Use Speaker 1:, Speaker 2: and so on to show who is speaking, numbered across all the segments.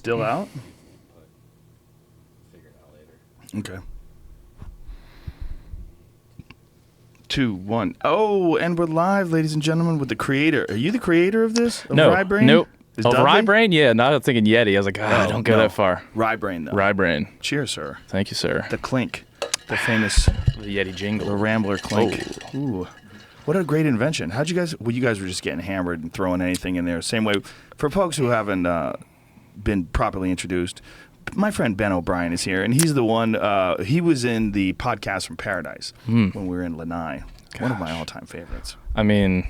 Speaker 1: still out?
Speaker 2: Figure it out later.
Speaker 1: Okay. 2, 1. Oh, and we're live, ladies and gentlemen, with the creator. Are you the creator of this? Of
Speaker 3: No.
Speaker 1: Rye Brain?
Speaker 3: Nope.
Speaker 1: Is
Speaker 3: Of
Speaker 1: Dudley?
Speaker 3: Rye Brain? Yeah, not thinking Yeti. I was like, don't go that far.
Speaker 1: Rye Brain, though.
Speaker 3: Rye Brain.
Speaker 1: Cheers, sir.
Speaker 3: Thank you, sir.
Speaker 1: The clink. The famous
Speaker 3: The Yeti jingle.
Speaker 1: the Rambler clink. Ooh. What a great invention. How'd you guys... Well, you guys were just getting hammered and throwing anything in there. Same way, for folks who haven't been properly introduced, my friend Ben O'Brien is here, and he's the one... he was in the Podcast from Paradise when we were in Lanai. One of my all-time favorites.
Speaker 3: I mean,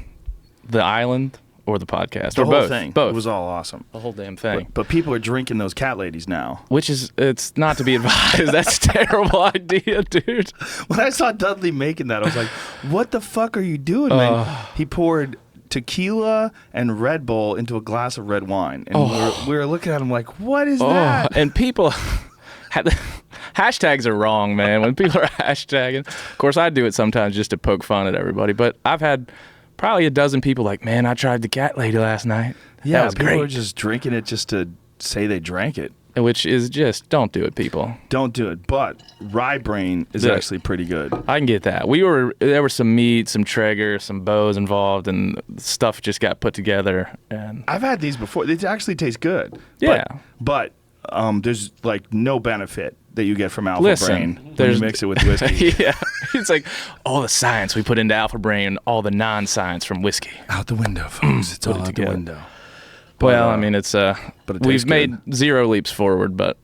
Speaker 3: the island or the podcast?
Speaker 1: The
Speaker 3: or
Speaker 1: whole
Speaker 3: both?
Speaker 1: thing.
Speaker 3: Both.
Speaker 1: It was all awesome.
Speaker 3: The whole damn thing.
Speaker 1: But people are drinking those cat ladies now.
Speaker 3: Which is, it's not to be advised. That's a terrible idea, dude.
Speaker 1: When I saw Dudley making that, I was like, what the fuck are you doing, man? He poured tequila and Red Bull into a glass of red wine. And we were looking at him like, what is that?
Speaker 3: And people... hashtags are wrong, man. When people are hashtagging, of course I do it sometimes just to poke fun at everybody, but I've had probably a dozen people like, man, I tried the cat lady last night.
Speaker 1: Yeah,
Speaker 3: that was
Speaker 1: people
Speaker 3: great.
Speaker 1: are just drinking it just to say they drank it.
Speaker 3: Which is just, don't do it, people.
Speaker 1: Don't do it. But Rye Brain is
Speaker 3: Yeah.
Speaker 1: actually pretty good.
Speaker 3: I can get that. There were some meat, some Traeger, some bows involved, and stuff just got put together. And
Speaker 1: I've had these before. They actually taste good.
Speaker 3: Yeah.
Speaker 1: But there's like no benefit that you get from Alpha
Speaker 3: Listen,
Speaker 1: Brain when you
Speaker 3: there's-
Speaker 1: mix it with whiskey.
Speaker 3: yeah, it's like all the science we put into Alpha Brain, and all the non-science from whiskey.
Speaker 1: Out the window, folks. It's all
Speaker 3: Put it
Speaker 1: out the
Speaker 3: together.
Speaker 1: window.
Speaker 3: Well, I mean, it's
Speaker 1: but it tastes
Speaker 3: we've made
Speaker 1: good.
Speaker 3: 0 leaps forward, but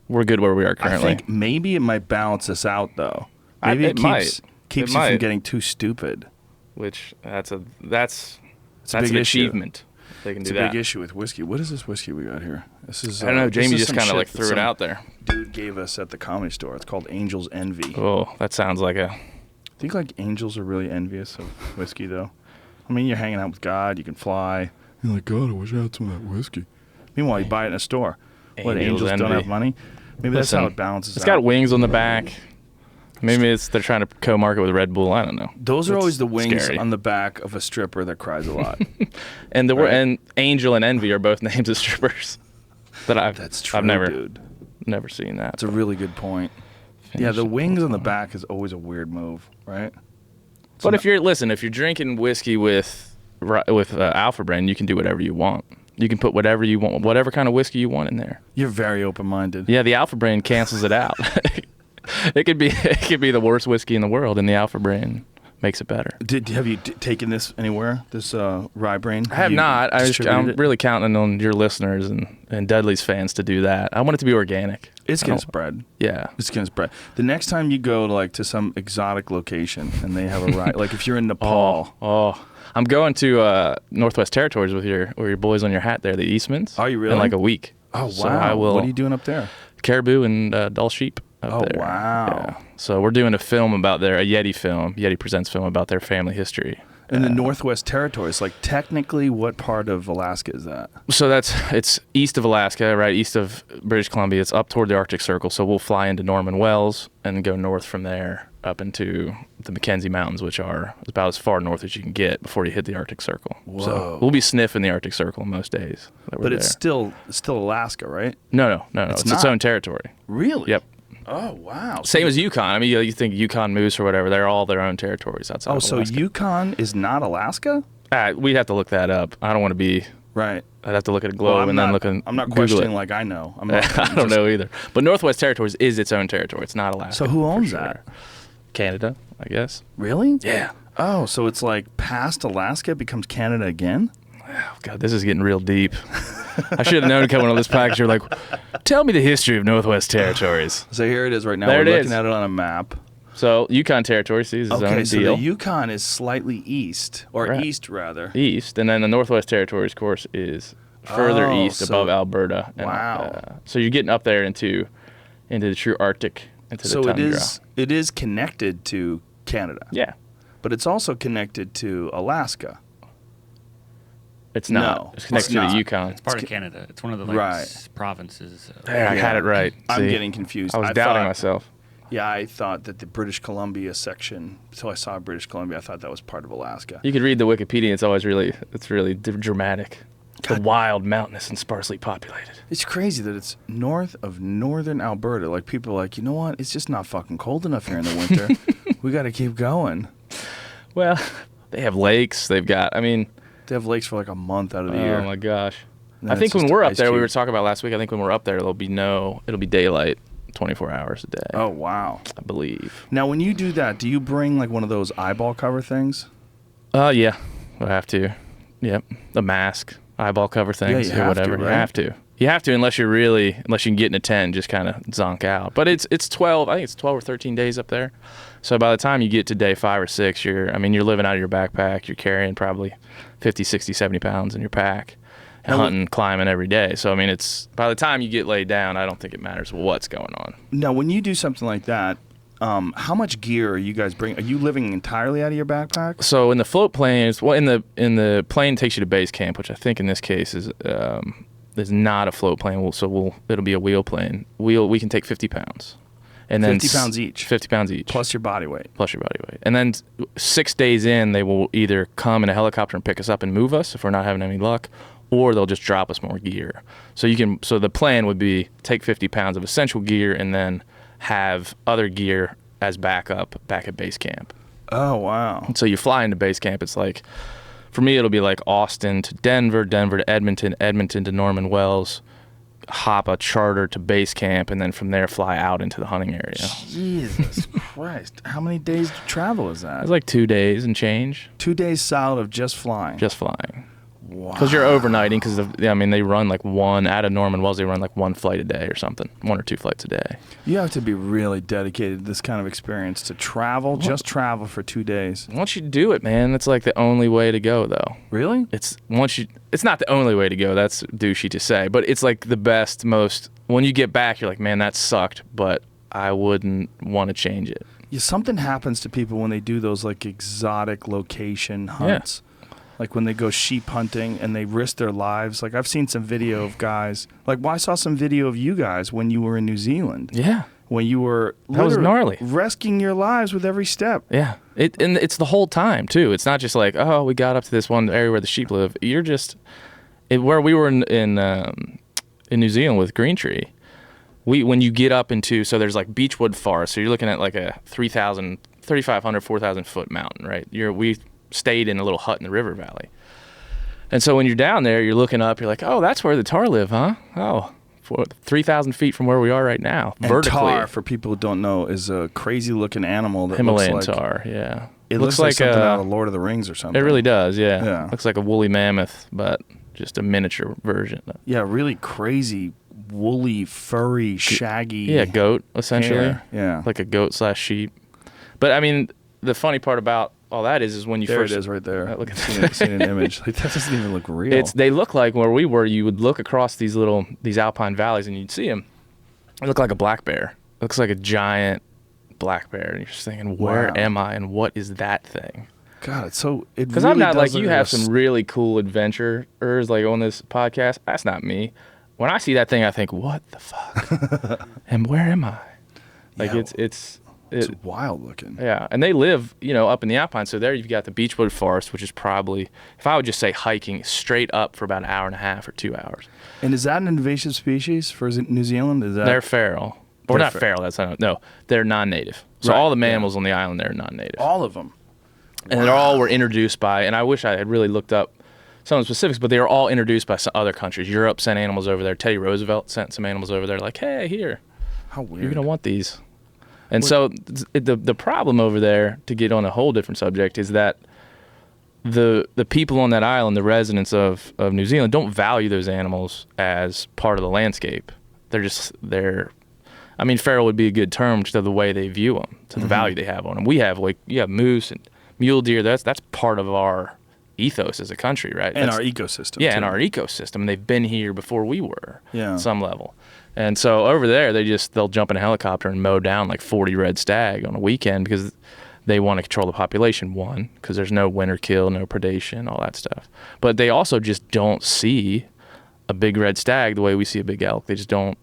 Speaker 3: we're good where we are
Speaker 1: I
Speaker 3: currently.
Speaker 1: think maybe it might balance us out, though. Maybe it keeps
Speaker 3: It
Speaker 1: you from
Speaker 3: might.
Speaker 1: getting too stupid.
Speaker 3: Which that's
Speaker 1: a
Speaker 3: an
Speaker 1: big issue.
Speaker 3: achievement. They can
Speaker 1: It's
Speaker 3: do
Speaker 1: a
Speaker 3: that.
Speaker 1: big issue with whiskey. What is this whiskey we got here? This is
Speaker 3: I don't know.
Speaker 1: this
Speaker 3: Jamie
Speaker 1: is
Speaker 3: just
Speaker 1: some
Speaker 3: kind of
Speaker 1: shit
Speaker 3: like
Speaker 1: that
Speaker 3: threw it
Speaker 1: some
Speaker 3: out there.
Speaker 1: Dude gave us at the comedy store. It's called Angel's Envy.
Speaker 3: Oh, that sounds like a.
Speaker 1: Think like angels are really envious of whiskey, though. I mean, you're hanging out with God. You can fly. You're like, God, I wish I had some of that whiskey. Meanwhile, you buy it in a store. What,
Speaker 3: Angel's
Speaker 1: angels don't
Speaker 3: envy.
Speaker 1: have money? Maybe that's
Speaker 3: Listen,
Speaker 1: how it balances
Speaker 3: It's
Speaker 1: out.
Speaker 3: got wings on the back. Maybe they're trying to co-market with Red Bull. I don't know.
Speaker 1: Those are
Speaker 3: It's
Speaker 1: always the wings
Speaker 3: scary.
Speaker 1: on the back of a stripper that cries a lot.
Speaker 3: And
Speaker 1: Right.
Speaker 3: and Angel and Envy are both names of strippers that
Speaker 1: That's true,
Speaker 3: I've never
Speaker 1: dude.
Speaker 3: seen that.
Speaker 1: That's a really good point. Yeah, the wings on the back is always a weird move, right?
Speaker 3: But if you're drinking whiskey with Alpha Brain, you can do whatever you want. You can put whatever you want, whatever kind of whiskey you want in there.
Speaker 1: You're very open-minded.
Speaker 3: Yeah, the Alpha Brain cancels it out. It could be the worst whiskey in the world, and the Alpha Brain makes it better.
Speaker 1: Have you taken this anywhere? This Rye Brain?
Speaker 3: I have
Speaker 1: you
Speaker 3: not. I'm
Speaker 1: distributed it?
Speaker 3: really counting on your listeners and Dudley's fans to do that. I want it to be organic.
Speaker 1: It's
Speaker 3: I
Speaker 1: gonna
Speaker 3: don't-
Speaker 1: spread.
Speaker 3: Yeah.
Speaker 1: It's gonna spread. The next time you go to some exotic location and they have a rye, like if you're in Nepal.
Speaker 3: Oh, I'm going to Northwest Territories with your boys on your hat there, the Eastmans.
Speaker 1: Are you really?
Speaker 3: In like a week.
Speaker 1: Oh wow!
Speaker 3: So I will.
Speaker 1: What are you doing up there?
Speaker 3: Caribou and Dull Sheep up
Speaker 1: Oh,
Speaker 3: there.
Speaker 1: wow.
Speaker 3: Yeah. So we're doing a film about a Yeti film, Yeti Presents film about their family history.
Speaker 1: In the Northwest Territories, like technically, what part of Alaska is that?
Speaker 3: So it's east of Alaska, right? East of British Columbia. It's up toward the Arctic Circle. So we'll fly into Norman Wells and go north from there up into the Mackenzie Mountains, which are about as far north as you can get before you hit the Arctic Circle.
Speaker 1: Whoa.
Speaker 3: So we'll be sniffing the Arctic Circle most days. that we're
Speaker 1: But it's
Speaker 3: there.
Speaker 1: still Alaska, right?
Speaker 3: No.
Speaker 1: It's
Speaker 3: It's its
Speaker 1: not.
Speaker 3: own territory.
Speaker 1: Really?
Speaker 3: Yep.
Speaker 1: Oh wow!
Speaker 3: Same as Yukon. I mean, you think Yukon Moose or whatever, they're all their own territories outside
Speaker 1: Oh,
Speaker 3: of
Speaker 1: so
Speaker 3: Alaska.
Speaker 1: Yukon is not Alaska?
Speaker 3: We'd have to look that up. I don't want to be...
Speaker 1: Right.
Speaker 3: I'd have to look at a globe
Speaker 1: Well,
Speaker 3: and then look and
Speaker 1: I'm not
Speaker 3: Google
Speaker 1: questioning
Speaker 3: it.
Speaker 1: like I know. I'm not,
Speaker 3: I don't know either. But Northwest Territories is its own territory. It's not Alaska.
Speaker 1: So who
Speaker 3: for
Speaker 1: owns
Speaker 3: sure.
Speaker 1: that?
Speaker 3: Canada, I guess.
Speaker 1: Really?
Speaker 3: Yeah.
Speaker 1: Oh, so it's like past Alaska becomes Canada again?
Speaker 3: Oh, God, this is getting real deep. I should have known coming on this package. You're like, tell me the history of Northwest Territories.
Speaker 1: So here it is right now.
Speaker 3: There
Speaker 1: We're
Speaker 3: it
Speaker 1: looking
Speaker 3: is.
Speaker 1: at it on a map.
Speaker 3: So Yukon Territory sees its
Speaker 1: Okay,
Speaker 3: own
Speaker 1: so
Speaker 3: deal.
Speaker 1: the Yukon is slightly east, or
Speaker 3: Right.
Speaker 1: east rather.
Speaker 3: East, and then the Northwest Territories, of course, is further
Speaker 1: Oh,
Speaker 3: east
Speaker 1: so-
Speaker 3: above Alberta. And,
Speaker 1: Wow.
Speaker 3: so you're getting up there into the true Arctic, into the
Speaker 1: So
Speaker 3: tundra.
Speaker 1: it is connected to Canada,
Speaker 3: Yeah.
Speaker 1: but it's also connected to Alaska.
Speaker 3: It's not.
Speaker 1: No,
Speaker 3: It's connected
Speaker 1: it's
Speaker 3: to
Speaker 1: not.
Speaker 3: the Yukon.
Speaker 2: It's part of Canada. It's one of the
Speaker 1: Right.
Speaker 2: provinces.
Speaker 3: There, I had it right.
Speaker 1: I'm
Speaker 3: See?
Speaker 1: getting confused.
Speaker 3: I was doubting
Speaker 1: thought-
Speaker 3: myself.
Speaker 1: Yeah, I thought that the British Columbia section. So I saw British Columbia. I thought that was part of Alaska.
Speaker 3: You could read the Wikipedia. It's always really dramatic. The wild, mountainous, and sparsely populated.
Speaker 1: It's crazy that it's north of northern Alberta. Like, people are like, you know what? It's just not fucking cold enough here in the winter. We got to keep going.
Speaker 3: Well, they have lakes. They've got,
Speaker 1: they have lakes for like a month out of the year.
Speaker 3: Oh my gosh.
Speaker 1: And
Speaker 3: I
Speaker 1: then
Speaker 3: think
Speaker 1: it's
Speaker 3: when
Speaker 1: just
Speaker 3: we're up
Speaker 1: ice
Speaker 3: there, we
Speaker 1: cube.
Speaker 3: were talking about last week, I think when we're up there, it'll be daylight 24 hours a day.
Speaker 1: Oh, wow.
Speaker 3: I believe.
Speaker 1: Now, when you do that, do you bring like one of those eyeball cover things?
Speaker 3: Yeah. I have to. Yep. The mask, eyeball cover things,
Speaker 1: you
Speaker 3: or
Speaker 1: have to,
Speaker 3: whatever.
Speaker 1: right?
Speaker 3: You have to. You have to unless you can get in a tent and just kind of zonk out. But it's 12, I think it's 12 or 13 days up there. So by the time you get to day 5 or 6, you're living out of your backpack. You're carrying probably 50, 60, 70 pounds in your pack. And hunting, climbing every day. So, it's by the time you get laid down, I don't think it matters what's going on.
Speaker 1: Now, when you do something like that, how much gear are you guys bringing? Are you living entirely out of your backpack?
Speaker 3: So in the float planes, in the plane takes you to base camp, which I think in this case is not a float plane. It'll be a wheel plane. We can take 50 pounds. And then
Speaker 1: 50 pounds each?
Speaker 3: 50 pounds each.
Speaker 1: Plus your body weight.
Speaker 3: And then 6 days in, they will either come in a helicopter and pick us up and move us if we're not having any luck, or they'll just drop us more gear. So the plan would be take 50 pounds of essential gear and then have other gear as backup back at base camp.
Speaker 1: Oh, wow.
Speaker 3: And so you fly into base camp. It's like, for me, it'll be like Austin to Denver, Denver to Edmonton, Edmonton to Norman Wells, hop a charter to base camp, and then from there fly out into the hunting area.
Speaker 1: Jesus Christ. How many days of travel is that?
Speaker 3: It's like 2 days and change.
Speaker 1: 2 days solid of just flying.
Speaker 3: Just flying.
Speaker 1: Wow.
Speaker 3: Because you're overnighting, because they run like out of Norman Wells, they run like 1 flight a day or something, 1 or 2 flights a day.
Speaker 1: You have to be really dedicated to this kind of experience to travel, just travel for 2 days.
Speaker 3: Once you do it, man, it's like the only way to go, though.
Speaker 1: Really?
Speaker 3: It's not the only way to go. That's douchey to say, but it's like the best, when you get back, you're like, man, that sucked, but I wouldn't want to change it.
Speaker 1: Yeah, something happens to people when they do those like exotic location hunts. Yeah. Like when they go sheep hunting and they risk their lives. Like I've seen some video of guys. I saw some video of you guys when you were in New Zealand.
Speaker 3: Yeah.
Speaker 1: When you were
Speaker 3: that was gnarly,
Speaker 1: risking your lives with every step.
Speaker 3: Yeah. And it's the whole time too. It's not just like, oh, we got up to this one area where the sheep live. You're just where we were in New Zealand with Green Tree. When you get up into, so there's like beechwood forest. So you're looking at like a 3,500, 4,000 foot mountain, right? We stayed in a little hut in the river valley. And so when you're down there, you're looking up, you're like, oh, that's where the tar live, huh? Oh, 3,000 feet from where we are right now.
Speaker 1: And
Speaker 3: vertically.
Speaker 1: Tar, for people who don't know, is a crazy looking animal that
Speaker 3: Himalayan
Speaker 1: looks like
Speaker 3: tar, yeah.
Speaker 1: It looks like something out of Lord of the Rings or something.
Speaker 3: It really does, yeah.
Speaker 1: Yeah.
Speaker 3: Looks like a woolly mammoth, but just a miniature version.
Speaker 1: Yeah, really crazy, woolly, furry, shaggy.
Speaker 3: Yeah, goat, essentially.
Speaker 1: Hair. Yeah.
Speaker 3: Like a goat/sheep. But the funny part about all that is when you
Speaker 1: first...
Speaker 3: There
Speaker 1: it is right there.
Speaker 3: Look at
Speaker 1: seen an image. Like, that doesn't even look real.
Speaker 3: They look like where we were, you would look across these alpine valleys and you'd see them. It looked like a black bear. It looks like a giant black bear. And you're just thinking, where am I and what is that thing?
Speaker 1: God, it's so...
Speaker 3: Because I'm not like you have some really cool adventurers like on this podcast. That's not me. When I see that thing, I think, what the fuck? And where am I? Like,
Speaker 1: yeah,
Speaker 3: it's
Speaker 1: wild looking.
Speaker 3: Yeah, and they live, up in the Alpine. So there you've got the beechwood forest, which is probably, if I would just say hiking straight up for about an hour and a half or 2 hours.
Speaker 1: And is that an invasive species for New Zealand?
Speaker 3: They're feral. Or not feral, no. They're non-native. So all the mammals on the island, they're non-native.
Speaker 1: All of them.
Speaker 3: And they all were introduced by, and I wish I had really looked up some of the specifics, but they were all introduced by some other countries. Europe sent animals over there. Teddy Roosevelt sent some animals over there like, hey, here.
Speaker 1: How weird.
Speaker 3: You're going to want these. And so the problem over there, to get on a whole different subject, is that the people on that island, the residents of New Zealand, don't value those animals as part of the landscape. They're feral would be a good term to the way they view them, to the value they have on them. We have moose and mule deer. That's part of our ethos as a country, right?
Speaker 1: And our ecosystem.
Speaker 3: Yeah,
Speaker 1: too.
Speaker 3: and our ecosystem. They've been here before we were.
Speaker 1: Yeah.
Speaker 3: At some level. And so over there, they'll jump in a helicopter and mow down like 40 red stag on a weekend because they want to control the population, one, because there's no winter kill, no predation, all that stuff. But they also just don't see a big red stag the way we see a big elk. They just don't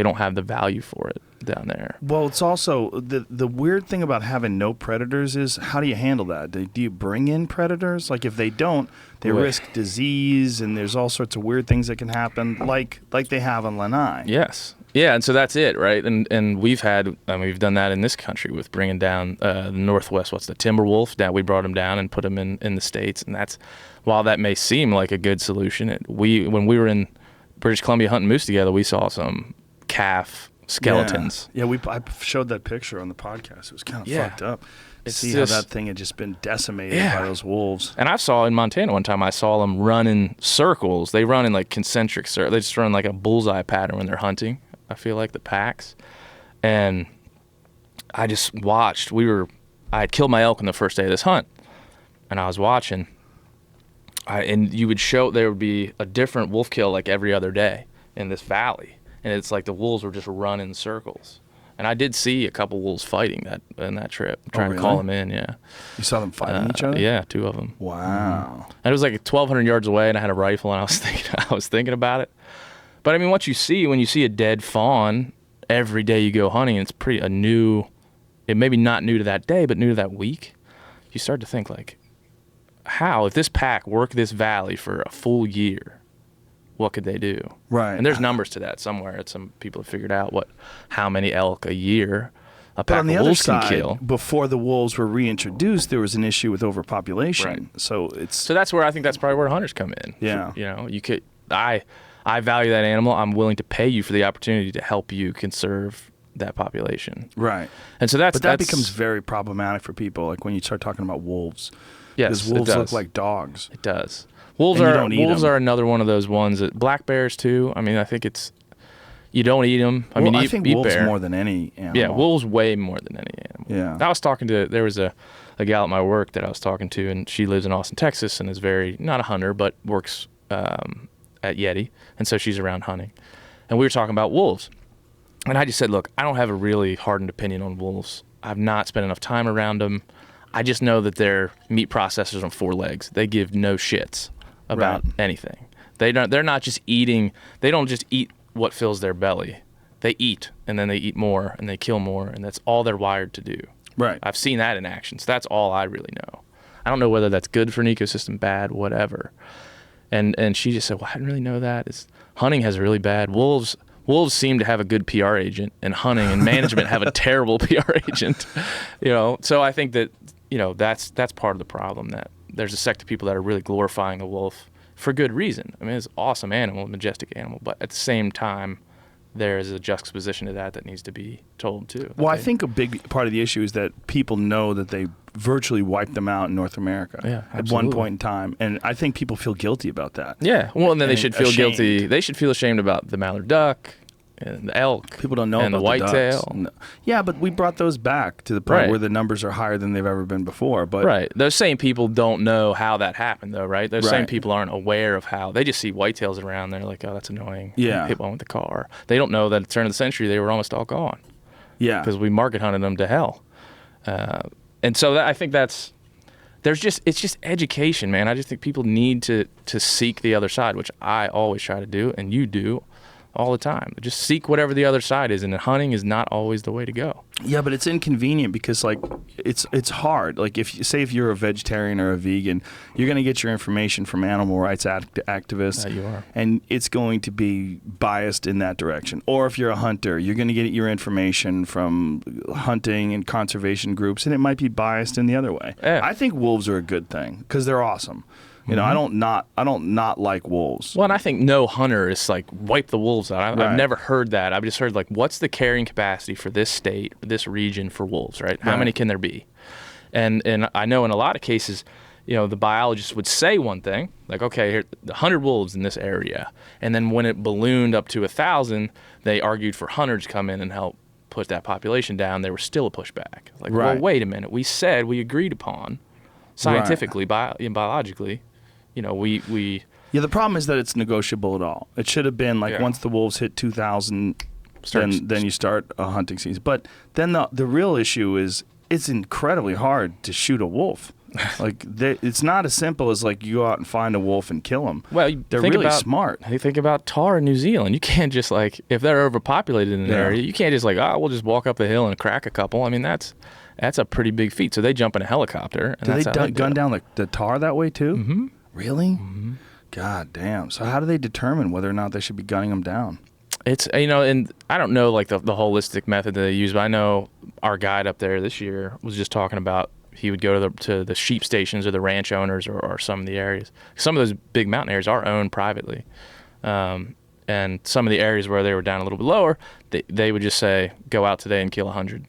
Speaker 3: don't have the value for it down there.
Speaker 1: Well, it's also the weird thing about having no predators is how do you handle that? Do you bring in predators? Like if they don't, they risk disease, and there's all sorts of weird things that can happen, like they have on Lanai.
Speaker 3: Yes. Yeah, and so that's it, right? And we've done that in this country with bringing down the Northwest, the timber wolf. That we brought him down and put him in the States, and that's, while that may seem like a good solution, when we were in British Columbia hunting moose together, we saw some calf skeletons.
Speaker 1: Yeah, I showed that picture on the podcast. It was kind of fucked up.
Speaker 3: It's
Speaker 1: See how that thing had just been decimated by those wolves.
Speaker 3: And I saw in Montana one time, I saw them run in circles. They run in like concentric circles. They just run like a bullseye pattern when they're hunting, I feel like, the packs. And I just watched. I had killed my elk on the first day of this hunt, and I was watching. And there would be a different wolf kill like every other day in this valley. And it's like the wolves were just running in circles. And I did see a couple wolves fighting in that trip, trying to call them in, yeah.
Speaker 1: You saw them fighting each other?
Speaker 3: Yeah, 2 of them.
Speaker 1: Wow.
Speaker 3: And it was like 1,200 yards away, and I had a rifle, and I was thinking about it. But I mean, when you see a dead fawn every day you go hunting, it's it may be not new to that day, but new to that week, you start to think like, if this pack worked this valley for a full year, what could they do?
Speaker 1: Right.
Speaker 3: And there's numbers to that somewhere. Some people have figured out how many elk a year a pack
Speaker 1: on the
Speaker 3: of
Speaker 1: other
Speaker 3: wolves
Speaker 1: side,
Speaker 3: can kill.
Speaker 1: before the wolves were reintroduced, there was an issue with overpopulation.
Speaker 3: Right.
Speaker 1: So
Speaker 3: that's where I think that's probably where hunters come in.
Speaker 1: Yeah.
Speaker 3: I value that animal. I'm willing to pay you for the opportunity to help you conserve that population.
Speaker 1: Right.
Speaker 3: And so
Speaker 1: that becomes very problematic for people, like when you start talking about wolves.
Speaker 3: Yes,
Speaker 1: because wolves look like dogs.
Speaker 3: It does. Wolves are another one of those ones that black bears too. I mean, I think you don't eat them. I think
Speaker 1: wolves
Speaker 3: bear.
Speaker 1: more than any animal.
Speaker 3: Yeah, wolves way more than any animal.
Speaker 1: Yeah.
Speaker 3: I was talking to, there was a gal at my work that I was talking to, and she lives in Austin, Texas, and is not a hunter, but works at YETI, and so she's around hunting. And we were talking about wolves. And I just said, look, I don't have a really hardened opinion on wolves. I've not spent enough time around them. I just know that they're meat processors on 4 legs. They give no shits about anything. They're not just eating. They don't just eat what fills their belly. They eat, and then they eat more, and they kill more, and that's all they're wired to do.
Speaker 1: Right.
Speaker 3: I've seen that in action, so that's all I really know. I don't know whether that's good for an ecosystem, bad, whatever. And she just said, well, I didn't really know that. Hunting has really bad. Wolves seem to have a good PR agent, and hunting and management have a terrible PR agent. So I think that that's part of the problem, that there's a sect of people that are really glorifying the wolf for good reason. I mean, it's an awesome animal, a majestic animal, but at the same time, there is a juxtaposition to that needs to be told too.
Speaker 1: Well, I think a big part of the issue is that people know that they virtually wiped them out in North America at one point in time, and I think people feel guilty about that.
Speaker 3: Yeah, well, and then they should feel
Speaker 1: ashamed.
Speaker 3: guilty. They should feel ashamed about the mallard duck and the elk.
Speaker 1: People don't know
Speaker 3: and
Speaker 1: about
Speaker 3: the whitetail.
Speaker 1: No. Yeah, but we brought those back to the point where the numbers are higher than they've ever been before. But
Speaker 3: those same people don't know how that happened, though, right? Those same people aren't aware of how. They just see whitetails around. They're like, oh, that's annoying.
Speaker 1: Yeah.
Speaker 3: Hit one with the car. They don't know that at the turn of the century they were almost all gone.
Speaker 1: Yeah.
Speaker 3: Because we market hunted them to hell. And so I think it's just education, man. I just think people need to seek the other side, which I always try to do, and you do all the time. Just seek whatever the other side is, and hunting is not always the way to go.
Speaker 1: Yeah, but it's inconvenient because it's hard. Like if you're a vegetarian or a vegan, you're going to get your information from animal rights activists.
Speaker 3: You are.
Speaker 1: And it's going to be biased in that direction. Or if you're a hunter, you're going to get your information from hunting and conservation groups, and it might be biased in the other way.
Speaker 3: Yeah.
Speaker 1: I think wolves are a good thing because they're awesome. I don't not like wolves.
Speaker 3: Well, and I think no hunter is like wipe the wolves out. I've never heard that. I've just heard like, what's the carrying capacity for this state, this region for wolves, right? How many can there be? And I know in a lot of cases, the biologists would say one thing, like, okay, here 100 wolves in this area, and then when it ballooned up to 1,000, they argued for hunters to come in and help put that population down. There was still a pushback. Like, well, wait a minute. We agreed upon scientifically, biologically.
Speaker 1: The problem is that it's negotiable at all. It should have been like once the wolves hit 2,000, then you start a hunting season. But then the real issue is it's incredibly hard to shoot a wolf. Like it's not as simple as like you go out and find a wolf and kill them.
Speaker 3: Well,
Speaker 1: they're really smart.
Speaker 3: Hey, think about tahr in New Zealand. You can't just like, if they're overpopulated in an area, you can't just like, we'll just walk up the hill and crack a couple. I mean, that's a pretty big feat. So they jump in a helicopter. And
Speaker 1: do they gun down the tahr that way too?
Speaker 3: Mm-hmm.
Speaker 1: Really?
Speaker 3: Mm-hmm.
Speaker 1: God damn. So how do they determine whether or not they should be gunning them down?
Speaker 3: It's, and I don't know like the holistic method that they use, but I know our guide up there this year was just talking about he would go to the sheep stations or the ranch owners or some of the areas. Some of those big mountain areas are owned privately. And some of the areas where they were down a little bit lower, they would just say, go out today and kill 100.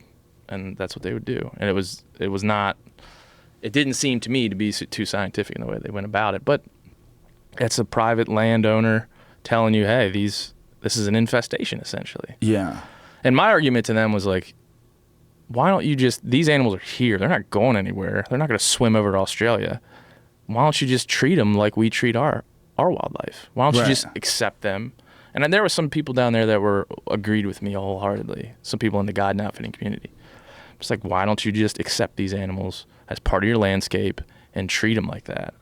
Speaker 3: And that's what they would do. And it didn't seem to me to be too scientific in the way they went about it. But it's a private landowner telling you, hey, this is an infestation, essentially.
Speaker 1: Yeah.
Speaker 3: And my argument to them was like, why don't you these animals are here. They're not going anywhere. They're not going to swim over to Australia. Why don't you just treat them like we treat our wildlife? Why don't you just accept them? And then there were some people down there that agreed with me wholeheartedly. Some people in the guide and outfitting community. It's like, why don't you just accept these animals as part of your landscape and treat them like that?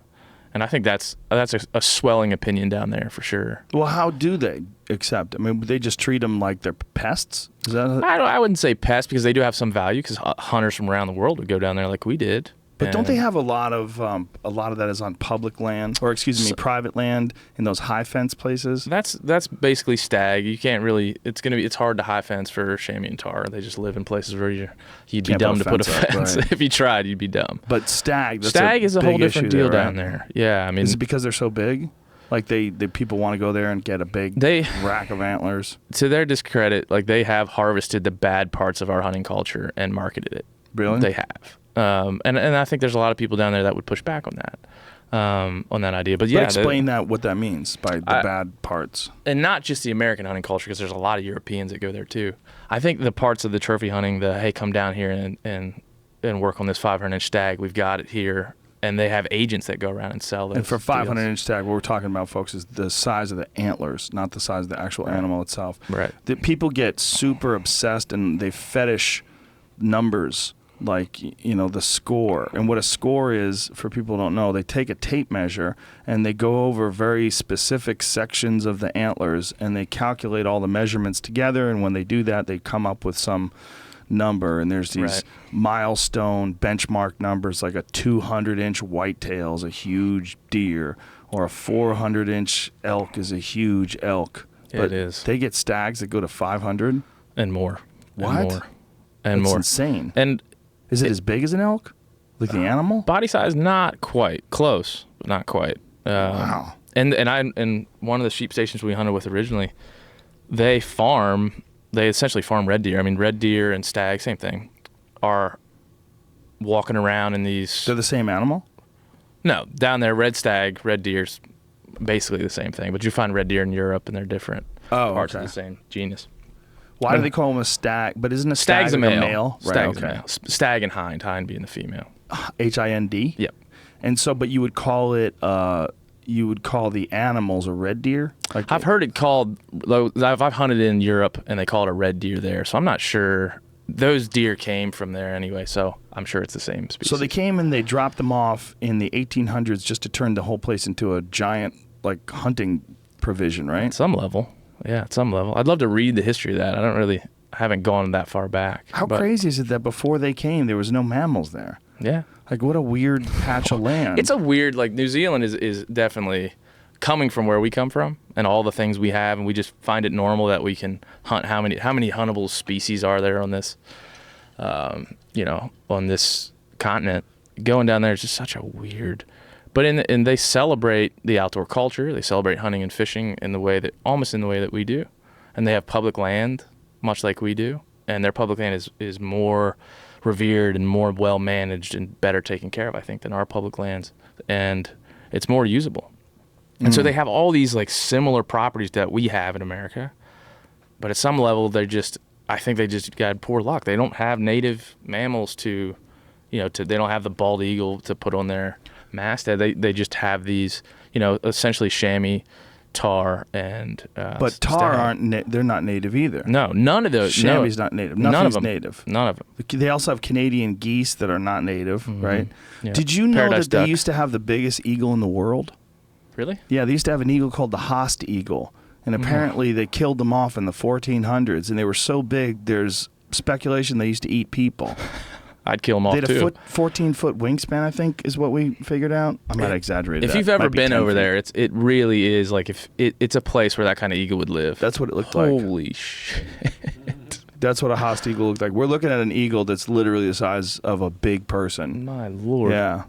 Speaker 3: And I think that's a swelling opinion down there for sure.
Speaker 1: Well, how do they accept? I mean, they just treat them like they're pests? Is that
Speaker 3: I wouldn't say pests because they do have some value because hunters from around the world would go down there like we did.
Speaker 1: But don't they have a lot of that is on public land, or private land in those high fence places?
Speaker 3: That's basically stag. You can't really. It's hard to high fence for chamois and tahr. They just live in places where you'd be dumb to put a fence.
Speaker 1: Right.
Speaker 3: If you tried, you'd be dumb.
Speaker 1: But stag
Speaker 3: is a whole different deal down there. Yeah, I mean,
Speaker 1: is it because they're so big? Like they people want to go there and get a big rack of antlers.
Speaker 3: To their discredit, like they have harvested the bad parts of our hunting culture and marketed it.
Speaker 1: Really?
Speaker 3: They have. And I think there's a lot of people down there that would push back on that idea. But yeah,
Speaker 1: explain what that means by the bad parts.
Speaker 3: And not just the American hunting culture, because there's a lot of Europeans that go there too. I think the parts of the trophy hunting, hey, come down here and work on this 500-inch stag. We've got it here. And they have agents that go around and sell those.
Speaker 1: And for 500-inch stag, what we're talking about, folks, is the size of the antlers, not the size of the actual animal itself.
Speaker 3: Right.
Speaker 1: The people get super obsessed and they fetish numbers, like the score. And what a score is, for people who don't know, they take a tape measure and they go over very specific sections of the antlers and they calculate all the measurements together. And when they do that, they come up with some number, and there's these milestone benchmark numbers, like a 200-inch whitetail is a huge deer, or a 400-inch elk is a huge elk.
Speaker 3: But it is.
Speaker 1: They get stags that go to 500
Speaker 3: and more.
Speaker 1: What?
Speaker 3: And more.
Speaker 1: And
Speaker 3: more.
Speaker 1: That's insane.
Speaker 3: And
Speaker 1: is it as big as an elk? Like the animal?
Speaker 3: Body size, not quite. Close, but not quite.
Speaker 1: Wow.
Speaker 3: And one of the sheep stations we hunted with originally, they essentially farm red deer. I mean, red deer and stag, same thing, are walking around in these.
Speaker 1: They're the same animal?
Speaker 3: No, down there, red stag, red deer's basically the same thing. But you find red deer in Europe, and they're different parts of the same genus.
Speaker 1: Why do they call them a stag? But isn't a stag
Speaker 3: stag's a male?
Speaker 1: Right,
Speaker 3: Stag's a male. Stag and hind being the female.
Speaker 1: Hind?
Speaker 3: Yep.
Speaker 1: And so, but you would call it. You would call the animals a red deer?
Speaker 3: I've heard it called. I've hunted in Europe, and they call it a red deer there. So I'm not sure. Those deer came from there anyway, so I'm sure it's the same species.
Speaker 1: So they came and they dropped them off in the 1800s just to turn the whole place into a giant hunting provision, right?
Speaker 3: At some level, yeah. At some level, I'd love to read the history of that. I haven't gone that far back.
Speaker 1: How crazy is it that before they came, there was no mammals there?
Speaker 3: Yeah.
Speaker 1: What a weird patch of land.
Speaker 3: It's a weird, New Zealand is definitely coming from where we come from and all the things we have, and we just find it normal that we can hunt. How many huntable species are there on this, on this continent? Going down there is just such a weird, but and they celebrate the outdoor culture. They celebrate hunting and fishing almost in the way that we do, and they have public land much like we do, and their public land is more revered and more well managed and better taken care of, I think, than our public lands, and it's more usable. And so they have all these similar properties that we have in America, but at some level I think they just got poor luck. They don't have native mammals they don't have the bald eagle to put on their masthead. They just have these, essentially chamois tar and
Speaker 1: But tar they're not native either.
Speaker 3: No, none of those.
Speaker 1: Chamois not native.
Speaker 3: None
Speaker 1: Nothing's
Speaker 3: of them.
Speaker 1: native.
Speaker 3: None of them.
Speaker 1: They also have Canadian geese that are not native, right?
Speaker 3: Yeah.
Speaker 1: Did you know
Speaker 3: Paradise
Speaker 1: that
Speaker 3: duck.
Speaker 1: they used to have the biggest eagle in the world?
Speaker 3: Really?
Speaker 1: Yeah, they used to have an eagle called the Haast eagle. And apparently they killed them off in the 1400s. And they were so big, there's speculation they used to eat people.
Speaker 3: I'd kill them off
Speaker 1: They had
Speaker 3: too.
Speaker 1: a 14-foot wingspan, I think, is what we figured out. I might exaggerate
Speaker 3: If
Speaker 1: that.
Speaker 3: you've ever
Speaker 1: Might be
Speaker 3: been
Speaker 1: 10
Speaker 3: over
Speaker 1: feet.
Speaker 3: there, it really is like it's a place where that kind of eagle would live.
Speaker 1: That's what it looked like.
Speaker 3: Holy shit.
Speaker 1: That's what a Haast eagle looked like. We're looking at an eagle that's literally the size of a big person.
Speaker 3: My lord.
Speaker 1: Yeah.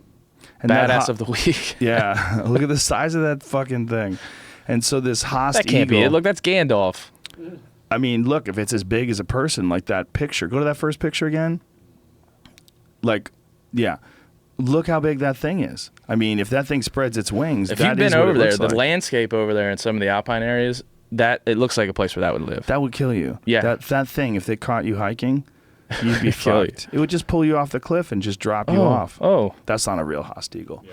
Speaker 1: And that
Speaker 3: Badass of the week.
Speaker 1: Yeah. Look at the size of that fucking thing. And so this Haast
Speaker 3: That can't
Speaker 1: eagle.
Speaker 3: be it. Look, that's Gandalf.
Speaker 1: I mean, look, if it's as big as a person, like that picture. Go to that first picture again. Like, yeah. Look how big that thing is. I mean, if that thing spreads its wings,
Speaker 3: If
Speaker 1: that
Speaker 3: you've been
Speaker 1: is what
Speaker 3: over
Speaker 1: it
Speaker 3: there,
Speaker 1: looks
Speaker 3: the
Speaker 1: like.
Speaker 3: landscape over there in some of the alpine areas, that it looks like a place where that would live.
Speaker 1: That would kill you.
Speaker 3: Yeah.
Speaker 1: That thing, if they caught you hiking, you'd be
Speaker 3: Kill you.
Speaker 1: fucked. It would just pull you off the cliff and just drop you off.
Speaker 3: Oh.
Speaker 1: That's not a real Haast eagle.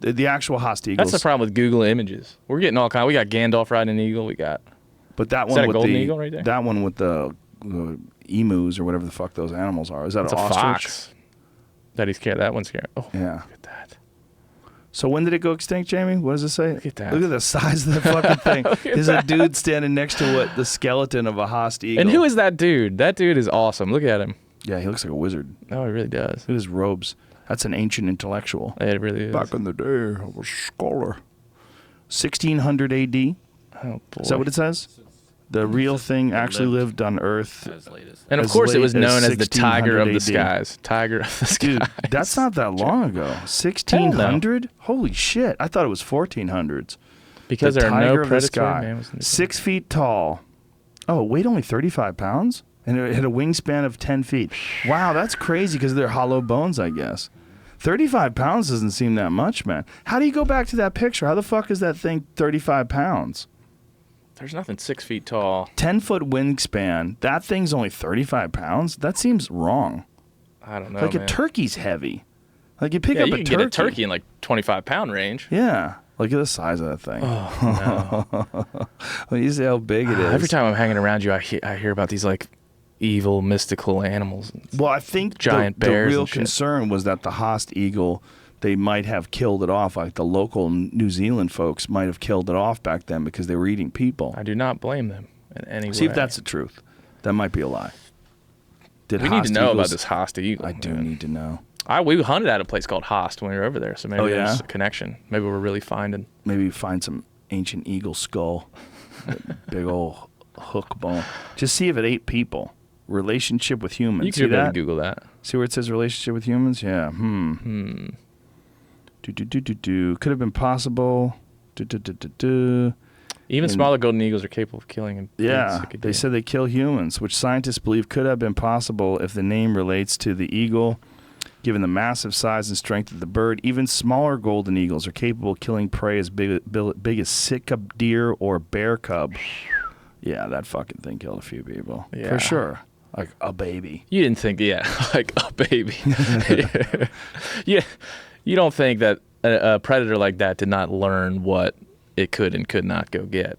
Speaker 1: The actual Haast eagle.
Speaker 3: That's the problem with Google Images. We're getting all kind. We got Gandalf riding an eagle. We got.
Speaker 1: But that
Speaker 3: Is
Speaker 1: one
Speaker 3: that a
Speaker 1: with
Speaker 3: golden
Speaker 1: the
Speaker 3: eagle right there?
Speaker 1: that one with the emus or whatever the fuck those animals are. Is that
Speaker 3: It's
Speaker 1: an
Speaker 3: a
Speaker 1: ostrich?
Speaker 3: fox. That he's scared. That one's scared. Oh,
Speaker 1: Yeah.
Speaker 3: look at that.
Speaker 1: So when did it go extinct, Jamie? What does it say?
Speaker 3: Look at that.
Speaker 1: Look at the size of the fucking thing.
Speaker 3: Look at
Speaker 1: There's
Speaker 3: that.
Speaker 1: a dude standing next to the skeleton of a Haast eagle.
Speaker 3: And who is that dude? That dude is awesome. Look at him.
Speaker 1: Yeah, he looks like a wizard.
Speaker 3: Oh, he really does.
Speaker 1: Look at his robes. That's an ancient intellectual.
Speaker 3: It really is.
Speaker 1: Back in the day, I was a scholar. 1600 A.D.
Speaker 3: Oh, boy.
Speaker 1: Is that what it says? The real thing actually lived on Earth.
Speaker 2: As late as
Speaker 3: And of
Speaker 1: as
Speaker 3: course, it
Speaker 1: late
Speaker 3: was
Speaker 1: as
Speaker 3: known as the Tiger of the
Speaker 1: 1600 AD.
Speaker 3: Skies. Tiger of the Skies.
Speaker 1: Dude, that's not that long ago. 1600? Holy shit. I thought it was 1400s.
Speaker 3: Because
Speaker 1: The
Speaker 3: there are
Speaker 1: tiger
Speaker 3: no
Speaker 1: of the
Speaker 3: predatory
Speaker 1: sky.
Speaker 3: mammals. in the-
Speaker 1: 6 feet tall. Oh, it weighed only 35 pounds? And it had a wingspan of 10 feet. Wow, that's crazy because they're hollow bones, I guess. 35 pounds doesn't seem that much, man. How do you go back to that picture? How the fuck is that thing 35 pounds?
Speaker 3: There's nothing 6 feet tall.
Speaker 1: 10-foot wingspan. That thing's only 35 pounds? That seems wrong.
Speaker 3: I don't know.
Speaker 1: Like
Speaker 3: man.
Speaker 1: a turkey's heavy. Like you pick
Speaker 3: Yeah,
Speaker 1: up
Speaker 3: you
Speaker 1: a
Speaker 3: can
Speaker 1: turkey.
Speaker 3: get a turkey in like 25-pound range.
Speaker 1: Yeah. Look at the size of that thing. When you see how big it is.
Speaker 3: Every time I'm hanging around you, I hear about these like evil, mystical animals.
Speaker 1: Well, I think
Speaker 3: Giant
Speaker 1: the
Speaker 3: bears
Speaker 1: real
Speaker 3: and shit.
Speaker 1: concern was that the Haast eagle, they might have killed it off. Like the local New Zealand folks might have killed it off back then because they were eating people.
Speaker 3: I do not blame them in any way.
Speaker 1: See if that's the truth. That might be a lie. Did
Speaker 3: We need
Speaker 1: Haast
Speaker 3: to know about
Speaker 1: eagles-
Speaker 3: this Haast eagle.
Speaker 1: I do
Speaker 3: man.
Speaker 1: need to know.
Speaker 3: We hunted at a place called Haast when we were over there, so maybe
Speaker 1: Oh, yeah?
Speaker 3: there's a connection. Maybe we're really finding.
Speaker 1: Maybe find some ancient eagle skull. That big old hook bone. Just see if it ate people. Relationship with humans.
Speaker 3: You
Speaker 1: See
Speaker 3: could really
Speaker 1: that?
Speaker 3: Google that.
Speaker 1: See where it says relationship with humans? Yeah. Could have been possible.
Speaker 3: Even
Speaker 1: And-
Speaker 3: smaller golden eagles are capable of killing. And
Speaker 1: Yeah, they said they kill humans, which scientists believe could have been possible if the name relates to the eagle. Given the massive size and strength of the bird, even smaller golden eagles are capable of killing prey as big as sitka deer or bear cub. Yeah, that fucking thing killed a few people.
Speaker 3: Yeah.
Speaker 1: For sure. Like a baby.
Speaker 3: You didn't think, like a baby. Yeah, you don't think that a predator like that did not learn what it could and could not go get.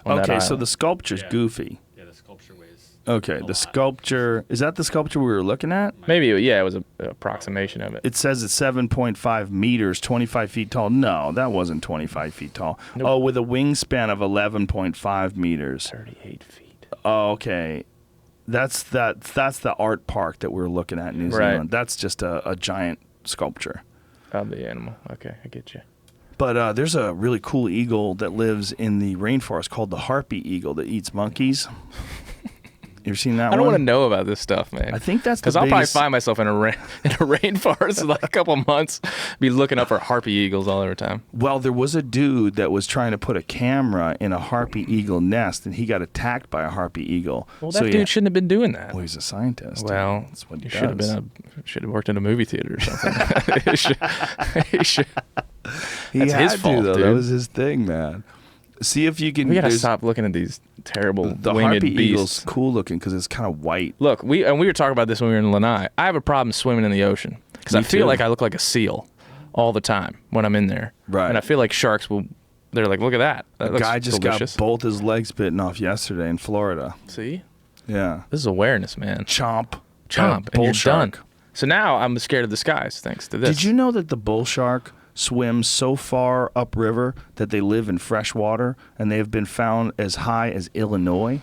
Speaker 3: on that
Speaker 1: Okay, so
Speaker 3: island.
Speaker 1: the sculpture's goofy.
Speaker 2: Yeah, the sculpture weighs.
Speaker 1: Okay, the sculpture, is that the sculpture we were looking at?
Speaker 3: Maybe, it was an approximation of it.
Speaker 1: It says it's 7.5 meters, 25 feet tall. No, that wasn't 25 feet tall.
Speaker 3: Nope.
Speaker 1: Oh, with a wingspan of 11.5 meters.
Speaker 3: 38 feet.
Speaker 1: Oh, okay. That's the art park that we were looking at in New
Speaker 3: Right.
Speaker 1: Zealand. That's just a giant sculpture.
Speaker 3: Of the animal. Okay, I get you.
Speaker 1: But there's a really cool eagle that lives in the rainforest called the harpy eagle that eats monkeys. You ever seen that one?
Speaker 3: I don't want to know about this stuff, man.
Speaker 1: I think that's the
Speaker 3: because I'll probably
Speaker 1: biggest-
Speaker 3: find myself in a rainforest in like a couple months, be looking up for harpy eagles all the time.
Speaker 1: Well, there was a dude that was trying to put a camera in a harpy eagle nest, and he got attacked by a harpy eagle.
Speaker 3: Well, that dude shouldn't have been doing that.
Speaker 1: Well, he's a scientist.
Speaker 3: Well,
Speaker 1: that's what he
Speaker 3: you should have
Speaker 1: does.
Speaker 3: should have worked in a movie theater or something. he should.
Speaker 1: He
Speaker 3: That's
Speaker 1: had
Speaker 3: his
Speaker 1: to,
Speaker 3: fault,
Speaker 1: though.
Speaker 3: dude.
Speaker 1: That was his thing, man. See if you can.
Speaker 3: We gotta
Speaker 1: there's-
Speaker 3: stop looking at these terrible
Speaker 1: The
Speaker 3: winged
Speaker 1: harpy
Speaker 3: beasts.
Speaker 1: eagle's cool looking because it's kind of white.
Speaker 3: Look, we were talking about this when we were in Lanai. I have a problem swimming in the ocean because
Speaker 1: Me
Speaker 3: I feel
Speaker 1: too.
Speaker 3: like I look like a seal all the time when I'm in there.
Speaker 1: Right.
Speaker 3: And I feel like sharks will they're like, look at that.
Speaker 1: A
Speaker 3: looks
Speaker 1: guy just
Speaker 3: delicious.
Speaker 1: got both his legs bitten off yesterday in Florida.
Speaker 3: See?
Speaker 1: Yeah.
Speaker 3: This is awareness, man.
Speaker 1: Chomp.
Speaker 3: Chomp, and
Speaker 1: Bull
Speaker 3: you're
Speaker 1: shark.
Speaker 3: done. So now I'm scared of the skies thanks to this.
Speaker 1: Did you know that the bull shark swims so far upriver that they live in fresh water, and they have been found as high as Illinois?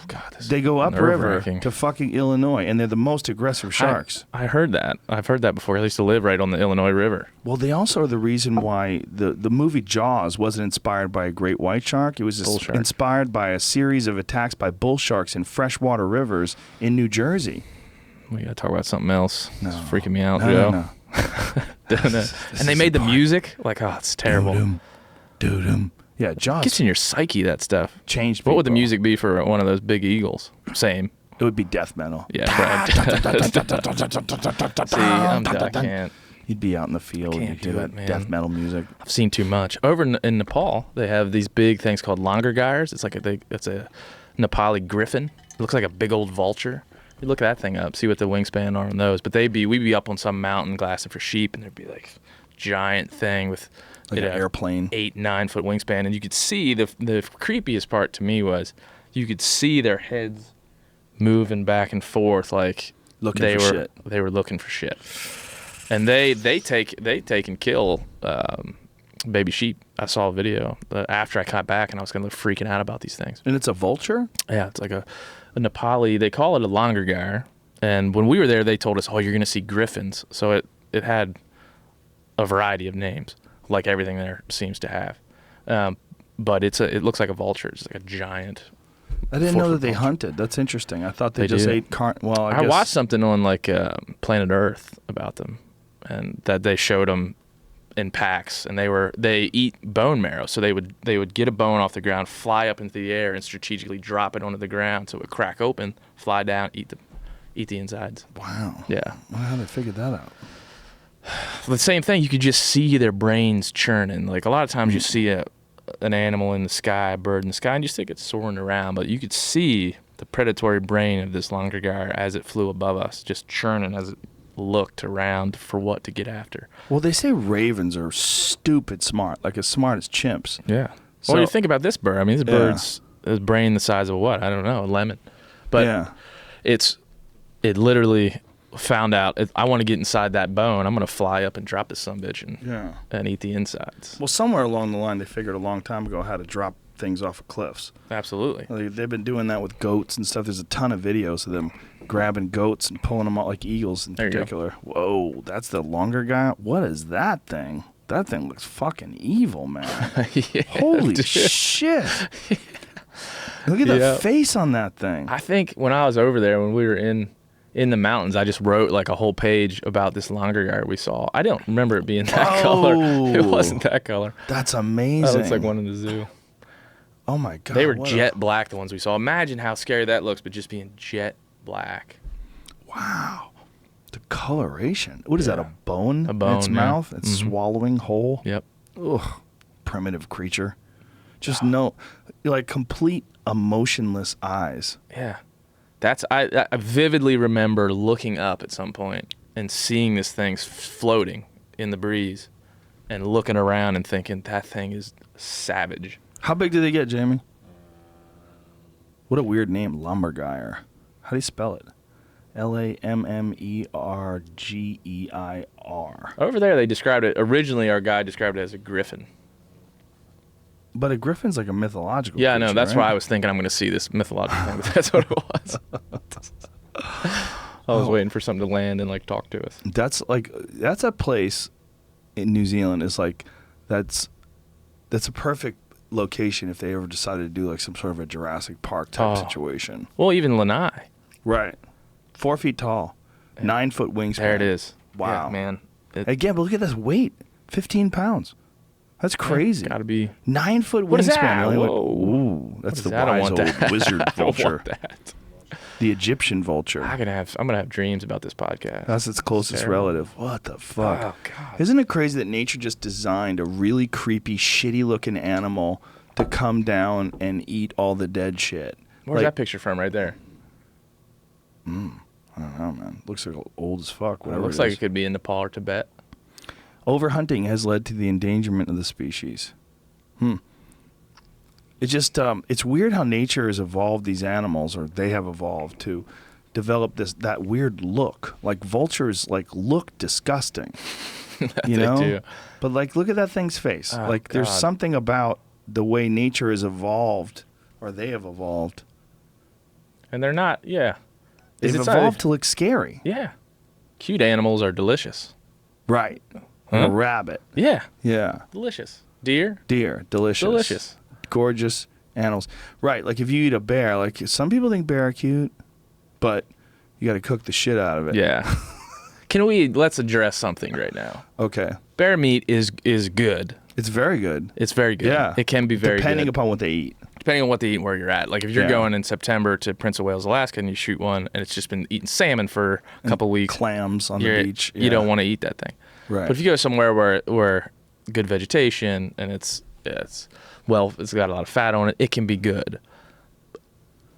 Speaker 3: God, this
Speaker 1: They go
Speaker 3: is
Speaker 1: upriver
Speaker 3: nerve-wracking.
Speaker 1: to fucking Illinois, and they're the most aggressive sharks.
Speaker 3: I heard that. I've heard that before. I used to live right on the Illinois River.
Speaker 1: Well, they also are the reason why the movie Jaws wasn't inspired by a great white shark. It was
Speaker 3: Bull shark.
Speaker 1: inspired by a series of attacks by bull sharks in freshwater rivers in New Jersey.
Speaker 3: We got to talk about something else.
Speaker 1: No.
Speaker 3: It's freaking me out,
Speaker 1: No,
Speaker 3: Joe.
Speaker 1: no,
Speaker 3: And they made the music. Like, oh, it's terrible.
Speaker 1: Doo-dum. Yeah, Jaws
Speaker 3: Gets in your psyche, that stuff.
Speaker 1: changed
Speaker 3: What would the
Speaker 1: people.
Speaker 3: music be for one of those big eagles? Same.
Speaker 1: It would be death metal.
Speaker 3: Yeah. See, I'm done. I can't.
Speaker 1: You'd be out in the field.
Speaker 3: Can't
Speaker 1: You'd
Speaker 3: do
Speaker 1: hear
Speaker 3: it, man.
Speaker 1: death metal music.
Speaker 3: I've seen too much. Over in Nepal, they have these big things called langargairs. It's like it's a Nepali griffin. It looks like a big old vulture. You look that thing up, see what the wingspan are on those. But we'd be up on some mountain glassing for sheep, and there'd be like giant thing with
Speaker 1: Like an airplane.
Speaker 3: 8-9 foot wingspan, and you could see the creepiest part to me was you could see their heads moving back and forth like
Speaker 1: Looking
Speaker 3: they
Speaker 1: for
Speaker 3: were
Speaker 1: shit.
Speaker 3: they were looking for shit. And they take and kill baby sheep. I saw a video after I got back, and I was kind of freaking out about these things.
Speaker 1: And it's a vulture?
Speaker 3: Yeah, it's like a Nepali. They call it a langargair. And when we were there, they told us, "Oh, you're going to see griffins." So it had a variety of names, like everything there seems to have. But it looks like a vulture. It's like a giant.
Speaker 1: I didn't know
Speaker 3: 4-foot
Speaker 1: that they
Speaker 3: vulture.
Speaker 1: hunted. That's interesting. I thought they
Speaker 3: They
Speaker 1: just
Speaker 3: do.
Speaker 1: ate Well, I
Speaker 3: I
Speaker 1: guess.
Speaker 3: watched something on like Planet Earth about them, and that they showed them in packs, and they eat bone marrow. So they would get a bone off the ground, fly up into the air, and strategically drop it onto the ground so it would crack open, fly down, eat the insides.
Speaker 1: Wow.
Speaker 3: Yeah,
Speaker 1: Well, how did they figure that out?
Speaker 3: the same thing. You could just see their brains churning. Like a lot of times you see an animal in the sky, a bird in the sky, and you just think it's soaring around, but you could see the predatory brain of this langargair as it flew above us, just churning as it looked around for what to get after.
Speaker 1: Well, they say ravens are stupid smart, like as smart as chimps.
Speaker 3: Yeah.
Speaker 1: So-
Speaker 3: Well, you think about this bird. I mean, this
Speaker 1: Yeah.
Speaker 3: bird's his brain the size of what? I don't know, a lemon. But
Speaker 1: yeah.
Speaker 3: it literally found out, I want to get inside that bone. I'm going to fly up and drop this sumbitch and eat the insides.
Speaker 1: Well, somewhere along the line, they figured a long time ago how to drop things off of cliffs.
Speaker 3: Absolutely.
Speaker 1: They've been doing that with goats and stuff. There's a ton of videos of them grabbing goats and pulling them out like eagles in
Speaker 3: There you go.
Speaker 1: particular. Whoa, that's the longer guy. What is that thing? That thing looks fucking evil, man.
Speaker 3: Yeah,
Speaker 1: Holy
Speaker 3: dude.
Speaker 1: shit. Look at the
Speaker 3: Yeah.
Speaker 1: face on that thing.
Speaker 3: I think when I was over there, when we were in the mountains, I just wrote like a whole page about this langargair we saw. I don't remember it being that color. It wasn't that color.
Speaker 1: That's amazing.
Speaker 3: That looks like one in the zoo.
Speaker 1: Oh my god.
Speaker 3: They were
Speaker 1: what
Speaker 3: jet black, the ones we saw. Imagine how scary that looks, but just being jet black.
Speaker 1: Wow. The coloration. What is that?
Speaker 3: Yeah.
Speaker 1: A bone?
Speaker 3: A
Speaker 1: in
Speaker 3: bone,
Speaker 1: its
Speaker 3: yeah.
Speaker 1: mouth? It's
Speaker 3: Mhm.
Speaker 1: swallowing whole.
Speaker 3: Yep.
Speaker 1: Ugh. Primitive creature. Just no, like complete emotionless eyes.
Speaker 3: Yeah. I vividly remember looking up at some point and seeing this thing floating in the breeze and looking around and thinking that thing is savage.
Speaker 1: How big did they get, Jamie? What a weird name, Lumbergeir. How do you spell it? Lammergeir.
Speaker 3: Over there, they described it. Originally, our guy described it as a griffin.
Speaker 1: But a griffin's like a mythological
Speaker 3: Yeah, I know.
Speaker 1: creature,
Speaker 3: That's
Speaker 1: right?
Speaker 3: why I was thinking I'm going to see this mythological thing. But that's what it was. I was waiting for something to land and like talk to us.
Speaker 1: That's a place in New Zealand is like that's a perfect location if they ever decided to do like some sort of a Jurassic Park type situation.
Speaker 3: Well, even Lanai.
Speaker 1: Right. 4 feet tall, 9 foot wingspan.
Speaker 3: There it is.
Speaker 1: Wow.
Speaker 3: Yeah, man.
Speaker 1: Again, but look at this weight, 15 pounds. That's crazy.
Speaker 3: Got to be.
Speaker 1: 9 foot wingspan.
Speaker 3: What is that?
Speaker 1: You're only like,
Speaker 3: Whoa.
Speaker 1: ooh, that's the
Speaker 3: What is that? I
Speaker 1: wise
Speaker 3: don't
Speaker 1: old
Speaker 3: want that.
Speaker 1: wizard
Speaker 3: I don't
Speaker 1: vulture.
Speaker 3: want that.
Speaker 1: The Egyptian vulture.
Speaker 3: I'm gonna have dreams about this podcast.
Speaker 1: That's its closest
Speaker 3: Terrible.
Speaker 1: relative. What the fuck?
Speaker 3: Oh God.
Speaker 1: Isn't it crazy that nature just designed a really creepy, shitty-looking animal to come down and eat all the dead shit?
Speaker 3: Where's that picture from? Right there.
Speaker 1: I don't know, man. Looks like old as fuck.
Speaker 3: It
Speaker 1: Whatever
Speaker 3: looks
Speaker 1: it
Speaker 3: like
Speaker 1: is.
Speaker 3: it could be in Nepal or Tibet.
Speaker 1: Overhunting has led to the endangerment of the species. It's just it's weird how nature has evolved these animals, or they have evolved to develop that weird look. Like vultures, like look disgusting. You know,
Speaker 3: do.
Speaker 1: but like look at that thing's face.
Speaker 3: Oh,
Speaker 1: like there's
Speaker 3: God.
Speaker 1: something about the way nature has evolved, or they have evolved.
Speaker 3: And they're not. Yeah.
Speaker 1: They've evolved to look scary.
Speaker 3: Yeah. Cute animals are delicious.
Speaker 1: Right.
Speaker 3: Huh?
Speaker 1: A rabbit.
Speaker 3: Yeah.
Speaker 1: Yeah.
Speaker 3: Delicious. Deer.
Speaker 1: Deer. Delicious.
Speaker 3: Delicious.
Speaker 1: Gorgeous animals. Right. Like if you eat a bear, like some people think bear are cute, but you got to cook the shit out of it.
Speaker 3: Yeah. Let's address something right now.
Speaker 1: Okay.
Speaker 3: Bear meat is good.
Speaker 1: It's very good.
Speaker 3: It's very good.
Speaker 1: Yeah.
Speaker 3: It can be very
Speaker 1: Depending
Speaker 3: good.
Speaker 1: upon what they eat.
Speaker 3: Depending on what they eat and where you're at. Like if you're
Speaker 1: Yeah.
Speaker 3: going in September to Prince of Wales, Alaska, and you shoot one, and it's just been eating salmon for a couple weeks,
Speaker 1: Clams on the beach.
Speaker 3: you don't want to eat that thing.
Speaker 1: Right.
Speaker 3: But if you go somewhere where good vegetation and it's got a lot of fat on it, it can be good.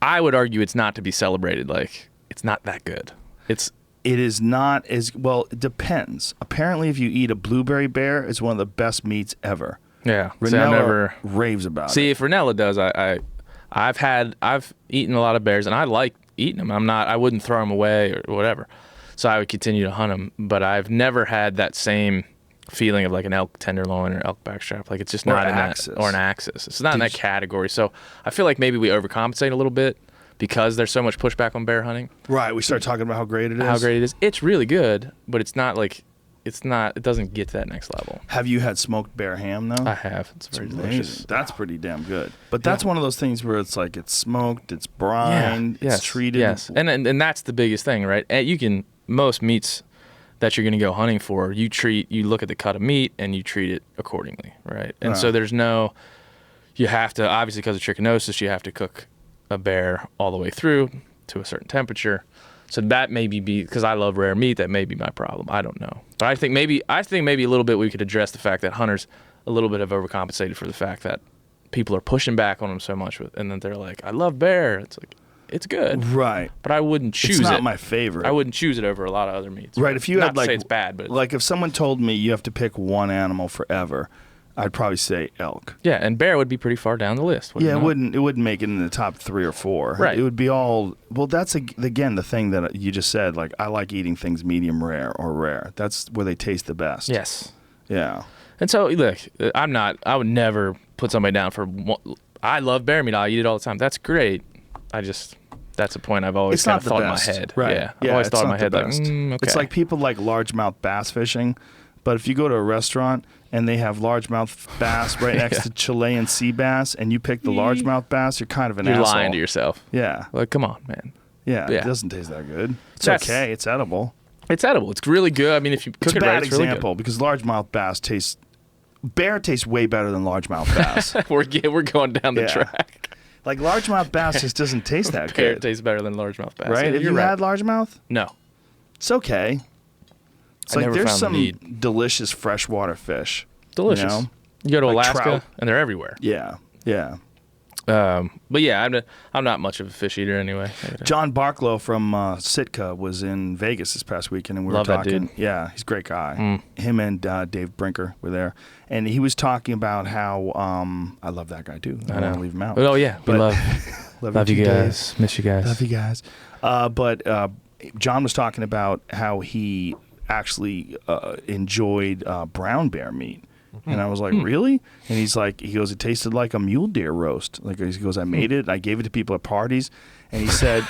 Speaker 3: I would argue it's not to be celebrated. Like it's not that good.
Speaker 1: It is not as well. It depends. Apparently, if you eat a blueberry bear, it's one of the best meats ever.
Speaker 3: Yeah.
Speaker 1: Ranella raves about it.
Speaker 3: See, if Ranella does, I've eaten a lot of bears and I like eating them. I wouldn't throw them away or whatever. So I would continue to hunt them, but I've never had that same feeling of like an elk tenderloin or elk backstrap. Like it's just not in that, or an axis. It's not in that category. So I feel like maybe we overcompensate a little bit because there's so much pushback on bear hunting.
Speaker 1: Right. We start talking about how great it is.
Speaker 3: How great it is. It's really good, but it doesn't get to that next level.
Speaker 1: Have you had smoked bear ham though?
Speaker 3: I have. It's very
Speaker 1: amazing.
Speaker 3: delicious.
Speaker 1: That's pretty damn good. But that's one of those things where it's like it's smoked, it's brined, it's treated.
Speaker 3: Yes, and that's the biggest thing, right? Most meats that you're going to go hunting for, you look at the cut of meat and you treat it accordingly, right? And so you have to, obviously because of trichinosis, you have to cook a bear all the way through to a certain temperature. So that may be because I love rare meat, that may be my problem. I don't know. But I think maybe a little bit we could address the fact that hunters a little bit have overcompensated for the fact that people are pushing back on them so much, and then they're like, I love bear. It's like, it's good.
Speaker 1: Right.
Speaker 3: But I wouldn't choose it.
Speaker 1: It's not my favorite.
Speaker 3: I wouldn't choose it over a lot of other meats.
Speaker 1: Right. If you
Speaker 3: not
Speaker 1: had
Speaker 3: to say it's bad, but
Speaker 1: like if someone told me you have to pick one animal forever, I'd probably say elk.
Speaker 3: yeah, and bear would be pretty far down the list.
Speaker 1: Yeah, it wouldn't make it in the top 3 or 4.
Speaker 3: Right.
Speaker 1: It would be all that's again the thing that you just said. Like I like eating things medium rare or rare. That's where they taste the best.
Speaker 3: Yes.
Speaker 1: Yeah.
Speaker 3: And so look, I would never put somebody down for. I love bear meat. I eat it all the time. That's great. That's a point I've always kind of thought in my head.
Speaker 1: Right.
Speaker 3: Yeah. I've always thought in my head like, okay.
Speaker 1: It's like people like largemouth bass fishing, but if you go to a restaurant and they have largemouth bass right next to Chilean sea bass, and you pick the largemouth bass, you're kind of an asshole.
Speaker 3: You're lying to yourself.
Speaker 1: Yeah.
Speaker 3: Like, come on, man.
Speaker 1: Yeah. It doesn't taste that good. It's okay. It's edible.
Speaker 3: It's edible. It's really good. I mean, if you cook it right, it's really good.
Speaker 1: It's a bad example because largemouth bass bear tastes way better than largemouth bass.
Speaker 3: We're going down the track.
Speaker 1: Like largemouth bass just doesn't taste that
Speaker 3: Bear
Speaker 1: good.
Speaker 3: tastes better than largemouth bass.
Speaker 1: Right?
Speaker 3: Yeah,
Speaker 1: Have you had largemouth?
Speaker 3: No.
Speaker 1: It's okay. It's
Speaker 3: I
Speaker 1: like
Speaker 3: never
Speaker 1: there's
Speaker 3: found
Speaker 1: some
Speaker 3: the need.
Speaker 1: delicious freshwater fish.
Speaker 3: Delicious.
Speaker 1: You know?
Speaker 3: You go to
Speaker 1: Like
Speaker 3: Alaska,
Speaker 1: trout.
Speaker 3: and they're everywhere.
Speaker 1: Yeah. Yeah.
Speaker 3: But yeah, I'm not much of a fish eater anyway.
Speaker 1: John Barklow from Sitka was in Vegas this past weekend, and we
Speaker 3: Love
Speaker 1: were
Speaker 3: that
Speaker 1: talking.
Speaker 3: dude.
Speaker 1: Yeah, he's a great guy. Him and Dave Brinker were there, and he was talking about how I love that guy too. I don't want to leave him out.
Speaker 3: Oh yeah, we
Speaker 1: But-
Speaker 3: love you guys. Miss you guys.
Speaker 1: Love you guys. But John was talking about how he actually enjoyed brown bear meat. And I was like, really? And he goes, it tasted like a mule deer roast. Like he goes, I made it. I gave it to people at parties. And he said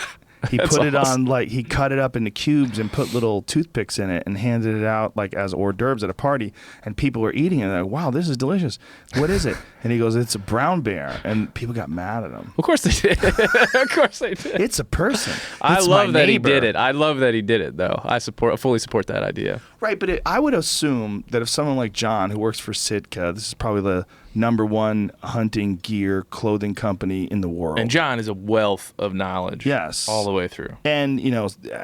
Speaker 1: he put it on, he cut it up into cubes and put little toothpicks in it and handed it out like as hors d'oeuvres at a party. And people were eating it. They're like, wow, this is delicious. What is it? And he goes, it's a brown bear. And people got mad at him.
Speaker 3: Of course they did. Of course they did.
Speaker 1: It's a person.
Speaker 3: I
Speaker 1: It's
Speaker 3: love
Speaker 1: my
Speaker 3: that he
Speaker 1: neighbor.
Speaker 3: did it. I love that he did it, though. I fully support that idea.
Speaker 1: Right, but I would assume that if someone like John, who works for Sitka, this is probably the #1 hunting gear clothing company in the world.
Speaker 3: And John is a wealth of knowledge.
Speaker 1: Yes.
Speaker 3: All the way through.
Speaker 1: And,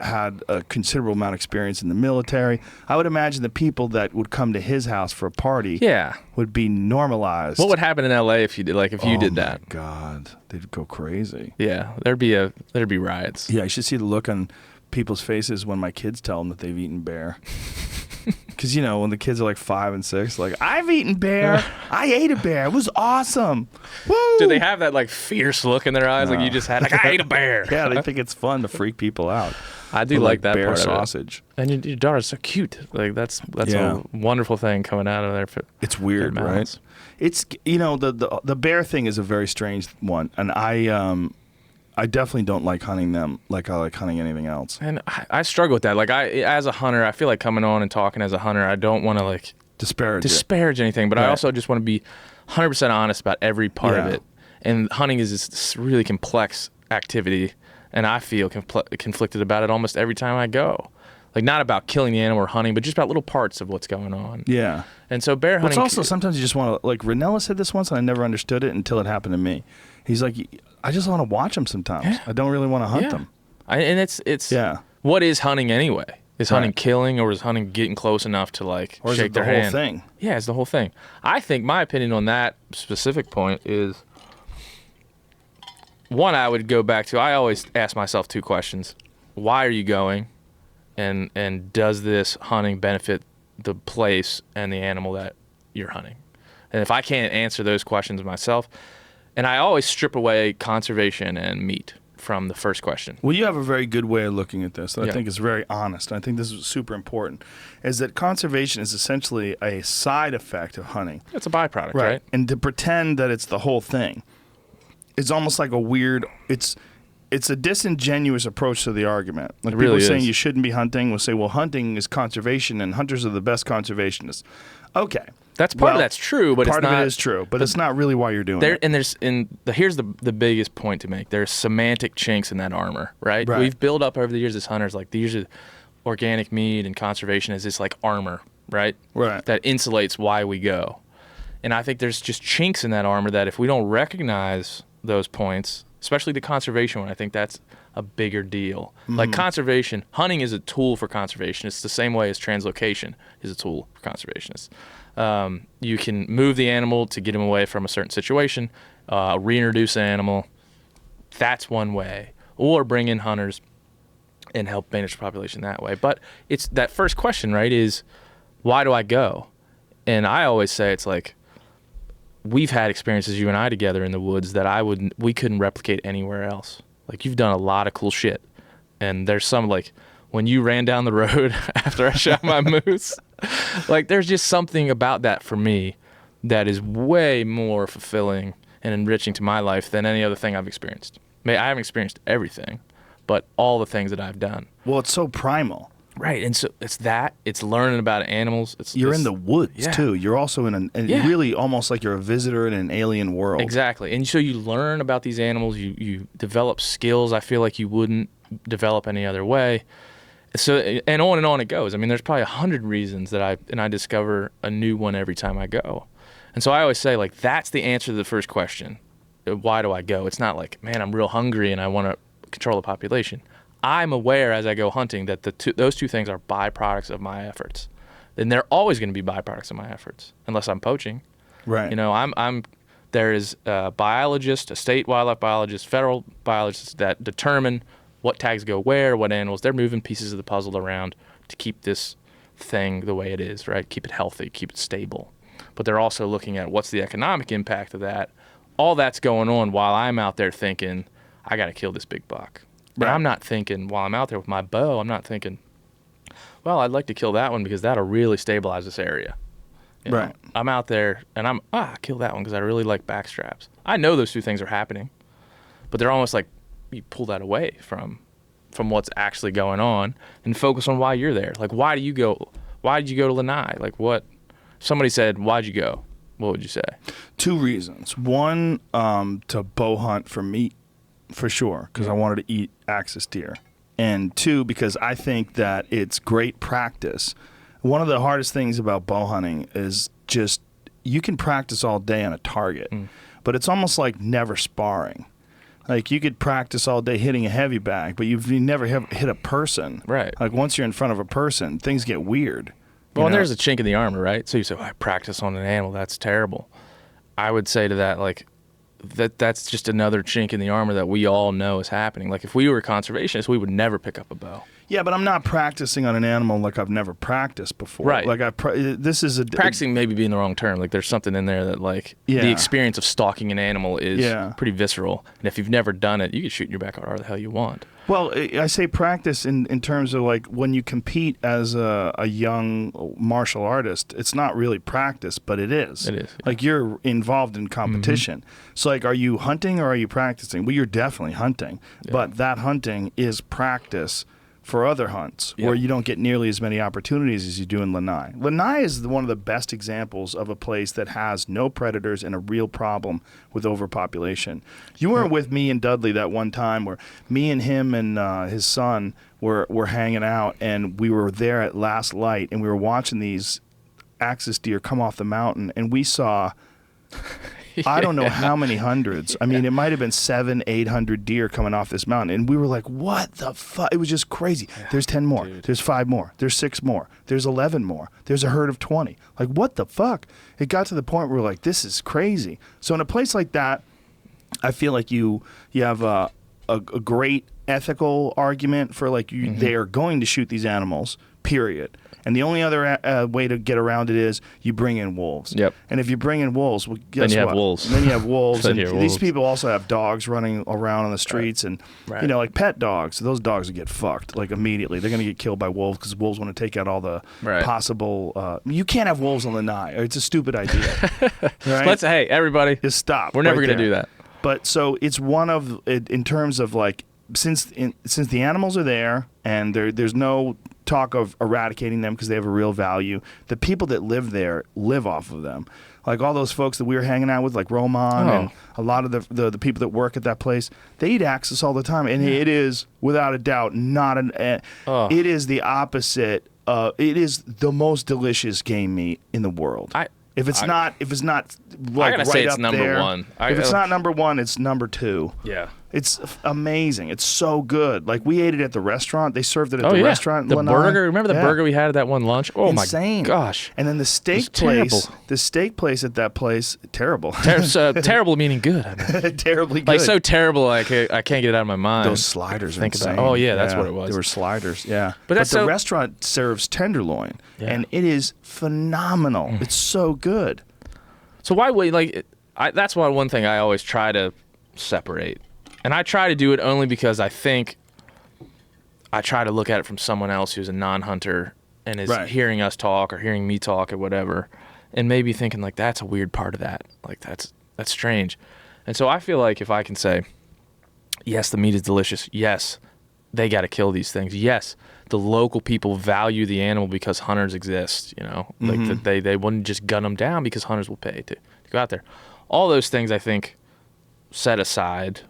Speaker 1: had a considerable amount of experience in the military. I would imagine the people that would come to his house for a party would be normalized.
Speaker 3: What would happen in LA if you did did that?
Speaker 1: Oh, my God. They'd go crazy.
Speaker 3: Yeah. There'd be riots.
Speaker 1: Yeah, you should see the look on people's faces when my kids tell them that they've eaten bear. Because, you know, when the kids are like 5 and 6, like, I've eaten bear. I ate a bear. It was awesome. Woo!
Speaker 3: Do they have that like fierce look in their eyes, like you just had, like, I ate a bear?
Speaker 1: Yeah, they think it's fun to freak people out.
Speaker 3: I do
Speaker 1: With,
Speaker 3: like that
Speaker 1: bear
Speaker 3: part
Speaker 1: sausage.
Speaker 3: of it. And your daughter's so cute. Like that's
Speaker 1: Yeah.
Speaker 3: a wonderful thing coming out of there.
Speaker 1: It's weird,
Speaker 3: their
Speaker 1: right?
Speaker 3: mouths.
Speaker 1: It's, you know, the bear thing is a very strange one, and I definitely don't like hunting them like I like hunting anything else.
Speaker 3: And I struggle with that. Like as a hunter, I feel like coming on and talking as a hunter, I don't want to like disparage anything, but I also just want to be 100% honest about every part of it. And hunting is this really complex activity, and I feel conflicted about it almost every time I go. Like not about killing the animal or hunting, but just about little parts of what's going on.
Speaker 1: Yeah.
Speaker 3: And so bear hunting.
Speaker 1: But it's also sometimes you just want to, like Ranella said this once, and I never understood it until it happened to me. He's like, I just want to watch them sometimes.
Speaker 3: Yeah.
Speaker 1: I don't really want to hunt them.
Speaker 3: And it's what is hunting anyway? Is hunting killing, or is hunting getting close enough to like
Speaker 1: or
Speaker 3: shake
Speaker 1: is it
Speaker 3: their
Speaker 1: the whole
Speaker 3: hand?
Speaker 1: thing?
Speaker 3: Yeah, it's the whole thing. I think my opinion on that specific point is, one, I would go back to, I always ask myself 2 questions. Why are you going? And does this hunting benefit the place and the animal that you're hunting? And if I can't answer those questions myself, and I always strip away conservation and meat from the first question.
Speaker 1: Well, you have a very good way of looking at this that I think is very honest. And I think this is super important, is that conservation is essentially a side effect of hunting.
Speaker 3: It's a byproduct, right?
Speaker 1: And to pretend that it's the whole thing, it's almost like a weird, it's a disingenuous approach to the argument. Like people saying you shouldn't be hunting will say, well, hunting is conservation and hunters are the best conservationists. Okay.
Speaker 3: That's part of that's true, but
Speaker 1: part
Speaker 3: it's not.
Speaker 1: Part of it is true, but it's not really why you're doing it.
Speaker 3: And here's the biggest point to make. There's semantic chinks in that armor, right? We've built up over the years as hunters, like these are organic meat and conservation as this like armor, right?
Speaker 1: Right.
Speaker 3: That insulates why we go. And I think there's just chinks in that armor that if we don't recognize those points, especially the conservation one, I think that's a bigger deal. Mm-hmm. Like conservation, hunting is a tool for conservation. It's the same way as translocation is a tool for conservationists. You can move the animal to get him away from a certain situation, reintroduce an animal. That's one way. Or bring in hunters and help manage the population that way. But it's that first question, right, is why do I go? And I always say it's like, we've had experiences, you and I together in the woods, that we couldn't replicate anywhere else. Like you've done a lot of cool shit. And there's some like when you ran down the road after I shot my moose, like there's just something about that for me that is way more fulfilling and enriching to my life than any other thing I've experienced. I haven't experienced everything, but all the things that I've done.
Speaker 1: Well, it's so primal.
Speaker 3: Right, and so it's learning about animals.
Speaker 1: You're in the woods too. You're also in really almost like you're a visitor in an alien world.
Speaker 3: Exactly, and so you learn about these animals. You develop skills I feel like you wouldn't develop any other way. So and on it goes. I mean, there's probably 100 reasons that I discover a new one every time I go. And so I always say like that's the answer to the first question. Why do I go? It's not like, man, I'm real hungry and I want to control the population. I'm aware as I go hunting that those two things are byproducts of my efforts. And they're always going to be byproducts of my efforts, unless I'm poaching.
Speaker 1: Right.
Speaker 3: You know, there is a biologist, a state wildlife biologist, federal biologists that determine what tags go where, what animals. They're moving pieces of the puzzle around to keep this thing the way it is, right? Keep it healthy, keep it stable. But they're also looking at what's the economic impact of that. All that's going on while I'm out there thinking, I got to kill this big buck. But I'm not thinking, while I'm out there with my bow, I'm not thinking, well, I'd like to kill that one because that'll really stabilize this area. You know?
Speaker 1: Right.
Speaker 3: I'm out there and kill that one because I really like backstraps. I know those two things are happening, but they're almost like you pull that away from what's actually going on and focus on why you're there. Like, why did you go to Lanai? Like, what? Somebody said, why'd you go? What would you say?
Speaker 1: 2 reasons. One, to bow hunt for meat. For sure, because I wanted to eat axis deer. And 2, because I think that it's great practice. One of the hardest things about bow hunting is just you can practice all day on a target, but it's almost like never sparring. Like you could practice all day hitting a heavy bag, but you never hit a person.
Speaker 3: Right.
Speaker 1: Like once you're in front of a person, things get weird.
Speaker 3: Well, and there's a chink in the armor, right? So you say, I practice on an animal. That's terrible. I would say to that, like, that's just another chink in the armor that we all know is happening. Like if we were conservationists, we would never pick up a bow.
Speaker 1: Yeah, but I'm not practicing on an animal like I've never practiced before.
Speaker 3: Right.
Speaker 1: Like this is a
Speaker 3: Practicing maybe being the wrong term. Like there's something in there that like
Speaker 1: Yeah.
Speaker 3: the experience of stalking an animal is
Speaker 1: Yeah.
Speaker 3: pretty visceral. And if you've never done it, you can shoot in your back however the hell you want.
Speaker 1: Well, I say practice in terms of like when you compete as a young martial artist, it's not really practice, but it is.
Speaker 3: It is, yeah.
Speaker 1: Like you're involved in competition. So like, are you hunting or are you practicing? Well, you're definitely hunting, but that hunting is practice for other hunts where you don't get nearly as many opportunities as you do in Lanai. Lanai is one of the best examples of a place that has no predators and a real problem with overpopulation. You weren't with me and Dudley that one time where me and him and his son were hanging out, and we were there at last light, and we were watching these axis deer come off the mountain, and we saw I don't know how many hundreds. I mean, it might have been 700-800 deer coming off this mountain. And we were like, what the fuck? It was just crazy. There's 10 more.
Speaker 3: Dude.
Speaker 1: There's 5 more. There's 6 more. There's 11 more. There's a herd of 20. Like, what the fuck? It got to the point where we're like, this is crazy. So in a place like that, I feel like you have a great ethical argument for like they are going to shoot these animals, period. And the only other way to get around it is you bring in wolves.
Speaker 3: Yep.
Speaker 1: And if you bring in wolves, well, guess what?
Speaker 3: Then you have wolves.
Speaker 1: Then you have wolves.
Speaker 3: Then
Speaker 1: And
Speaker 3: you have
Speaker 1: these
Speaker 3: wolves.
Speaker 1: people also have dogs running around on the streets, and
Speaker 3: Right.
Speaker 1: you know, like pet dogs. Those dogs will get fucked like immediately. They're gonna get killed by wolves because wolves want to take out all the
Speaker 3: Right.
Speaker 1: possible. You can't have wolves on the Lanai. It's a stupid idea. Right?
Speaker 3: Hey, everybody.
Speaker 1: Just stop.
Speaker 3: We're never
Speaker 1: right
Speaker 3: going to
Speaker 1: there.
Speaker 3: do that.
Speaker 1: But so it's one of in terms of like since the animals are there and there's no talk of eradicating them because they have a real value. The people that live there live off of them. Like all those folks that we were hanging out with, like Roman and a lot of the people that work at that place, they eat axis all the time, and it is without a doubt not an. It is the opposite. It is the most delicious game meat in the world. If it's not like
Speaker 3: gotta
Speaker 1: right
Speaker 3: say it's
Speaker 1: up
Speaker 3: number
Speaker 1: there,
Speaker 3: one.
Speaker 1: If it's not number one, it's number 2.
Speaker 3: Yeah.
Speaker 1: It's amazing. It's so good. Like we ate it at the restaurant. They served it at the restaurant. In
Speaker 3: The
Speaker 1: Lanai.
Speaker 3: burger. Remember the burger we had at that one lunch? Oh
Speaker 1: Insane.
Speaker 3: my gosh.
Speaker 1: And then the steak
Speaker 3: terrible.
Speaker 1: place. The steak place at that place, terrible.
Speaker 3: Terrible meaning good. I mean.
Speaker 1: Terribly good.
Speaker 3: Like so terrible, I can't get it out of my mind.
Speaker 1: Those sliders are
Speaker 3: Think
Speaker 1: insane.
Speaker 3: about. Oh yeah, that's what it was.
Speaker 1: They were sliders. Yeah.
Speaker 3: But that's
Speaker 1: the
Speaker 3: so-
Speaker 1: restaurant serves tenderloin,
Speaker 3: Yeah.
Speaker 1: and it is phenomenal. It's so good.
Speaker 3: So why wait? Like that's one thing I always try to separate, and I try to do it only because I think I try to look at it from someone else who's a non-hunter and is hearing us talk or hearing me talk or whatever, and maybe thinking like that's a weird part of that. Like that's strange. And so I feel like if I can say, yes, the meat is delicious. Yes, they got to kill these things. Yes, the local people value the animal because hunters exist, you know, like that they wouldn't just gun them down because hunters will pay to go out there. All those things I think set aside,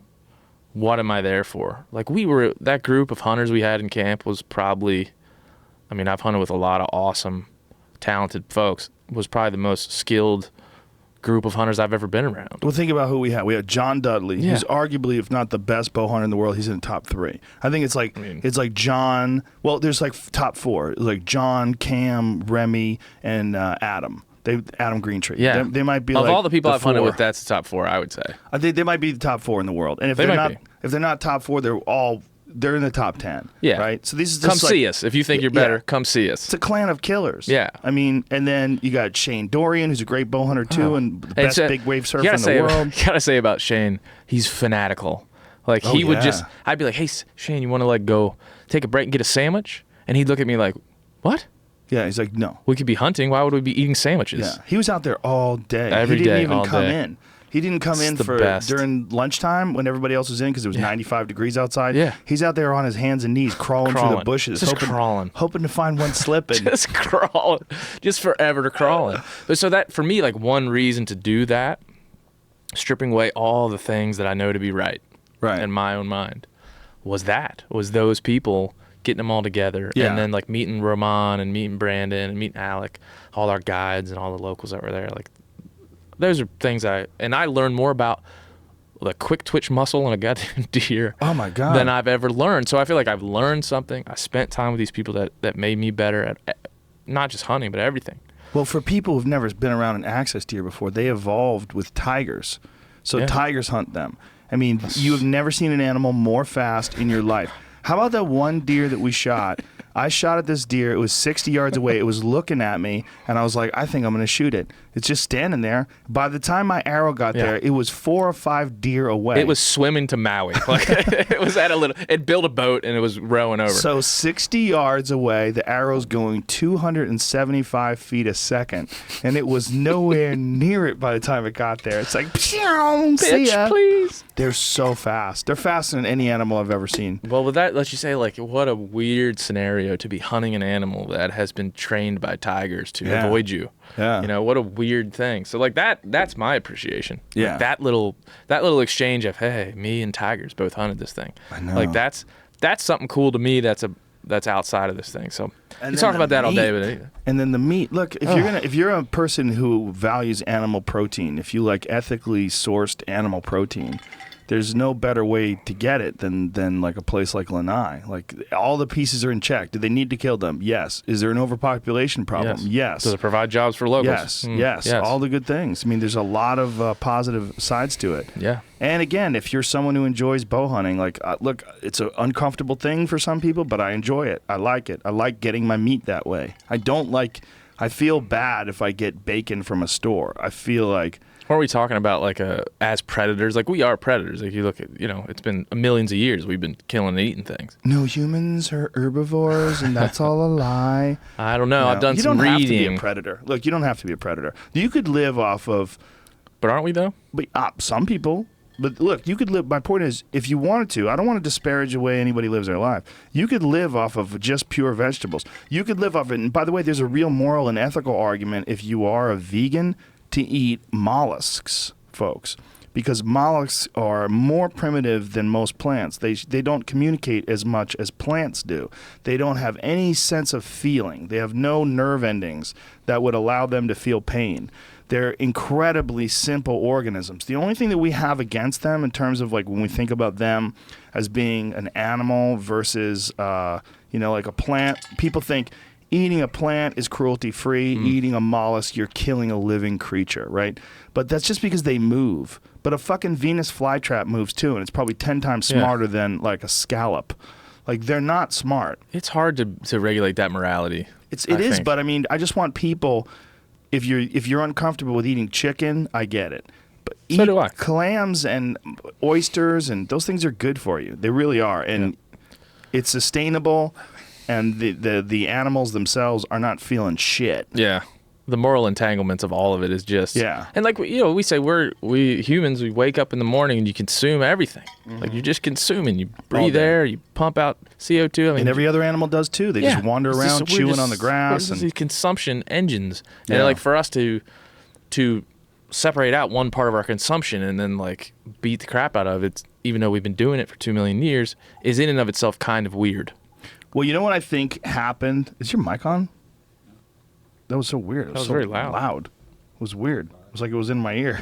Speaker 3: what am I there for? Like that group of hunters we had in camp was probably, I mean, I've hunted with a lot of awesome, talented folks, was probably the most skilled group of hunters I've ever been around.
Speaker 1: Well, think about who we had. We had John Dudley,
Speaker 3: Yeah.
Speaker 1: who's arguably, if not the best bow hunter in the world, he's in the top 3. I think it's like John. Well, there's like top 4, like John, Cam, Remy, and Adam. Adam Greentree.
Speaker 3: Yeah,
Speaker 1: they might be
Speaker 3: of
Speaker 1: like
Speaker 3: all the people I've hunted
Speaker 1: 4.
Speaker 3: with. That's the top 4, I would say.
Speaker 1: I think they might be the top 4 in the world. And if
Speaker 3: They
Speaker 1: they're
Speaker 3: might
Speaker 1: not,
Speaker 3: be.
Speaker 1: if they're not top 4, they're in the top 10.
Speaker 3: Yeah,
Speaker 1: right. So these is
Speaker 3: Come
Speaker 1: just
Speaker 3: see us if you think you're better. Come see us.
Speaker 1: It's a clan of killers.
Speaker 3: Yeah.
Speaker 1: I mean, and then you got Shane Dorian, who's a great bow hunter too, and the best big wave surfer in the world.
Speaker 3: Gotta say about Shane, he's fanatical. Like he would just, I'd be like, hey Shane, you want to like go take a break and get a sandwich? And he'd look at me like, what?
Speaker 1: Yeah, he's like, no.
Speaker 3: We could be hunting. Why would we be eating sandwiches?
Speaker 1: Yeah, he was out there all day.
Speaker 3: Every
Speaker 1: he didn't
Speaker 3: day,
Speaker 1: even
Speaker 3: all
Speaker 1: come
Speaker 3: day.
Speaker 1: in. He didn't come in
Speaker 3: the
Speaker 1: for
Speaker 3: best.
Speaker 1: during lunchtime when everybody else was in because it was 95 degrees outside.
Speaker 3: Yeah.
Speaker 1: He's out there on his hands and knees crawling through the bushes,
Speaker 3: Just crawling.
Speaker 1: hoping to find one slipping.
Speaker 3: Just crawling, just forever to crawling. But so that for me, like one reason to do that, stripping away all the things that I know to be right in my own mind, was those people getting them all together, and then like meeting Roman and meeting Brandon and meeting Alec, all our guides and all the locals that were there. Like those are things I learned more about the quick twitch muscle in a goddamn deer.
Speaker 1: Oh my God.
Speaker 3: Than I've ever learned. So I feel like I've learned something. I spent time with these people that made me better at not just hunting but everything.
Speaker 1: Well, for people who've never been around an access deer before, they evolved with tigers. So tigers hunt them. I mean, you have never seen an animal more fast in your life. How about that one deer that we shot? I shot at this deer. It was 60 yards away. It was looking at me, and I was like, I think I'm going to shoot it. It's just standing there. By the time my arrow got there, it was 4 or 5 deer away.
Speaker 3: It was swimming to Maui. Like, it was at a little. It built a boat and it was rowing over.
Speaker 1: So 60 yards away, the arrow's going 275 feet a second, and it was nowhere near it by the time it got there. It's like, see ya.
Speaker 3: Please.
Speaker 1: They're so fast. They're faster than any animal I've ever seen.
Speaker 3: Well, with that, let's just say, like, what a weird scenario to be hunting an animal that has been trained by tigers to avoid you.
Speaker 1: Yeah.
Speaker 3: You know, what a weird thing. So, like, that's my appreciation.
Speaker 1: Yeah.
Speaker 3: Like, that little exchange of, hey, me and tigers both hunted this thing.
Speaker 1: I know.
Speaker 3: Like, that's something cool to me. That's outside of this thing. So you talk about that all day, but
Speaker 1: and then the meat. Look, if you're a person who values animal protein, if you like ethically sourced animal protein, there's no better way to get it than like a place like Lanai. Like, all the pieces are in check. Do they need to kill them? Yes. Is there an overpopulation problem? Yes.
Speaker 3: Does it provide jobs for locals?
Speaker 1: Yes. All the good things. I mean, there's a lot of positive sides to it.
Speaker 3: Yeah.
Speaker 1: And again, if you're someone who enjoys bow hunting, like, look, it's an uncomfortable thing for some people, but I enjoy it. I like it. I like getting my meat that way. I feel bad if I get bacon from a store. I feel like...
Speaker 3: Or are we talking about, like, as predators? Like, we are predators. Like, you look at, it's been millions of years we've been killing and eating things.
Speaker 1: No, humans are herbivores, and that's all a lie.
Speaker 3: I don't know. I've done some
Speaker 1: reading. You don't have to
Speaker 3: reading.
Speaker 1: be a predator. Look, you don't have to be a predator. You could live off of...
Speaker 3: But aren't we, though?
Speaker 1: Some people. But look, you could live... My point is, if you wanted to, I don't want to disparage the way anybody lives their life. You could live off of just pure vegetables. You could live off it. And by the way, there's a real moral and ethical argument if you are a vegan to eat mollusks, folks, because mollusks are more primitive than most plants. They don't communicate as much as plants do. They don't have any sense of feeling. They have no nerve endings that would allow them to feel pain. They're incredibly simple organisms. The only thing that we have against them in terms of, like, when we think about them as being an animal versus, like a plant, people think eating a plant is cruelty-free. Eating a mollusk, you're killing a living creature, right? But that's just because they move. But a fucking Venus flytrap moves too, and it's probably 10 times smarter than, like, a scallop. Like, they're not smart.
Speaker 3: It's hard to regulate that morality.
Speaker 1: It is, but I mean, I just want people... If you're uncomfortable with eating chicken, I get it. But
Speaker 3: so do I.
Speaker 1: Clams and oysters, and those things are good for you. They really are, and it's sustainable. And the animals themselves are not feeling shit.
Speaker 3: Yeah. The moral entanglements of all of it is just...
Speaker 1: Yeah.
Speaker 3: And like, we say we humans, we wake up in the morning and you consume everything. Like, you're just consuming. You breathe air, you pump out CO2. I mean,
Speaker 1: and every other animal does too. They just wander around chewing on the grass.
Speaker 3: And these consumption engines. And like, for us to separate out one part of our consumption and then, like, beat the crap out of it, even though we've been doing it for 2 million years, is in and of itself kind of weird.
Speaker 1: Well, you know what I think happened? Is your mic on? That was so weird. It was
Speaker 3: very loud.
Speaker 1: It was weird. It was like it was in my ear.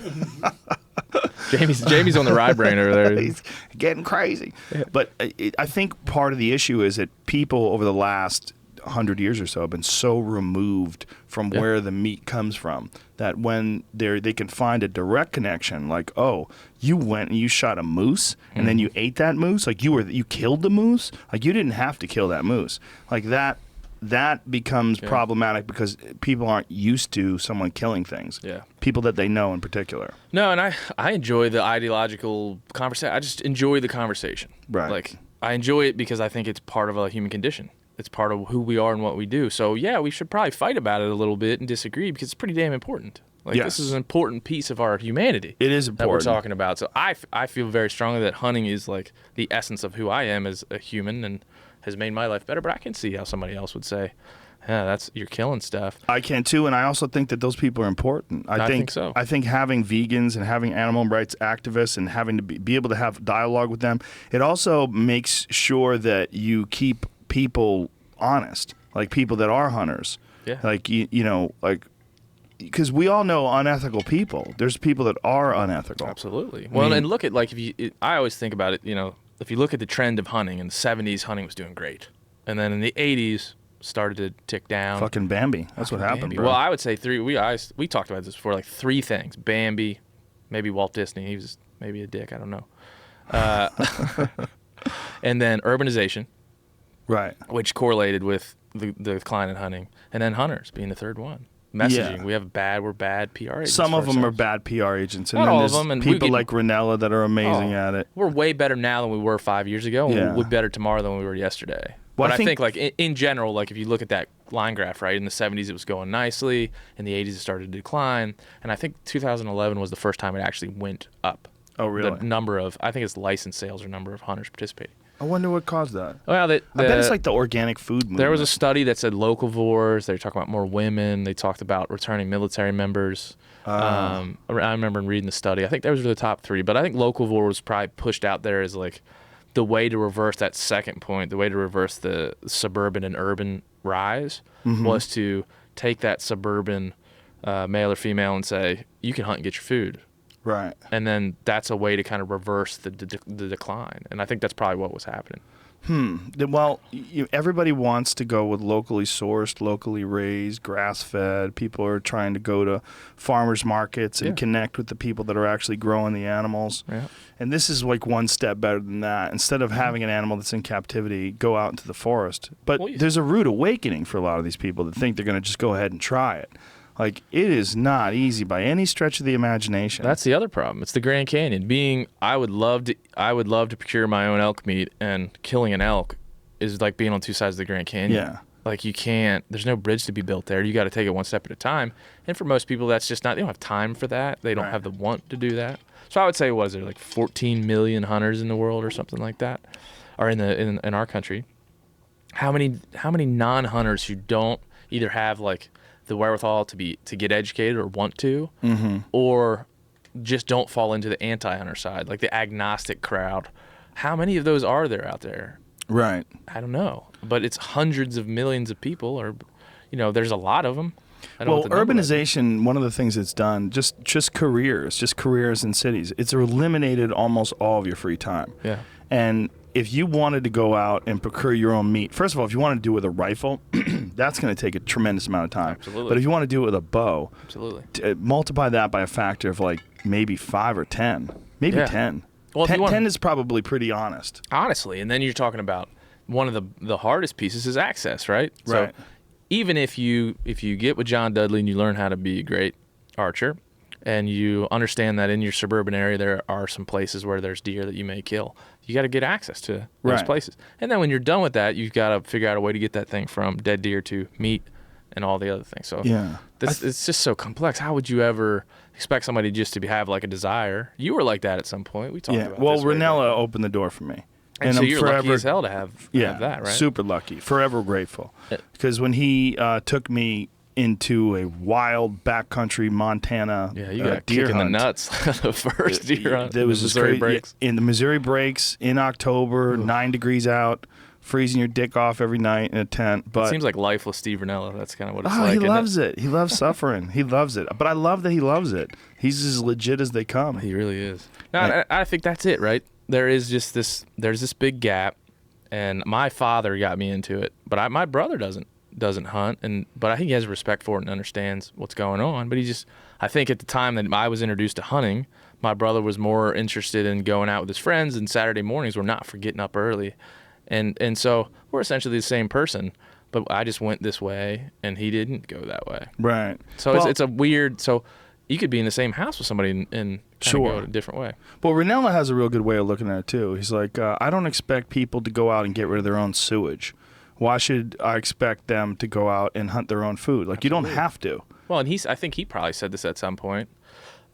Speaker 3: Jamie's on the ride brain over there.
Speaker 1: He's getting crazy. Yeah. But I think part of the issue is that people over the last 100 years or so have been so removed from where the meat comes from that when they can find a direct connection, like, oh, you went and you shot a moose and then you ate that moose, like you killed the moose, like you didn't have to kill that moose, like that becomes problematic because people aren't used to someone killing things. Yeah, people that they know in particular.
Speaker 3: No, and I enjoy the ideological conversation. I just enjoy the conversation.
Speaker 1: Right.
Speaker 3: Like, I enjoy it because I think it's part of a human condition. It's part of who we are and what we do. So, yeah, we should probably fight about it a little bit and disagree because it's pretty damn important. Like, this is an important piece of our humanity.
Speaker 1: It is important.
Speaker 3: That we're talking about. So I feel very strongly that hunting is, like, the essence of who I am as a human and has made my life better. But I can see how somebody else would say, yeah, you're killing stuff.
Speaker 1: I can too, and I also think that those people are important. I think
Speaker 3: so.
Speaker 1: I think having vegans and having animal rights activists and having to be able to have dialogue with them, it also makes sure that you keep people honest, like people that are hunters.
Speaker 3: Yeah.
Speaker 1: Like, like, because we all know unethical people. There's people that are unethical.
Speaker 3: Absolutely. Well, and look at, like, I always think about it, if you look at the trend of hunting, in the 70s, hunting was doing great. And then in the 80s, started to tick down.
Speaker 1: Fucking Bambi. That's what happened, bro.
Speaker 3: Well, I would say we talked about this before, like 3 things. Bambi, maybe Walt Disney. He was maybe a dick. I don't know. And then urbanization,
Speaker 1: Right.
Speaker 3: which correlated with the decline in hunting, and then hunters being the third one. Messaging,
Speaker 1: Yeah.
Speaker 3: we're bad PR agents.
Speaker 1: Some of
Speaker 3: for
Speaker 1: them are
Speaker 3: ourselves.
Speaker 1: bad PR agents, and
Speaker 3: Not
Speaker 1: then
Speaker 3: all of
Speaker 1: there's
Speaker 3: them, and we
Speaker 1: people
Speaker 3: get-
Speaker 1: like Ranella that are amazing at it.
Speaker 3: We're way better now than we were 5 years ago, and
Speaker 1: Yeah.
Speaker 3: we'll be better tomorrow than we were yesterday.
Speaker 1: Well,
Speaker 3: But
Speaker 1: I
Speaker 3: I
Speaker 1: think-
Speaker 3: think like in general, like if you look at that line graph, right, in the 70s it was going nicely, in the 80s it started to decline, and I think 2011 was the first time it actually went up.
Speaker 1: Oh, really?
Speaker 3: The number of, I think it's license sales or number of hunters participating.
Speaker 1: I wonder what caused that.
Speaker 3: Well,
Speaker 1: I bet it's like the organic food movement.
Speaker 3: there was a study that said locavores. They were talking about more women. They talked about returning military members. I remember reading the study. I think those were the top three. But I think locavore was probably pushed out there as like the way to reverse that second point, the way to reverse the suburban and urban rise was to take that suburban male or female and say, you can hunt and get your food.
Speaker 1: Right.
Speaker 3: And then that's a way to kind of reverse the decline. And I think that's probably what was happening.
Speaker 1: Well, everybody wants to go with locally sourced, locally raised, grass-fed. People are trying to go to farmers markets and
Speaker 3: Yeah.
Speaker 1: connect with the people that are actually growing the animals.
Speaker 3: Yeah.
Speaker 1: And this is like one step better than that. Instead of having an animal that's in captivity, go out into the forest. But
Speaker 3: Well,
Speaker 1: there's a rude awakening for a lot of these people that think they're going to just go ahead and try it. Like, it is not easy by any stretch of the imagination.
Speaker 3: That's the other problem. It's the Grand Canyon. I would love to procure my own elk meat, and killing an elk is like being on two sides of the Grand Canyon.
Speaker 1: Yeah.
Speaker 3: Like you can't. There's no bridge to be built there. You got to take it one step at a time. And for most people, that's just not. They don't have time for that. They don't
Speaker 1: Right.
Speaker 3: have the want to do that. So I would say, what is there, like 14 million hunters in the world or something like that, or in our country? How many non-hunters who don't either have like the wherewithal to get educated or want to, or just don't fall into the anti-hunter side, like the agnostic crowd? How many of those are there out there?
Speaker 1: Right.
Speaker 3: I don't know, but it's hundreds of millions of people, or there's a lot of them. I don't know
Speaker 1: Well,
Speaker 3: what the number is.
Speaker 1: urbanization, one of the things it's done, just careers in cities. It's eliminated almost all of your free time.
Speaker 3: Yeah.
Speaker 1: And if you wanted to go out and procure your own meat, first of all, if you want to do it with a rifle, that's going to take a tremendous amount of time.
Speaker 3: Absolutely.
Speaker 1: But if you want to do it with a bow,
Speaker 3: Absolutely.
Speaker 1: multiply that by a factor of like maybe 5 or 10, maybe
Speaker 3: Yeah.
Speaker 1: 10.
Speaker 3: Well, if
Speaker 1: 10,
Speaker 3: you want-
Speaker 1: 10 is probably pretty honest.
Speaker 3: Honestly, and then you're talking about one of the hardest pieces is access, right?
Speaker 1: Right.
Speaker 3: So even if you get with John Dudley and you learn how to be a great archer, and you understand that in your suburban area there are some places where there's deer that you may kill, you got to get access to those
Speaker 1: Right.
Speaker 3: places. And then when you're done with that, you've got to figure out a way to get that thing from dead deer to meat and all the other things. So
Speaker 1: Yeah.
Speaker 3: it's just so complex. How would you ever expect somebody just to have like a desire? You were like that at some point. We talked
Speaker 1: Yeah.
Speaker 3: about
Speaker 1: Well,
Speaker 3: this way back.
Speaker 1: Ranella opened the door for me.
Speaker 3: And so
Speaker 1: I'm
Speaker 3: you're lucky as hell to have that, right?
Speaker 1: Super lucky. Forever grateful.
Speaker 3: Yeah.
Speaker 1: Because when he took me into a wild backcountry Montana
Speaker 3: Yeah, you got
Speaker 1: deer
Speaker 3: kicked in the
Speaker 1: hunt.
Speaker 3: nuts the first deer hunt.
Speaker 1: There was this
Speaker 3: Missouri
Speaker 1: crazy,
Speaker 3: breaks.
Speaker 1: in the Missouri breaks in October, 9 degrees out, freezing your dick off every night in a tent. But
Speaker 3: It seems like lifeless Steve Ranella. That's kind of what it's
Speaker 1: oh,
Speaker 3: like.
Speaker 1: he
Speaker 3: isn't
Speaker 1: loves it. He loves suffering. He loves it. But I love that he loves it. He's as legit as they come.
Speaker 3: He really is. No,
Speaker 1: Yeah.
Speaker 3: I think that's it, right? There's this big gap, and my father got me into it, but my brother doesn't hunt, but I think he has respect for it and understands what's going on. But I think at the time that I was introduced to hunting, my brother was more interested in going out with his friends, and Saturday mornings were not for getting up early, and so we're essentially the same person. But I just went this way, and he didn't go that way.
Speaker 1: Right.
Speaker 3: So
Speaker 1: Well,
Speaker 3: it's a weird. So you could be in the same house with somebody and kind
Speaker 1: Sure.
Speaker 3: of go a different way.
Speaker 1: Well, Ranella has a real good way of looking at it, too. He's like, I don't expect people to go out and get rid of their own sewage. Why should I expect them to go out and hunt their own food? Like, you don't have to.
Speaker 3: Well, and I think he probably said this at some point,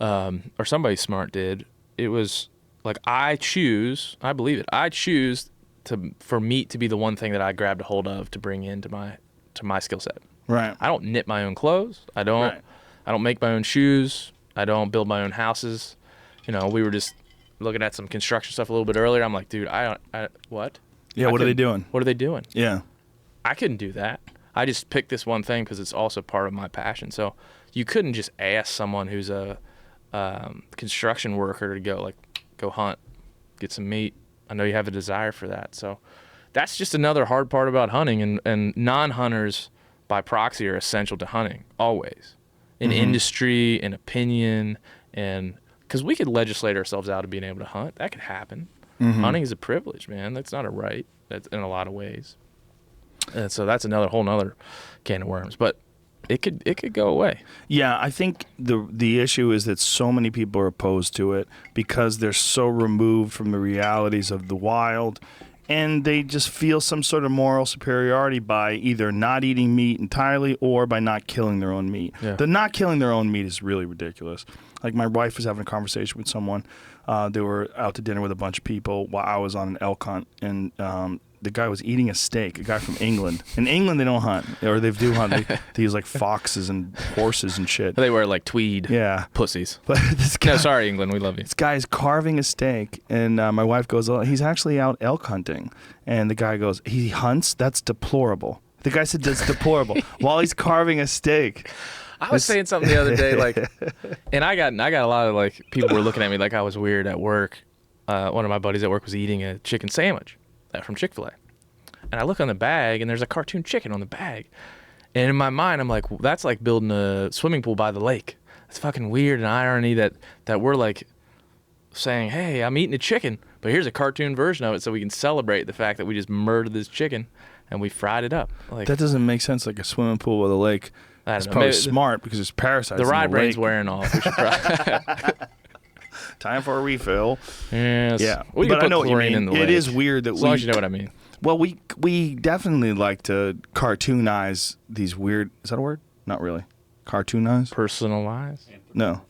Speaker 3: or somebody smart did. It was like, I believe it, I choose for meat to be the one thing that I grabbed a hold of to bring into my skill set.
Speaker 1: Right.
Speaker 3: I don't knit my own clothes. I don't make my own shoes. I don't build my own houses. We were just looking at some construction stuff a little bit earlier. I'm like, dude, what?
Speaker 1: Yeah, what are they doing?
Speaker 3: What are they doing?
Speaker 1: Yeah.
Speaker 3: I couldn't do that. I just picked this one thing because it's also part of my passion. So you couldn't just ask someone who's a construction worker to go hunt, get some meat. I know you have a desire for that. So that's just another hard part about hunting. And non-hunters by proxy are essential to hunting, always. In industry, in opinion, and because we could legislate ourselves out of being able to hunt. That could happen. Hunting is a privilege, man. That's not a right. That's in a lot of ways. And so that's another whole nother can of worms. But it could go away.
Speaker 1: Yeah, I think the issue is that so many people are opposed to it because they're so removed from the realities of the wild, and they just feel some sort of moral superiority by either not eating meat entirely or by not killing their own meat.
Speaker 3: Yeah.
Speaker 1: The not killing their own meat is really ridiculous. Like, my wife was having a conversation with someone. They were out to dinner with a bunch of people while I was on an elk hunt, and the guy was eating a steak, a guy from England. In England, they don't hunt, or they do hunt. They use, like, foxes and horses and shit.
Speaker 3: They wear, like, tweed pussies.
Speaker 1: But this guy,
Speaker 3: No, sorry, England. We love you.
Speaker 1: this guy's carving a steak, and my wife goes, "Oh, he's actually out elk hunting." And the guy goes, "He hunts? That's deplorable." The guy said, "That's deplorable," while he's carving a steak.
Speaker 3: I was saying something the other day, like, and I got a lot of, like, people were looking at me like I was weird at work. One of my buddies at work was eating a chicken sandwich from Chick-fil-A. And I look on the bag, and there's a cartoon chicken on the bag. And in my mind, I'm like, well, that's like building a swimming pool by the lake. It's fucking weird and irony that we're, like, saying, hey, I'm eating a chicken, but here's a cartoon version of it so we can celebrate the fact that we just murdered this chicken and we fried it up. Like,
Speaker 1: That doesn't make sense, like a swimming pool with a lake.
Speaker 3: I don't
Speaker 1: It's
Speaker 3: know.
Speaker 1: probably
Speaker 3: Maybe
Speaker 1: smart because there's parasites
Speaker 3: the
Speaker 1: in
Speaker 3: rye
Speaker 1: the
Speaker 3: brain's
Speaker 1: lake.
Speaker 3: wearing off. We should probably...
Speaker 1: Time for a refill.
Speaker 3: Yes.
Speaker 1: Yeah,
Speaker 3: We
Speaker 1: but
Speaker 3: can
Speaker 1: I know
Speaker 3: put
Speaker 1: what you
Speaker 3: chlorine
Speaker 1: mean.
Speaker 3: in the
Speaker 1: It
Speaker 3: lake.
Speaker 1: is weird that
Speaker 3: As long as you know what I mean.
Speaker 1: Well, we definitely like to cartoonize these weird. Is that a word? Not really. Cartoonize?
Speaker 3: Personalize?
Speaker 1: No.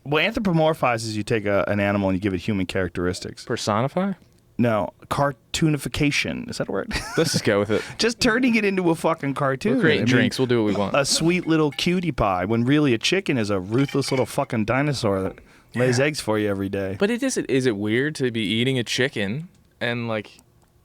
Speaker 1: Well, anthropomorphize is you take an animal and you give it human characteristics.
Speaker 3: Personify?
Speaker 1: No, cartoonification. Is that a word?
Speaker 3: Let's just go with it.
Speaker 1: Just turning it into a fucking cartoon.
Speaker 3: We're creating
Speaker 1: I mean,
Speaker 3: drinks. We'll do what we want.
Speaker 1: A sweet little cutie pie when really a chicken is a ruthless little fucking dinosaur that lays eggs for you every day.
Speaker 3: But is it weird to be eating a chicken and, like,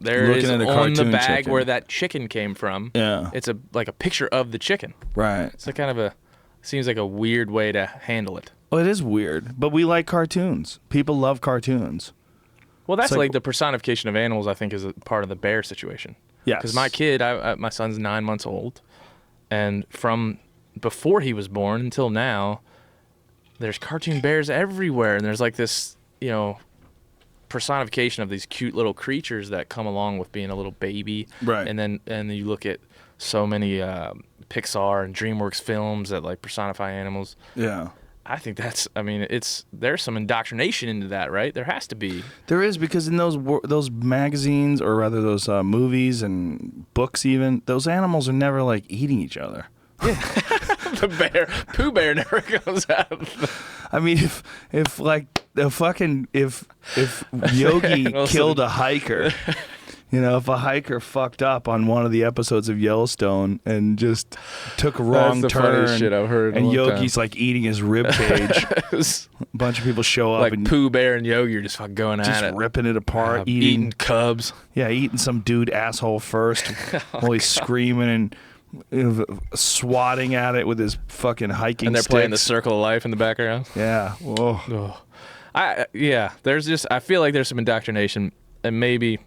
Speaker 3: there
Speaker 1: Looking
Speaker 3: is
Speaker 1: at a
Speaker 3: on the
Speaker 1: cartoon
Speaker 3: bag
Speaker 1: chicken.
Speaker 3: where that chicken came from?
Speaker 1: Yeah.
Speaker 3: It's like a picture of the chicken.
Speaker 1: Right.
Speaker 3: It's like kind of seems like a weird way to handle it.
Speaker 1: Well, it is weird, but we like cartoons. People love cartoons.
Speaker 3: Well, that's
Speaker 1: It's like-
Speaker 3: like the personification of animals, I think, is a part of the bear situation.
Speaker 1: Yes.
Speaker 3: Because my kid, my son's 9 months old, and from before he was born until now, there's cartoon bears everywhere, and there's like this, personification of these cute little creatures that come along with being a little baby.
Speaker 1: Right.
Speaker 3: And then you look at so many Pixar and DreamWorks films that like personify animals.
Speaker 1: Yeah.
Speaker 3: I think there's some indoctrination into that, right? There has to be.
Speaker 1: There is, because in those magazines, or rather those movies and books even, those animals are never like eating each other.
Speaker 3: The Pooh Bear never goes out.
Speaker 1: I mean, if Yogi killed a hiker, if a hiker fucked up on one of the episodes of Yellowstone and just took a wrong
Speaker 3: That's the funniest
Speaker 1: turn,
Speaker 3: shit I've heard in a
Speaker 1: and
Speaker 3: long
Speaker 1: Yogi's like eating his rib cage, a bunch of people show up
Speaker 3: Like
Speaker 1: and
Speaker 3: Pooh Bear and Yogi are just fucking going
Speaker 1: just
Speaker 3: at it.
Speaker 1: ripping it apart,
Speaker 3: Eating cubs.
Speaker 1: eating some dude asshole first while he's screaming and swatting at it with his fucking hiking
Speaker 3: And they're playing the
Speaker 1: sticks.
Speaker 3: Circle of Life in the background.
Speaker 1: Yeah. Whoa.
Speaker 3: Oh. I feel like there's some indoctrination, and maybe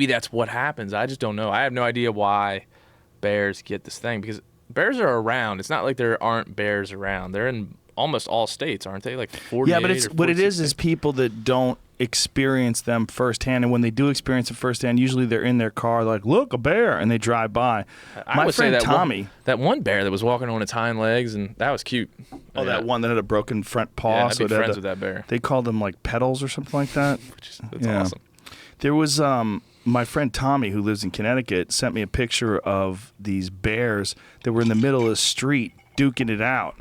Speaker 3: that's what happens. I just don't know. I have no idea why bears get this thing, because bears are around. It's not like there aren't bears around. They're in almost all states, aren't they? Like 48.
Speaker 1: Yeah, but it's
Speaker 3: or
Speaker 1: what it
Speaker 3: 46
Speaker 1: is people that don't experience them firsthand, and when they do experience it firsthand, usually they're in their car like, look, a bear, and they drive by.
Speaker 3: I
Speaker 1: My
Speaker 3: would say
Speaker 1: friend
Speaker 3: that
Speaker 1: Tommy.
Speaker 3: that one bear that was walking on its hind legs, and that was cute.
Speaker 1: Oh, that one that had a broken front paw.
Speaker 3: Yeah, I'd
Speaker 1: so
Speaker 3: be
Speaker 1: it had
Speaker 3: friends with that bear.
Speaker 1: They called them like pedals or something like that.
Speaker 3: That's
Speaker 1: Yeah.
Speaker 3: awesome.
Speaker 1: There was my friend Tommy, who lives in Connecticut, sent me a picture of these bears that were in the middle of the street duking it out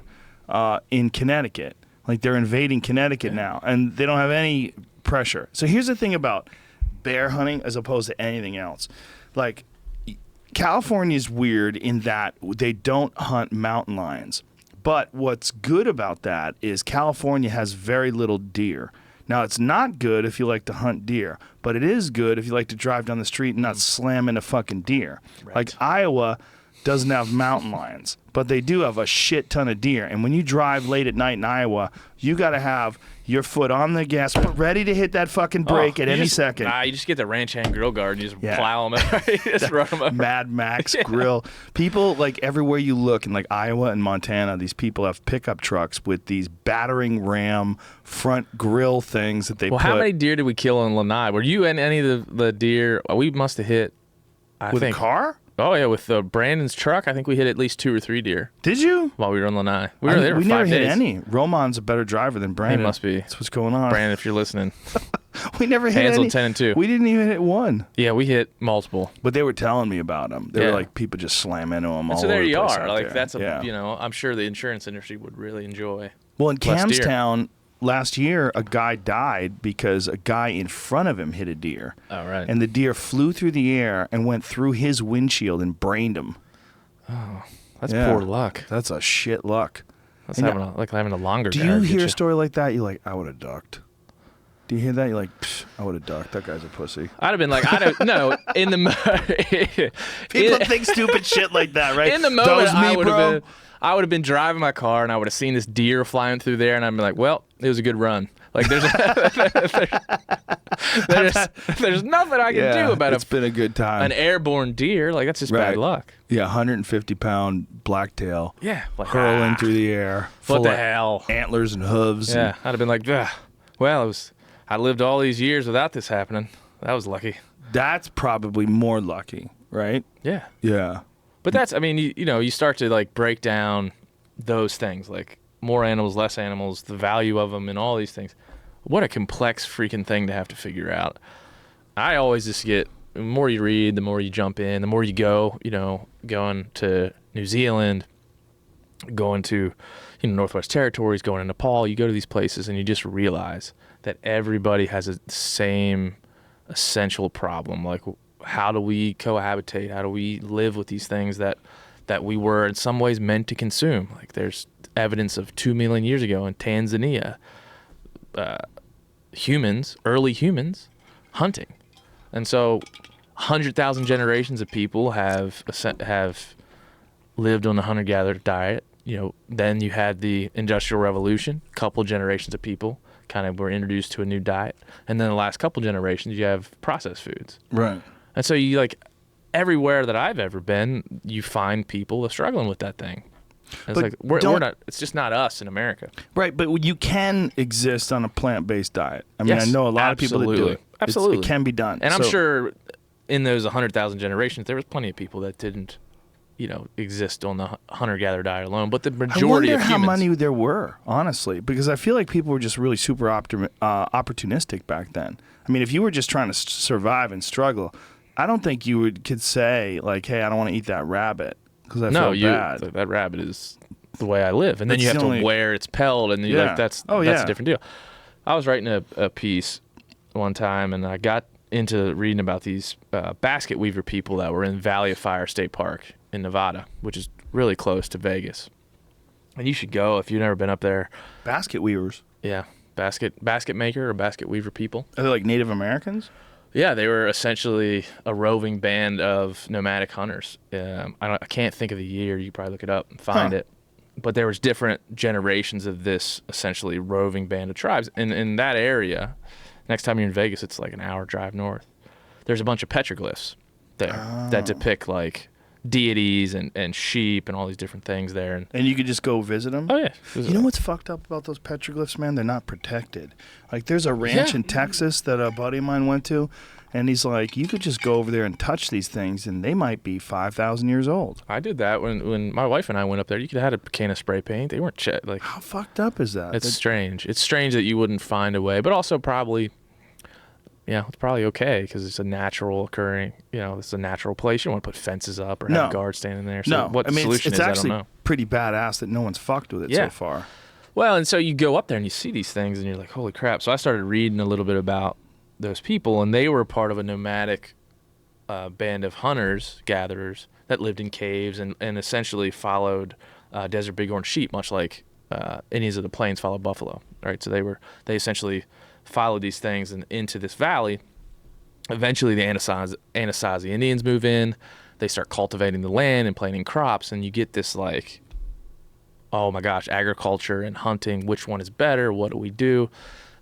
Speaker 1: in Connecticut. Like, they're invading Connecticut now, and they don't have any pressure. So here's the thing about bear hunting as opposed to anything else. Like, California's weird in that they don't hunt mountain lions. But what's good about that is California has very little deer. Now, it's not good if you like to hunt deer, but it is good if you like to drive down the street and not slam into fucking deer.
Speaker 3: Right.
Speaker 1: Like, Iowa doesn't have mountain lions, but they do have a shit ton of deer. And when you drive late at night in Iowa, you got to have your foot on the gas, but ready to hit that fucking brake at any second.
Speaker 3: Nah, you just get the ranch hand grill guard and you just plow them over. You just run them over.
Speaker 1: Mad Max grill. People, like, everywhere you look in, like, Iowa and Montana, these people have pickup trucks with these battering ram front grill things that they put.
Speaker 3: How many deer did we kill in Lanai? Were you in any of the deer? We must have hit, I
Speaker 1: with
Speaker 3: think.
Speaker 1: a car?
Speaker 3: Oh, yeah, with Brandon's truck, I think we hit at least 2 or 3 deer.
Speaker 1: Did you?
Speaker 3: While we were in Lanai. We were there for
Speaker 1: we
Speaker 3: 5
Speaker 1: never hit
Speaker 3: days.
Speaker 1: any. Roman's a better driver than Brandon.
Speaker 3: He must be.
Speaker 1: That's what's going on.
Speaker 3: Brandon, if you're listening.
Speaker 1: We never hit
Speaker 3: Hansel
Speaker 1: any.
Speaker 3: 10 and 2.
Speaker 1: We didn't even hit one.
Speaker 3: Yeah, we hit multiple.
Speaker 1: But they were telling me about them. They were like people just slamming into them all
Speaker 3: so there
Speaker 1: over the
Speaker 3: you
Speaker 1: place
Speaker 3: are.
Speaker 1: out
Speaker 3: Like
Speaker 1: there.
Speaker 3: that's a I'm sure the insurance industry would really enjoy.
Speaker 1: Well, in
Speaker 3: less deer.
Speaker 1: Camstown last year, a guy died because a guy in front of him hit a deer.
Speaker 3: Oh, right.
Speaker 1: And the deer flew through the air and went through his windshield and brained him.
Speaker 3: Oh, that's
Speaker 1: Yeah.
Speaker 3: poor luck.
Speaker 1: That's a shit luck.
Speaker 3: That's
Speaker 1: And
Speaker 3: having a longer.
Speaker 1: Do you hear a story like that? You're like, I would have ducked. Do you hear that? You're like, I would have ducked. That guy's a pussy.
Speaker 3: I'd have been like, no. In the
Speaker 1: People think stupid shit like that, right?
Speaker 3: in the moment,
Speaker 1: That was me,
Speaker 3: I would have been driving my car and I would have seen this deer flying through there, and I'd be like, well, it was a good run. Like there's nothing I can do about
Speaker 1: it's been a good time.
Speaker 3: an airborne deer. Like that's just
Speaker 1: Right.
Speaker 3: bad luck.
Speaker 1: Yeah, 150-pound blacktail.
Speaker 3: Yeah, like
Speaker 1: Hurling through the air.
Speaker 3: What
Speaker 1: full
Speaker 3: the
Speaker 1: of
Speaker 3: hell?
Speaker 1: Antlers and hooves.
Speaker 3: Yeah, I'd have been like, ugh. Well, I lived all these years without this happening. That was lucky.
Speaker 1: That's probably more lucky, right?
Speaker 3: Yeah.
Speaker 1: Yeah.
Speaker 3: But that's, I mean, you start to like break down those things, like more animals, less animals, the value of them, and all these things. What a complex freaking thing to have to figure out. I always just get, the more you read, the more you jump in, the more you go, going to New Zealand, going to, Northwest Territories, going to Nepal, you go to these places and you just realize that everybody has the same essential problem. Like, how do we cohabitate? How do we live with these things that we were in some ways meant to consume? Like there's evidence of 2 million years ago in Tanzania, early humans, hunting. And so 100,000 generations of people have lived on the hunter-gatherer diet. Then you had the Industrial Revolution, a couple generations of people kind of were introduced to a new diet. And then the last couple generations, you have processed foods.
Speaker 1: Right.
Speaker 3: And so you everywhere that I've ever been, you find people struggling with that thing. And it's
Speaker 1: But
Speaker 3: we're not. It's just not us in America.
Speaker 1: Right, but you can exist on a plant-based diet. I mean,
Speaker 3: Yes,
Speaker 1: I know a lot of people that do
Speaker 3: absolutely.
Speaker 1: it.
Speaker 3: Absolutely.
Speaker 1: It can be done.
Speaker 3: And I'm
Speaker 1: So-
Speaker 3: sure in those 100,000 generations, there was plenty of people that didn't, exist on the hunter-gatherer diet alone. But the majority
Speaker 1: I wonder
Speaker 3: of
Speaker 1: how
Speaker 3: humans.
Speaker 1: many there were, honestly, because I feel like people were just really super opportunistic back then. I mean, if you were just trying to survive and struggle, I don't think you could say like, "Hey, I don't want to eat that rabbit because I feel bad."
Speaker 3: that rabbit is the way I live, and then
Speaker 1: That's
Speaker 3: you have
Speaker 1: the
Speaker 3: to
Speaker 1: only-
Speaker 3: wear its pelt, and you're like, that's a different deal. I was writing a piece one time, and I got into reading about these basket weaver people that were in Valley of Fire State Park in Nevada, which is really close to Vegas. And you should go if you've never been up there.
Speaker 1: Basket weavers.
Speaker 3: Yeah, basket maker or basket weaver people.
Speaker 1: Are they like Native Americans?
Speaker 3: Yeah, they were essentially a roving band of nomadic hunters. I can't think of the year. You probably look it up and find it. But there was different generations of this essentially roving band of tribes. And in that area, next time you're in Vegas, it's like an hour drive north. There's a bunch of petroglyphs there that depict like deities and sheep and all these different things there.
Speaker 1: And you could just go visit them?
Speaker 3: Oh, yeah.
Speaker 1: You know what's fucked up about those petroglyphs, man? They're not protected. Like, there's a ranch in Texas that a buddy of mine went to, and he's like, you could just go over there and touch these things, and they might be 5,000 years old.
Speaker 3: I did that when my wife and I went up there. You could have had a can of spray paint. They weren't like.
Speaker 1: How fucked up is that?
Speaker 3: It's strange. It's strange that you wouldn't find a way, but also probably, it's probably okay because it's a natural occurring. It's a natural place. You don't want to put fences up or have guards standing there. So
Speaker 1: no,
Speaker 3: what
Speaker 1: I
Speaker 3: the
Speaker 1: mean,
Speaker 3: solution
Speaker 1: it's
Speaker 3: is,
Speaker 1: actually
Speaker 3: I don't know.
Speaker 1: pretty badass that no one's fucked with it so far.
Speaker 3: Well, and so you go up there and you see these things and you're like, holy crap. So I started reading a little bit about those people, and they were part of a nomadic band of hunters, gatherers that lived in caves and essentially followed desert bighorn sheep, much like Indians of the Plains follow buffalo. Right, so they essentially followed these things and into this valley. Eventually, the Anasazi Indians move in. they start cultivating the land and planting crops, and you get this like, oh my gosh, agriculture and hunting, which one is better? What do we do?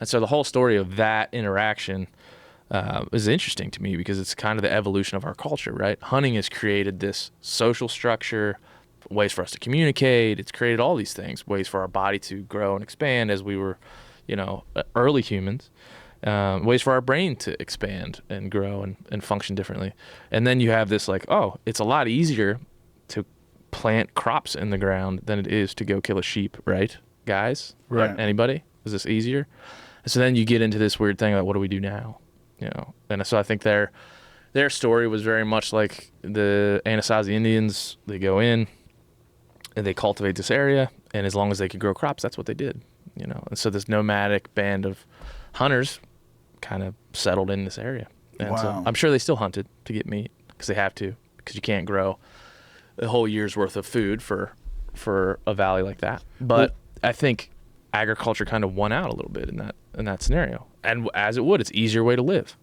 Speaker 3: And so the whole story of that interaction is interesting to me because it's kind of the evolution of our culture, right? Hunting has created this social structure, ways for us to communicate. It's created all these things, ways for our body to grow and expand as we were, early humans, ways for our brain to expand and grow and function differently. And then you have this like, oh, it's a lot easier to plant crops in the ground than it is to go kill a sheep, right, guys?
Speaker 1: Right.
Speaker 3: Anybody? Is this easier? And so then you get into this weird thing like, what do we do now? And so I think their story was very much like the Anasazi Indians. They go in and they cultivate this area, and as long as they could grow crops, that's what they did. And so this nomadic band of hunters kind of settled in this area. And so I'm sure they still hunted to get meat because they have to, because you can't grow a whole year's worth of food for a valley like that. But I think agriculture kind of won out a little bit in that scenario. And as it would, it's easier way to live.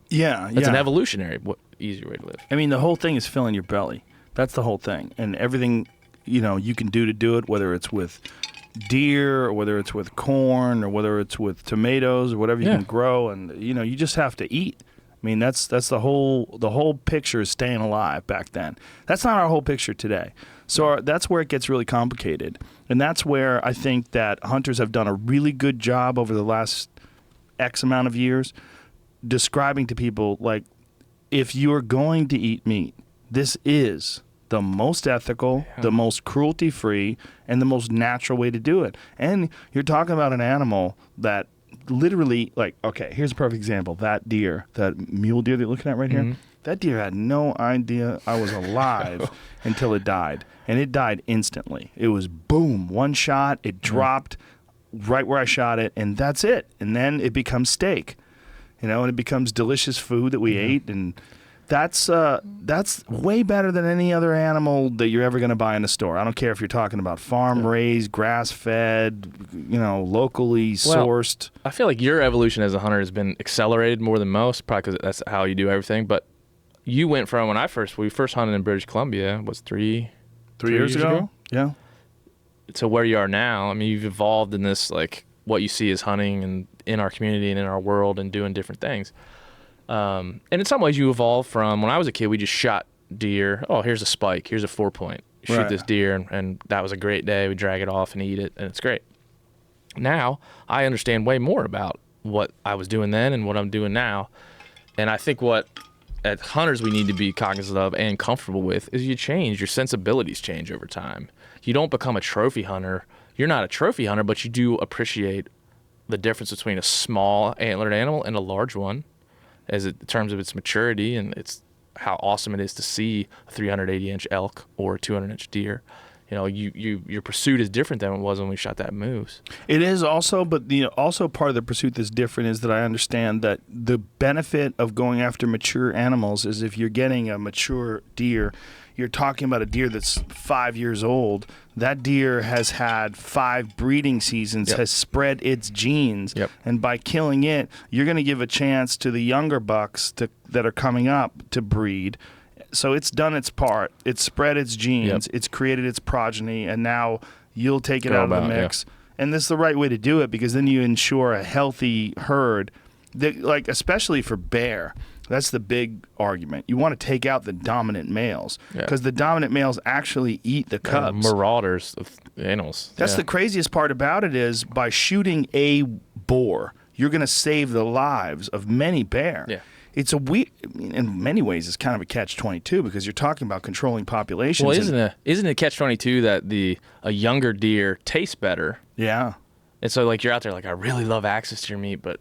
Speaker 1: Yeah.
Speaker 3: It's an evolutionary easier way to live.
Speaker 1: I mean, the whole thing is filling your belly. That's the whole thing. And everything, you can do to do it, whether it's with deer or whether it's with corn or whether it's with tomatoes or whatever you can grow. And, you just have to eat. I mean, that's the whole picture is staying alive back then. That's not our whole picture today. So that's where it gets really complicated. And that's where I think that hunters have done a really good job over the last X amount of years describing to people, like, if you're going to eat meat, this is the most ethical, the most cruelty-free, and the most natural way to do it. And you're talking about an animal that literally, like, okay, here's a perfect example. That deer, that mule deer that you're looking at right here, that deer had no idea I was alive until it died. And it died instantly. It was boom, one shot, it dropped right where I shot it, and that's it. And then it becomes steak, and it becomes delicious food that we ate, and that's way better than any other animal that you're ever going to buy in a store. I don't care if you're talking about farm-raised, grass-fed, locally sourced.
Speaker 3: I feel like your evolution as a hunter has been accelerated more than most, probably because that's how you do everything. But you went from we first hunted in British Columbia, was three years ago?
Speaker 1: Yeah.
Speaker 3: To where you are now. I mean, you've evolved in this, like, what you see as hunting and in our community and in our world and doing different things. And in some ways you evolve from, when I was a kid, we just shot deer. Oh, here's a spike. Here's a 4-point. Shoot this deer, and that was a great day. We drag it off and eat it, and it's great. Now, I understand way more about what I was doing then and what I'm doing now. And I think what as hunters we need to be cognizant of and comfortable with is you change. Your sensibilities change over time. You don't become a trophy hunter. You're not a trophy hunter, but you do appreciate the difference between a small antlered animal and a large one in terms of its maturity and it's how awesome it is to see a 380-inch elk or a 200-inch deer. Your pursuit is different than it was when we shot that moose.
Speaker 1: It is also, but also part of the pursuit that's different is that I understand that the benefit of going after mature animals is if you're getting a mature deer, you're talking about a deer that's 5 years old. That deer has had 5 breeding seasons, has spread its genes, and by killing it, you're going to give a chance to the younger bucks that are coming up to breed. So it's done its part. It's spread its genes. It's created its progeny, and now you'll take it out of the mix. And this is the right way to do it because then you ensure a healthy herd, that, especially for bear. That's the big argument. You want to take out the dominant males because the dominant males actually eat the cubs.
Speaker 3: Marauders of animals.
Speaker 1: That's the craziest part about it is by shooting a boar, you're going to save the lives of many bear.
Speaker 3: Yeah.
Speaker 1: It's in many ways, it's kind of a catch-22 because you're talking about controlling populations.
Speaker 3: Well, isn't it catch-22 that a younger deer tastes better?
Speaker 1: Yeah.
Speaker 3: And so, you're out there, I really love access to your meat, but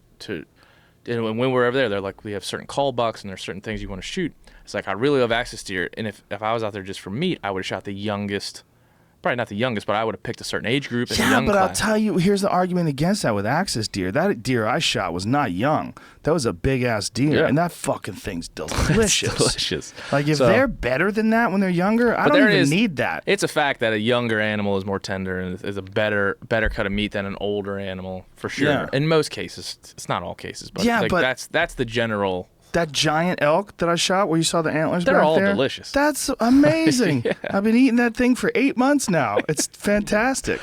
Speaker 3: when we're over there, they're like, we have certain call bucks and there's certain things you want to shoot. It's like, I really love access to your, and if I was out there just for meat, I would have shot the youngest. Probably not the youngest, but I would have picked a certain age group. And
Speaker 1: Yeah, but I'll tell you, here's the argument against that with axis deer. That deer I shot was not young. That was a big-ass deer, and that fucking thing's delicious.
Speaker 3: It's delicious.
Speaker 1: If they're better than that when they're younger, I don't even need that.
Speaker 3: It's a fact that a younger animal is more tender and is a better cut of meat than an older animal, for sure.
Speaker 1: Yeah.
Speaker 3: In most cases. It's not all cases, but, that's the general
Speaker 1: That giant elk that I shot where you saw the antlers
Speaker 3: They're
Speaker 1: back
Speaker 3: all
Speaker 1: there?
Speaker 3: delicious.
Speaker 1: That's amazing.
Speaker 3: Yeah.
Speaker 1: I've been eating that thing for 8 months now. It's fantastic.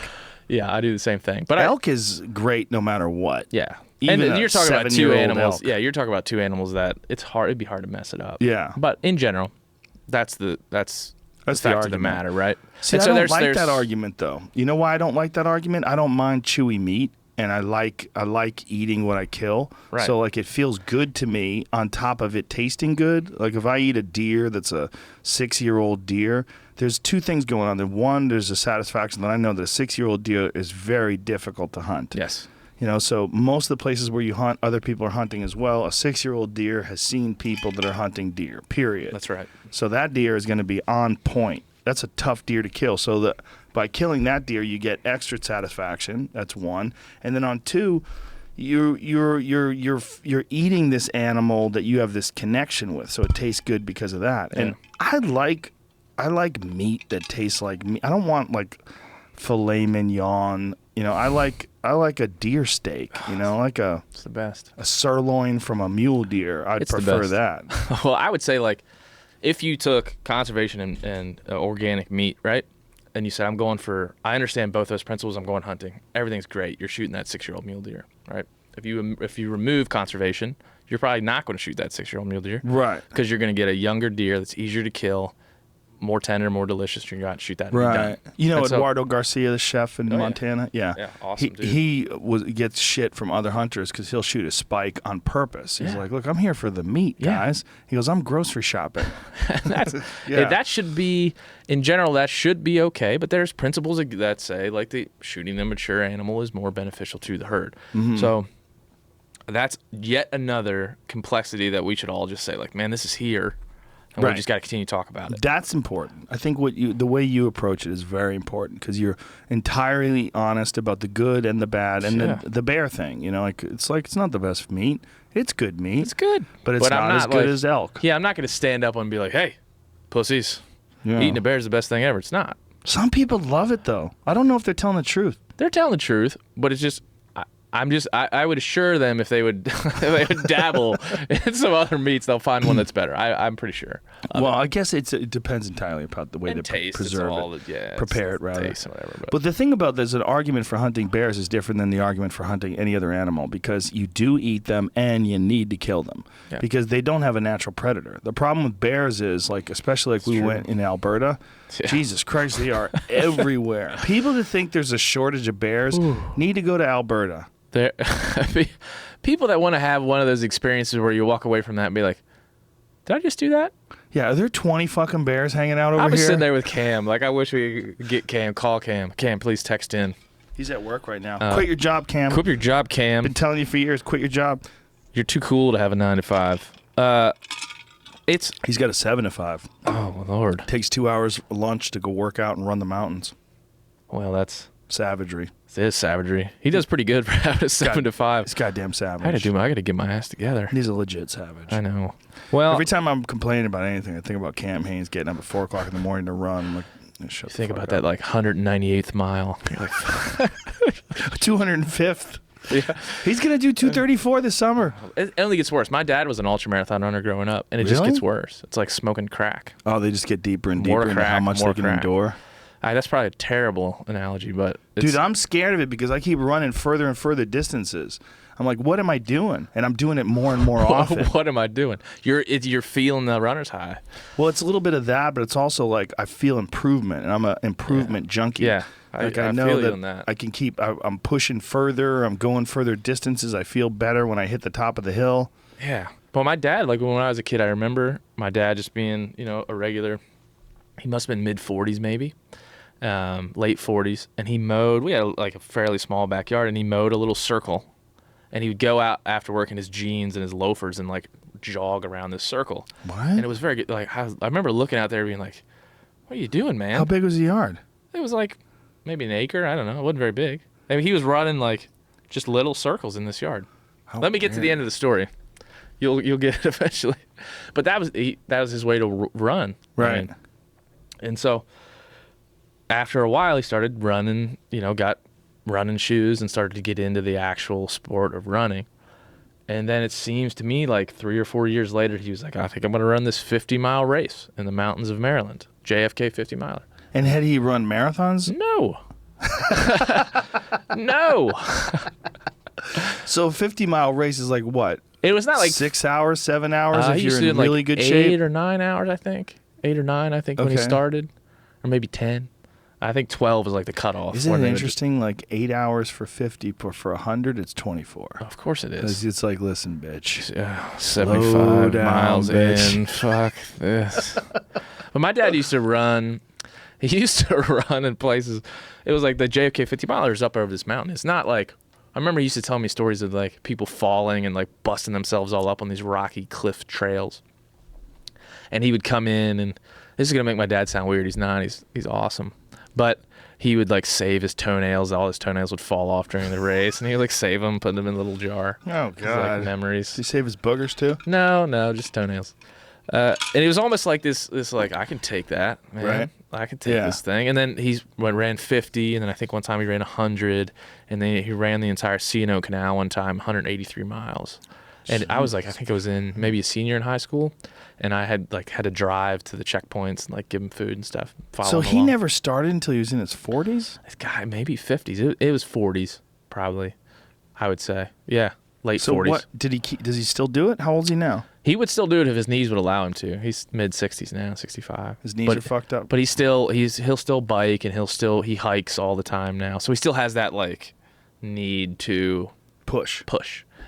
Speaker 3: Yeah, I do the same thing. But
Speaker 1: Elk is great no matter what.
Speaker 3: Yeah.
Speaker 1: Even
Speaker 3: and
Speaker 1: a
Speaker 3: you're talking about 2
Speaker 1: 7-year-old
Speaker 3: animals.
Speaker 1: elk.
Speaker 3: Yeah, you're talking about 2 animals that it'd be hard to mess it up.
Speaker 1: Yeah.
Speaker 3: But in general, that's the fact of the
Speaker 1: argument.
Speaker 3: matter, right?
Speaker 1: See,
Speaker 3: and
Speaker 1: I
Speaker 3: so
Speaker 1: don't like that argument, though. You know why I don't like that argument? I don't mind chewy meat, and I like eating what I kill.
Speaker 3: Right.
Speaker 1: So, like, it feels good to me on top of it tasting good. Like, if I eat a deer that's a 6-year-old deer, there's 2 things going on there. One, there's a satisfaction that I know that a 6-year-old deer is very difficult to hunt.
Speaker 3: Yes.
Speaker 1: You know, so most of the places where you hunt, other people are hunting as well. A 6-year-old deer has seen people that are hunting deer, period.
Speaker 3: That's right.
Speaker 1: So that deer is going to be on point. That's a tough deer to kill. So by killing that deer, you get extra satisfaction. That's 1. And then on 2, you're eating this animal that you have this connection with. So it tastes good because of that.
Speaker 3: Yeah.
Speaker 1: And I like meat that tastes like meat. I don't want like filet mignon. You know, I like a deer steak. You know, like
Speaker 3: It's the best.
Speaker 1: a sirloin from a mule deer. I'd
Speaker 3: It's the
Speaker 1: prefer
Speaker 3: best.
Speaker 1: that.
Speaker 3: Well, I would say, like, if you took conservation and organic meat, right, and you said, I understand both those principles, I'm going hunting, everything's great. You're shooting that 6-year-old mule deer, right? If you remove conservation, you're probably not going to shoot that 6-year-old mule deer.
Speaker 1: Right.
Speaker 3: Because you're going to get a younger deer that's easier to kill, more tender, more delicious. You're going to shoot that and be done.
Speaker 1: Right. You know
Speaker 3: And so-
Speaker 1: Eduardo Garcia, the chef in
Speaker 3: Oh, yeah.
Speaker 1: Montana? Yeah.
Speaker 3: Yeah, awesome dude.
Speaker 1: He gets shit from other hunters because he'll shoot a spike on purpose. He's
Speaker 3: Yeah.
Speaker 1: like, look, I'm here for the meat,
Speaker 3: Yeah.
Speaker 1: guys. He goes, I'm grocery shopping.
Speaker 3: Yeah, that should be, in general, that should be okay. But there's principles that say, like, shooting the mature animal is more beneficial to the herd.
Speaker 1: Mm-hmm.
Speaker 3: So that's yet another complexity that we should all just say, like, man, this is here, and we
Speaker 1: Right.
Speaker 3: just got to continue to talk about it.
Speaker 1: That's important. I think the way you approach it is very important because you're entirely honest about the good and the bad and
Speaker 3: Yeah.
Speaker 1: the bear thing. You know, it's not the best meat. It's good meat.
Speaker 3: It's good,
Speaker 1: But it's
Speaker 3: I'm
Speaker 1: not as good
Speaker 3: like-
Speaker 1: as elk.
Speaker 3: Yeah, I'm not going to stand up and be like, hey, pussies,
Speaker 1: Yeah.
Speaker 3: eating a bear is the best thing ever. It's not.
Speaker 1: Some people love it though. I don't know if they're telling the truth.
Speaker 3: They're telling the truth, but it's just I would assure them if they would dabble in some other meats, they'll find one that's better. I'm pretty sure.
Speaker 1: Well, I guess it depends entirely about the way
Speaker 3: And
Speaker 1: they
Speaker 3: taste,
Speaker 1: preserve
Speaker 3: it's all
Speaker 1: it.
Speaker 3: it's
Speaker 1: Prepare it, rather.
Speaker 3: taste and whatever.
Speaker 1: But the thing about there's an argument for hunting bears is different than the argument for hunting any other animal because you do eat them and you need to kill them
Speaker 3: Yeah.
Speaker 1: because they don't have a natural predator. The problem with bears is like, especially like we
Speaker 3: true.
Speaker 1: went in Alberta,
Speaker 3: Yeah.
Speaker 1: Jesus Christ, they are everywhere. People that think there's a shortage of bears need to go to Alberta.
Speaker 3: There, people that want to have one of those experiences where you walk away from that and be like, "Did I just do that?"
Speaker 1: Yeah, are there 20 fucking bears hanging out over
Speaker 3: I was
Speaker 1: here?
Speaker 3: sitting there with Cam. Like, I wish we could get Cam. Call Cam. Cam, please text in.
Speaker 1: He's at work right now. Quit your job, Cam.
Speaker 3: Quit your job, Cam.
Speaker 1: Been telling you for years, quit your job.
Speaker 3: You're too cool to have a 9 to 5. It's
Speaker 1: He's got a 7 to 5.
Speaker 3: oh Lord.
Speaker 1: Takes 2 hours lunch to go work out and run the mountains.
Speaker 3: Well, that's
Speaker 1: Savagery.
Speaker 3: it is savagery. He does pretty good for having a 7 to 5.
Speaker 1: It's goddamn savage.
Speaker 3: I gotta get my ass together.
Speaker 1: He's a legit savage.
Speaker 3: I know. Well,
Speaker 1: Every time I'm complaining about anything, I think about Cam Haynes getting up at 4 o'clock in the morning to run. I'm like, shut
Speaker 3: you think about that like 198th mile. You're like,
Speaker 1: 205th.
Speaker 3: yeah.
Speaker 1: He's going to do 234 this summer.
Speaker 3: It only gets worse. My dad was an ultramarathon runner growing up, and it just
Speaker 1: Really?
Speaker 3: gets worse. It's like smoking crack.
Speaker 1: Oh, they just get deeper and
Speaker 3: More
Speaker 1: deeper into how
Speaker 3: crack,
Speaker 1: much
Speaker 3: more
Speaker 1: they can
Speaker 3: crack.
Speaker 1: endure.
Speaker 3: That's probably a terrible analogy, but it's,
Speaker 1: Dude, I'm scared of it because I keep running further and further distances. I'm like, what am I doing? And I'm doing it more and more often.
Speaker 3: what am I doing? You're feeling the runner's high.
Speaker 1: Well, it's a little bit of that, but it's also like I feel improvement, and I'm an improvement junkie.
Speaker 3: Yeah,
Speaker 1: Like
Speaker 3: I
Speaker 1: I know
Speaker 3: feel you
Speaker 1: that,
Speaker 3: on that.
Speaker 1: I can keep. I'm pushing further. I'm going further distances. I feel better when I hit the top of the hill.
Speaker 3: Yeah. Well, my dad, like when I was a kid, I remember my dad just being, a regular. He must have been mid 40s, maybe, late 40s, and he mowed. We had like a fairly small backyard, and he mowed a little circle, and he would go out after work in his jeans and his loafers and like jog around this circle.
Speaker 1: What?
Speaker 3: And it was very good. Like I remember looking out there being like, "What are you doing, man?"
Speaker 1: How big was the yard?
Speaker 3: It was like maybe an acre. I don't know. It wasn't very big. I mean, he was running like just little circles in this yard. Let me get to the end of the story. You'll get it eventually. But that was his way to run.
Speaker 1: Right.
Speaker 3: And so after a while, he started running. Got running shoes and started to get into the actual sport of running. And then it seems to me like 3 or 4 years later, he was like, I think I'm going to run this 50-mile race in the mountains of Maryland. JFK 50-miler.
Speaker 1: And had he run marathons?
Speaker 3: No. No.
Speaker 1: So a 50-mile race is like what?
Speaker 3: It was not like
Speaker 1: 6 hours, 7 hours if
Speaker 3: he
Speaker 1: you're
Speaker 3: used to
Speaker 1: in
Speaker 3: do
Speaker 1: really
Speaker 3: like
Speaker 1: good
Speaker 3: 8
Speaker 1: shape?
Speaker 3: or 9 hours, I think. 8 or 9, I think, when he
Speaker 1: Okay.
Speaker 3: started. Or maybe 10. I think 12 is like the cutoff.
Speaker 1: Isn't
Speaker 3: when
Speaker 1: it
Speaker 3: they would-
Speaker 1: interesting? Like 8 hours for 50, but for 100, it's 24.
Speaker 3: Of course it is.
Speaker 1: 'Cause it's like, listen, bitch.
Speaker 3: 75
Speaker 1: down,
Speaker 3: miles
Speaker 1: bitch.
Speaker 3: in. Fuck this. But my dad used to run. He used to run in places. It was like the JFK 50 milers up over this mountain. It's not like, I remember he used to tell me stories of like people falling and like busting themselves all up on these rocky cliff trails. And he would come in, and this is gonna make my dad sound weird. He's not. He's awesome. But he would like save his toenails. All his toenails would fall off during the race, and he would like save them, put them in a little jar.
Speaker 1: Oh,
Speaker 3: It was,
Speaker 1: God.
Speaker 3: like memories.
Speaker 1: Does he save his boogers, too?
Speaker 3: No, just toenails. And it was almost like this like, I can take that, man.
Speaker 1: Right.
Speaker 3: I can take
Speaker 1: Yeah.
Speaker 3: this thing. And then ran 50, and then I think one time he ran 100, and then he ran the entire C&O Canal one time, 183 miles. And I was like, I think I was in maybe a senior in high school, and I had to drive to the checkpoints and like give him food and stuff. follow
Speaker 1: So
Speaker 3: him
Speaker 1: he
Speaker 3: along.
Speaker 1: never started until he was in his 40s?
Speaker 3: This guy, maybe 50s. It was 40s, probably, I would say. Yeah, late
Speaker 1: So
Speaker 3: 40s.
Speaker 1: what did he does he still do it? How old is he now?
Speaker 3: He would still do it if his knees would allow him to. He's mid 60s now, 65.
Speaker 1: His knees are fucked up.
Speaker 3: But he'll still bike, and he hikes all the time now. So he still has that like need to
Speaker 1: push.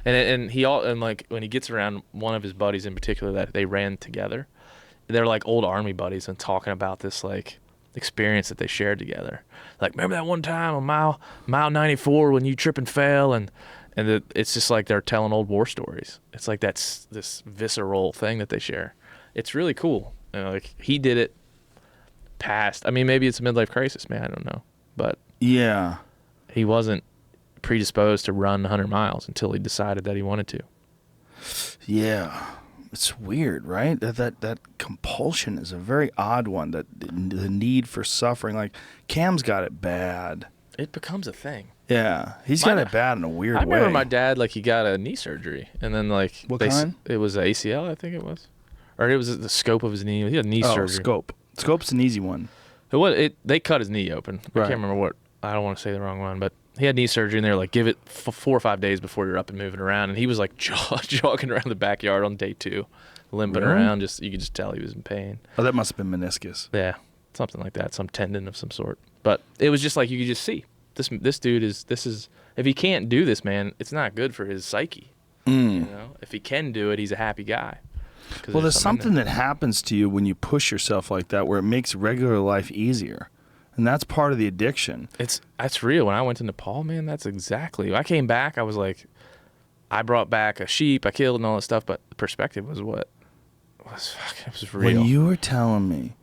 Speaker 3: And like when he gets around one of his buddies in particular that they ran together, they're like old army buddies and talking about this like experience that they shared together. Like, remember that one time on mile 94 when you trip and fell, and it's just like they're telling old war stories. It's like that's this visceral thing that they share. It's really cool. Like he did it past. I mean, maybe it's a midlife crisis, man. I don't know, but
Speaker 1: Yeah.
Speaker 3: he wasn't predisposed to run 100 miles until he decided that he wanted to.
Speaker 1: Yeah. It's weird, right? That compulsion is a very odd one. That the need for suffering. Like Cam's got it bad.
Speaker 3: It becomes a thing.
Speaker 1: Yeah, he's got it bad in a weird
Speaker 3: I
Speaker 1: way.
Speaker 3: remember my dad, like, he got a knee surgery, and then like
Speaker 1: What kind?
Speaker 3: It was ACL, I think it was, or it was the scope of his knee. He had knee surgery.
Speaker 1: Scope. Scope's an easy one.
Speaker 3: They cut his knee open.
Speaker 1: Right.
Speaker 3: I can't remember what. I don't want to say the wrong one, but he had knee surgery, and they were like, give it 4 or 5 days before you're up and moving around. And he was like jogging around the backyard on day 2, limping
Speaker 1: Really?
Speaker 3: around. You could just tell he was in pain.
Speaker 1: Oh, that must have been meniscus.
Speaker 3: Yeah, something like that, some tendon of some sort. But it was just like you could just see this dude is if he can't do this, man, it's not good for his psyche. You know, if he can do it, he's a happy guy.
Speaker 1: Well, there's something that happens to you when you push yourself like that, where it makes regular life easier, and that's part of the addiction.
Speaker 3: That's real. When I went to Nepal, man, that's exactly. I came back, I was like, I brought back a sheep, I killed and all that stuff, but the perspective was what was it was real.
Speaker 1: When you were telling me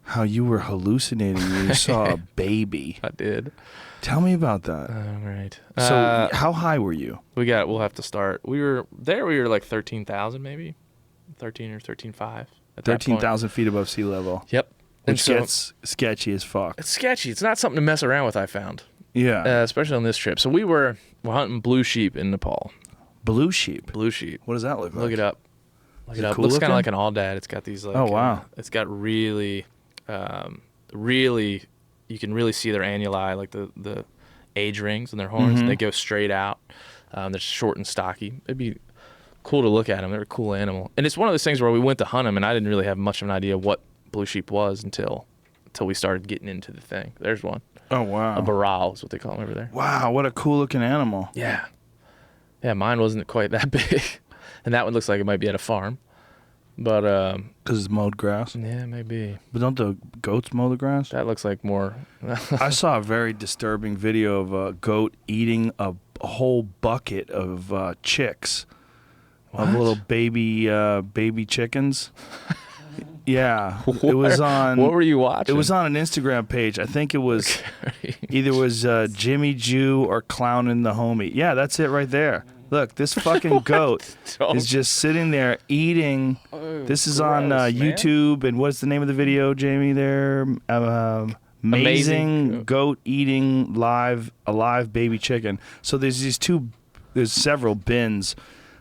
Speaker 1: how you were hallucinating when you saw a baby,
Speaker 3: I did.
Speaker 1: Tell me about that.
Speaker 3: Right.
Speaker 1: So, how high were you?
Speaker 3: We'll have to start. We were like 13,000 maybe, 13 or 13,500.
Speaker 1: 13,000 feet above sea level.
Speaker 3: Yep.
Speaker 1: Which gets sketchy as fuck.
Speaker 3: It's sketchy. It's not something to mess around with, I found.
Speaker 1: Yeah.
Speaker 3: Especially on this trip. So we're hunting blue sheep in Nepal.
Speaker 1: Blue sheep.
Speaker 3: Blue sheep.
Speaker 1: What does that look like?
Speaker 3: Look it up. Look it up.
Speaker 1: cool
Speaker 3: Looks kind
Speaker 1: looking?
Speaker 3: of like an Aldad. It's got these like.
Speaker 1: Oh, wow.
Speaker 3: It's got really, really, you can really see their annuli, like the age rings in their horns.
Speaker 1: Mm-hmm.
Speaker 3: They go straight out. They're short and stocky. It'd be cool to look at them. They're a cool animal. And it's one of those things where we went to hunt them, and I didn't really have much of an idea what blue sheep was until we started getting into the thing. There's one.
Speaker 1: Oh, wow.
Speaker 3: A baral is what they call them over there.
Speaker 1: Wow, what a cool looking animal.
Speaker 3: Yeah. Yeah, mine wasn't quite that big. And that one looks like it might be at a farm. But,
Speaker 1: Because it's mowed grass.
Speaker 3: yeah, maybe.
Speaker 1: But don't the goats mow the grass?
Speaker 3: That looks like more.
Speaker 1: I saw a very disturbing video of a goat eating a whole bucket of chicks. Of
Speaker 3: What?
Speaker 1: little baby chickens. Yeah. It was on.
Speaker 3: What were you watching?
Speaker 1: It was on an Instagram page. I think it was either was Jimmy Jew or Clownin' the Homie. Yeah, that's it right there. Look, this fucking goat is just sitting there eating. This is on
Speaker 3: gross, man.
Speaker 1: YouTube. And what's the name of the video, Jamie? There, amazing goat eating a live baby chicken. So there's several bins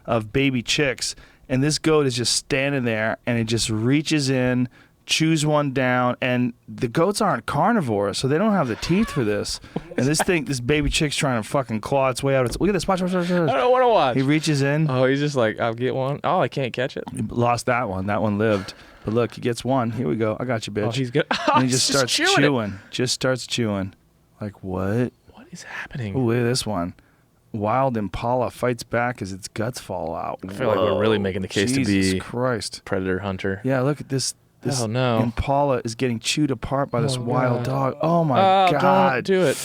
Speaker 1: of baby chicks, and this goat is just standing there, and it just reaches in, chews one down, and the goats aren't carnivores, so they don't have the teeth for this. And this baby chick's trying to fucking claw its way out. Look at this. Watch.
Speaker 3: I don't want to watch.
Speaker 1: He reaches in.
Speaker 3: Oh, he's just like, I'll get one. Oh, I can't catch it.
Speaker 1: He lost that one. That one lived. But look, he gets one. Here we go. I got you, bitch.
Speaker 3: Oh, he's good.
Speaker 1: And he just starts chewing.
Speaker 3: It.
Speaker 1: Just starts chewing. Like, what?
Speaker 3: What is happening?
Speaker 1: Oh, look at this one. Wild impala fights back as its guts fall out.
Speaker 3: I feel like we're really making the case
Speaker 1: Jesus
Speaker 3: to be
Speaker 1: Christ.
Speaker 3: predator hunter.
Speaker 1: Yeah, look at this. This
Speaker 3: Oh, no.
Speaker 1: impala is getting chewed apart by this wild
Speaker 3: God.
Speaker 1: dog. Oh, my God.
Speaker 3: Don't do it.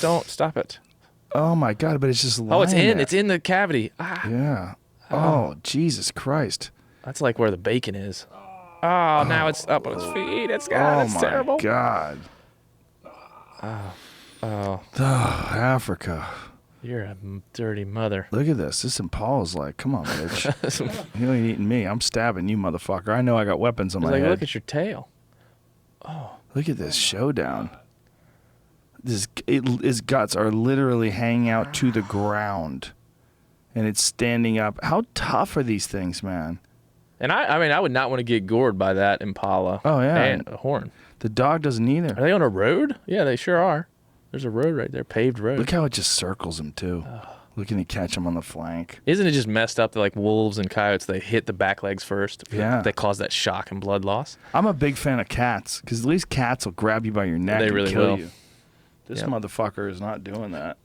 Speaker 3: Don't stop it.
Speaker 1: Oh, my God. But it's just lying
Speaker 3: Oh, it's in.
Speaker 1: there.
Speaker 3: It's in the cavity. Ah.
Speaker 1: Yeah. Oh, Jesus Christ.
Speaker 3: That's like where the bacon is. Oh, now it's up on its feet. It's that's terrible.
Speaker 1: Oh, my God.
Speaker 3: Oh,
Speaker 1: Africa.
Speaker 3: you're a dirty mother.
Speaker 1: Look at this. This impala's like, come on, bitch. You ain't eating me. I'm stabbing you, motherfucker. I know I got weapons on
Speaker 3: It's
Speaker 1: my
Speaker 3: like,
Speaker 1: head.
Speaker 3: look at your tail.
Speaker 1: Look at this showdown. His guts are literally hanging out to the ground, and it's standing up. How tough are these things, man?
Speaker 3: And I mean, I would not want to get gored by that impala.
Speaker 1: Oh, yeah.
Speaker 3: And a horn.
Speaker 1: The dog doesn't either.
Speaker 3: Are they on a road? Yeah, they sure are. There's a road right there, paved road.
Speaker 1: Look how it just circles him, too. Looking to catch him on the flank.
Speaker 3: Isn't it just messed up that like wolves and coyotes, they hit the back legs first?
Speaker 1: Yeah.
Speaker 3: They cause that shock and blood loss.
Speaker 1: I'm a big fan of cats, because at least cats will grab you by your neck
Speaker 3: They
Speaker 1: and
Speaker 3: really
Speaker 1: kill
Speaker 3: will.
Speaker 1: you. This
Speaker 3: Yep.
Speaker 1: motherfucker is not doing that.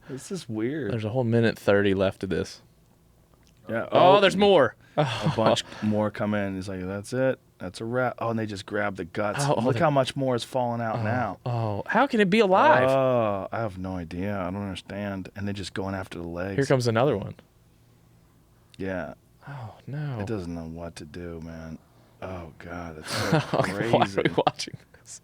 Speaker 1: This is weird.
Speaker 3: There's a whole minute 30 left of this.
Speaker 1: Yeah.
Speaker 3: Oh, there's more.
Speaker 1: A bunch more come in. He's like, that's it. That's a wrap. Oh, and they just grab the guts.
Speaker 3: Oh,
Speaker 1: Look
Speaker 3: they-
Speaker 1: how much more is falling out now.
Speaker 3: Oh, how can it be alive?
Speaker 1: Oh, I have no idea. I don't understand. And they're just going after the legs.
Speaker 3: Here comes another one.
Speaker 1: Yeah.
Speaker 3: Oh, no.
Speaker 1: It doesn't know what to do, man. Oh, God. It's so
Speaker 3: Why are
Speaker 1: crazy.
Speaker 3: we watching this?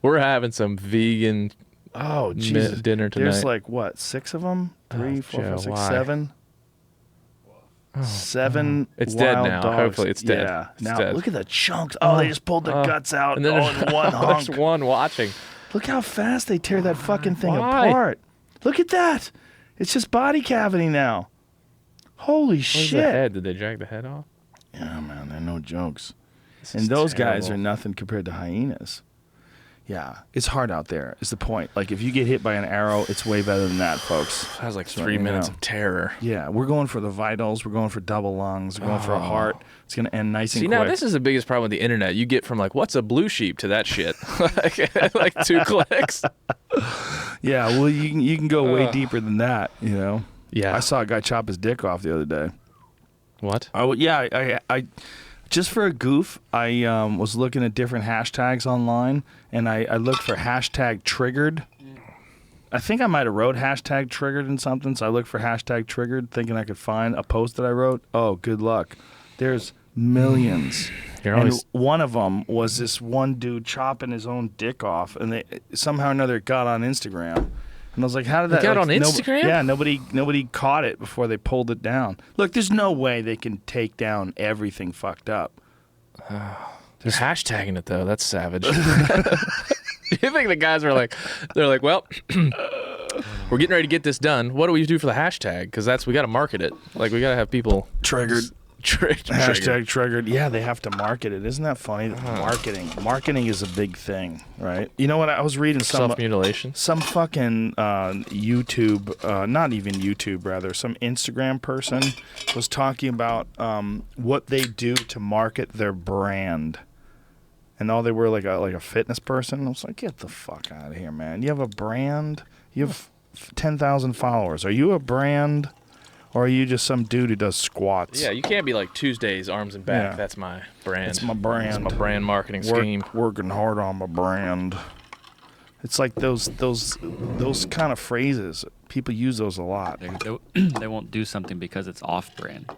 Speaker 3: We're having some vegan
Speaker 1: Oh, Jesus.
Speaker 3: dinner tonight.
Speaker 1: There's like, what, 6 of them? 3, 4,
Speaker 3: Joe,
Speaker 1: 5, 6,
Speaker 3: why?
Speaker 1: 7? 7
Speaker 3: It's dead
Speaker 1: wild
Speaker 3: now.
Speaker 1: dogs.
Speaker 3: Hopefully it's dead.
Speaker 1: Yeah.
Speaker 3: It's
Speaker 1: Now,
Speaker 3: dead.
Speaker 1: look at the chunks. Oh, they just pulled the guts out
Speaker 3: And then
Speaker 1: all in one hunk.
Speaker 3: there's one watching.
Speaker 1: Look how fast they tear that fucking thing
Speaker 3: Why?
Speaker 1: apart. Look at that. It's just body cavity now. Holy
Speaker 3: Where's
Speaker 1: shit.
Speaker 3: the head? Did they drag the head off?
Speaker 1: Yeah, man, they're no jokes.
Speaker 3: This
Speaker 1: And
Speaker 3: is
Speaker 1: those guys are
Speaker 3: terrible.
Speaker 1: nothing compared to hyenas. Yeah, it's hard out there is the point. Like, if you get hit by an arrow, it's way better than that, folks.
Speaker 3: That was like
Speaker 1: So,
Speaker 3: 3
Speaker 1: you
Speaker 3: minutes
Speaker 1: know.
Speaker 3: of terror.
Speaker 1: Yeah, we're going for the vitals. We're going for double lungs. We're going for a heart. It's going to end nice and
Speaker 3: See,
Speaker 1: quick.
Speaker 3: now this is the biggest problem with the internet. You get from like, what's a blue sheep to that shit? like 2 clicks.
Speaker 1: Yeah, well, you can go way deeper than that, you know?
Speaker 3: Yeah.
Speaker 1: I saw a guy chop his dick off the other day.
Speaker 3: What?
Speaker 1: I just for a goof, I was looking at different hashtags online, and I looked for hashtag triggered. I think I might have wrote hashtag triggered in something, so I looked for hashtag triggered, thinking I could find a post that I wrote. Oh, good luck. There's millions.
Speaker 3: You're
Speaker 1: And
Speaker 3: always
Speaker 1: one of them was this one dude chopping his own dick off, and they somehow or another it got on Instagram. And I was like, how did that...
Speaker 3: got
Speaker 1: like,
Speaker 3: on Instagram?
Speaker 1: Yeah, nobody caught it before they pulled it down. Look, there's no way they can take down everything fucked up.
Speaker 3: they're hashtagging it though. That's savage. Do you think the guys are like, they're like, well, we're getting ready to get this done. What do we do for the hashtag? Because we got to market it. Like we got to have people
Speaker 1: Triggered.
Speaker 3: triggered.
Speaker 1: Hashtag triggered. Yeah, they have to market it. Isn't that funny? Marketing is a big thing, right? You know what? I was reading some
Speaker 3: Self-mutilation.
Speaker 1: fucking YouTube, not even YouTube, rather, some Instagram person was talking about what they do to market their brand. And all they were like a fitness person. I was like, get the fuck out of here, man. You have a brand. You have 10,000 followers. Are you a brand? Or are you just some dude who does squats?
Speaker 3: Yeah, you can't be like Tuesdays, arms and back.
Speaker 1: Yeah.
Speaker 3: That's my brand.
Speaker 1: It's my brand.
Speaker 3: It's my brand marketing scheme.
Speaker 1: Working hard on my brand. It's like those kind of phrases. People use those a lot.
Speaker 2: They won't do something because it's off-brand.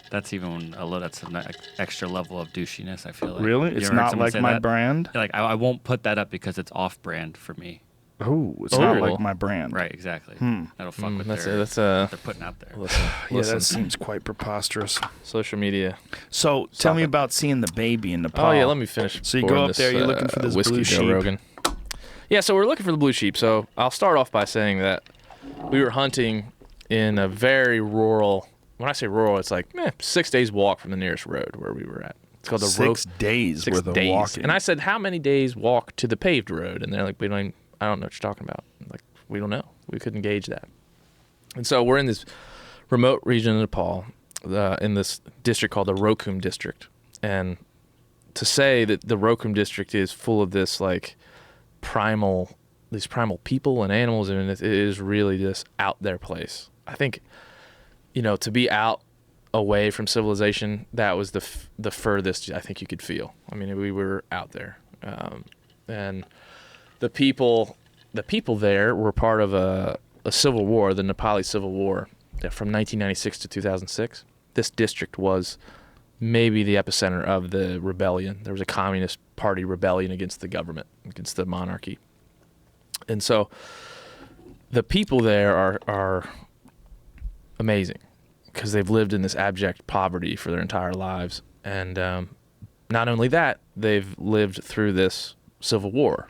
Speaker 2: That's even that's an extra level of douchiness, I feel like.
Speaker 1: Really?
Speaker 2: You
Speaker 1: It's
Speaker 2: ever heard
Speaker 1: not
Speaker 2: someone
Speaker 1: like
Speaker 2: say
Speaker 1: my
Speaker 2: that?
Speaker 1: brand?
Speaker 2: Like, I won't put that up because it's off-brand for me.
Speaker 1: Oh, it's
Speaker 3: Oh.
Speaker 1: not like my brand.
Speaker 2: Right, exactly. That'll fuck with
Speaker 3: That's
Speaker 2: what they're putting out there.
Speaker 3: Listen,
Speaker 1: Yeah,
Speaker 3: listen.
Speaker 1: that seems quite preposterous.
Speaker 3: Social media.
Speaker 1: So, tell
Speaker 3: Stop
Speaker 1: me
Speaker 3: it.
Speaker 1: about seeing the baby in Nepal.
Speaker 3: Oh yeah, let me finish.
Speaker 1: So you go
Speaker 3: pouring
Speaker 1: up
Speaker 3: this,
Speaker 1: there, you're looking for this
Speaker 3: whiskey,
Speaker 1: blue
Speaker 3: Joe
Speaker 1: sheep.
Speaker 3: Rogan. Yeah, so we're looking for the blue sheep. So I'll start off by saying that we were hunting in a very rural. When I say rural, it's like 6 days walk from the nearest road where we were at. It's called the
Speaker 1: 6 days
Speaker 3: 6
Speaker 1: worth of
Speaker 3: days.
Speaker 1: walking.
Speaker 3: And I said, how many days walk to the paved road? And they're like, I don't know what you're talking about. I'm like, we don't know. We couldn't gauge that. And so we're in this remote region of Nepal, in this district called the Rokum district. And to say that the Rokum district is full of this like these primal people and animals, and it is really this out there place. I think, to be out away from civilization, that was the furthest I think you could feel. I mean, we were out there, and the people there were part of a civil war, the Nepali Civil War, from 1996 to 2006. This district was maybe the epicenter of the rebellion. There was a Communist Party rebellion against the government, against the monarchy. And so the people there are amazing because they've lived in this abject poverty for their entire lives. And not only that, they've lived through this civil war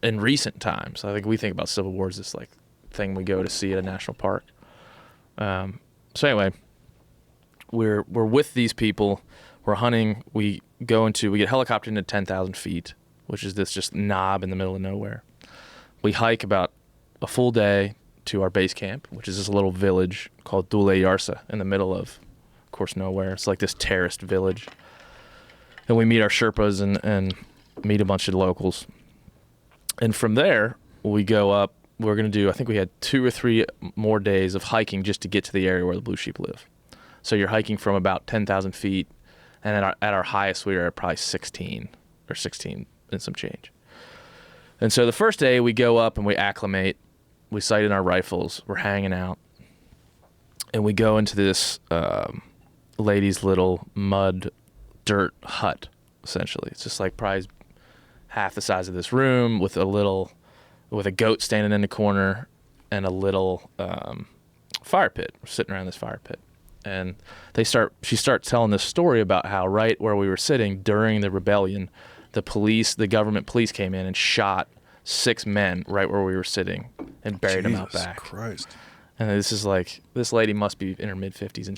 Speaker 3: in recent times. I think we think about civil wars as like thing we go to see at a national park. So anyway, we're with these people. We're hunting. We get helicoptered into 10,000 feet, which is this just knob in the middle of nowhere. We hike about a full day to our base camp, which is this little village called Dule Yarsa in the middle of course, nowhere. It's like this terraced village. And we meet our Sherpas and meet a bunch of locals. And from there, we go up. We're going to do, I think we had 2 or 3 more days of hiking just to get to the area where the blue sheep live. So you're hiking from about 10,000 feet, and at our highest, we were at probably 16 and some change. And so the first day, we go up and we acclimate. We sight in our rifles. We're hanging out. And we go into this lady's little mud dirt hut, essentially. It's just like probably half the size of this room with a goat standing in the corner and a little fire pit. We're sitting around this fire pit. And she starts telling this story about how right where we were sitting during the rebellion, the government police came in and shot 6 men right where we were sitting and buried them out back.
Speaker 1: Christ.
Speaker 3: And this lady must be in her mid-50s, and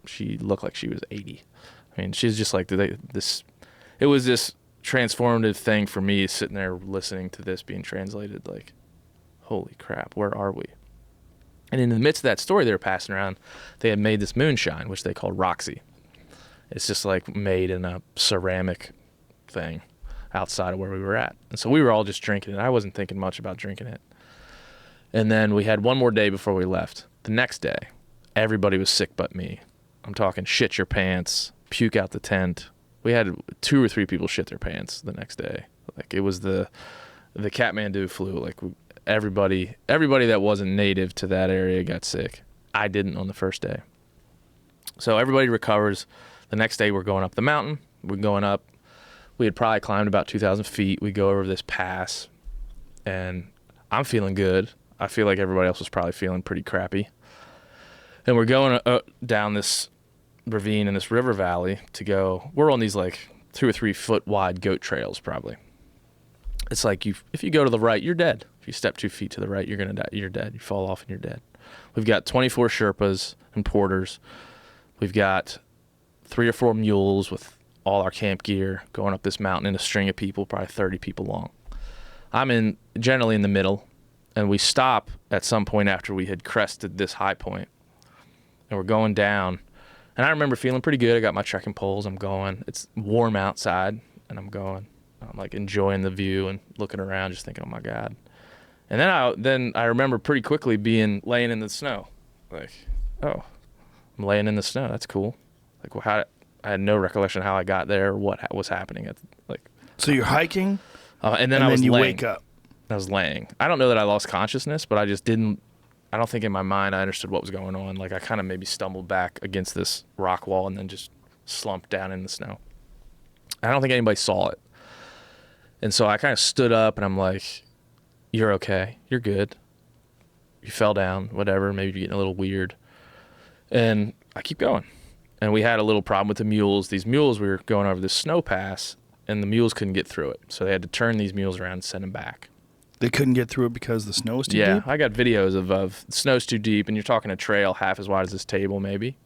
Speaker 3: she looked like she was 80. I mean, she's just like this. It was this transformative thing for me, sitting there listening to this being translated. Like, holy crap, where are we? And in the midst of that story they were passing around, they had made this moonshine, which they called Roxy. It's just like made in a ceramic thing outside of where we were at. And so we were all just drinking it. I wasn't thinking much about drinking it. And then we had one more day before we left. The next day, everybody was sick but me. I'm talking shit your pants, puke out the tent. We had 2 or 3 people shit their pants the next day. Like, it was the Kathmandu flu. Like, everybody that wasn't native to that area got sick. I didn't on the first day. So everybody recovers. The next day we're going up the mountain. We're going up. We had probably climbed about 2,000 feet. We go over this pass, and I'm feeling good. I feel like everybody else was probably feeling pretty crappy. And we're going down this ravine in this river valley to go. We're on these like 2 or 3 foot wide goat trails probably. It's like if you go to the right, you're dead. If you step 2 feet to the right, you're gonna die. You're dead. You fall off and you're dead. We've got 24 Sherpas and porters. We've got 3 or 4 mules with all our camp gear going up this mountain in a string of people, probably 30 people long. I'm generally in the middle, and we stop at some point after we had crested this high point, and we're going down. And I remember feeling pretty good. I got my trekking poles. I'm going. It's warm outside, and I'm going. I'm like enjoying the view and looking around, just thinking, oh my God. And then I remember pretty quickly laying in the snow. Like, oh, I'm laying in the snow. That's cool. Like, well, I had no recollection how I got there or what was happening.
Speaker 1: So you're hiking,
Speaker 3: and then
Speaker 1: you
Speaker 3: laying.
Speaker 1: wake up.
Speaker 3: I was laying. I don't know that I lost consciousness, but I just didn't. I don't think in my mind I understood what was going on. Like, I kind of maybe stumbled back against this rock wall and then just slumped down in the snow. I don't think anybody saw it. And so I kind of stood up and I'm like, you're okay. You're good. You fell down, whatever. Maybe you're getting a little weird. And I keep going. And we had a little problem with the mules. These mules, we were going over this snow pass, and the mules couldn't get through it. So they had to turn these mules around and send them back.
Speaker 1: They couldn't get through it because the snow was too
Speaker 3: Yeah,
Speaker 1: deep?
Speaker 3: I got videos of snow's too deep, and you're talking a trail half as wide as this table, maybe.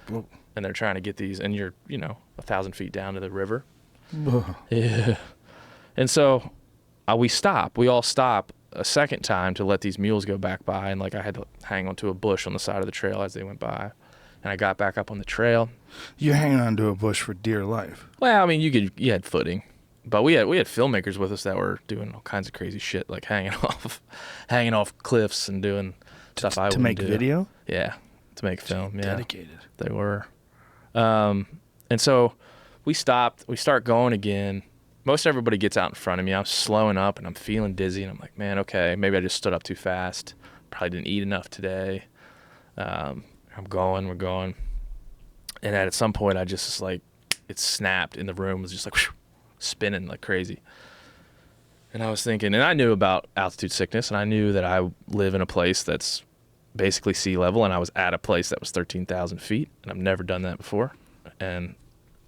Speaker 1: Whoa.
Speaker 3: And they're trying to get these, and you're 1,000 feet down to the river.
Speaker 1: Whoa.
Speaker 3: Yeah. And so we all stop a second time to let these mules go back by, and like I had to hang onto a bush on the side of the trail as they went by. And I got back up on the trail.
Speaker 1: You're hanging onto a bush for dear life.
Speaker 3: Well, I mean, you had footing. But we had filmmakers with us that were doing all kinds of crazy shit, like hanging off cliffs and doing stuff I wouldn't do.
Speaker 1: To make video?
Speaker 3: Yeah, to make film. Yeah,
Speaker 1: Dedicated.
Speaker 3: they were. And so we stopped. We start going again. Most everybody gets out in front of me. I'm slowing up and I'm feeling dizzy. And I'm like, man, okay, maybe I just stood up too fast. Probably didn't eat enough today. We're going. And at some point, I just like, it snapped in the room. It was just like whoosh, spinning like crazy. And I was thinking, and I knew about altitude sickness, and I knew that I live in a place that's basically sea level, and I was at a place that was 13,000 feet, and I've never done that before. And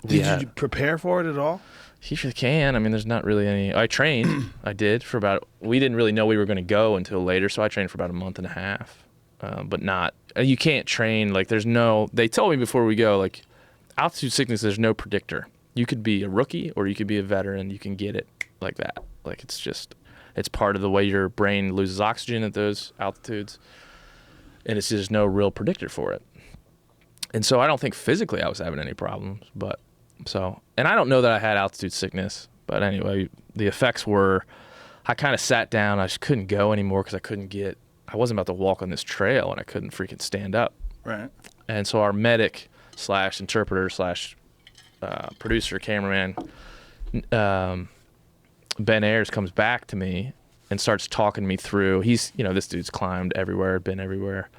Speaker 1: Did you prepare for it at all?
Speaker 3: you sure can. I mean, there's not really any. I trained. I did for about. We didn't really know we were going to go until later, so I trained for about a month and a half. But not. You can't train like there's no. They told me before we go like, altitude sickness. There's no predictor. You could be a rookie or you could be a veteran. You can get it like that. Like it's part of the way your brain loses oxygen at those altitudes, and it's just no real predictor for it. And so I don't think physically I was having any problems, and I don't know that I had altitude sickness, but anyway, the effects were, I kind of sat down, I just couldn't go anymore because I wasn't about to walk on this trail and I couldn't freaking stand up.
Speaker 1: Right.
Speaker 3: And so our medic / interpreter / producer, cameraman, Ben Ayers comes back to me and starts talking me through. He's, this dude's climbed everywhere, been everywhere,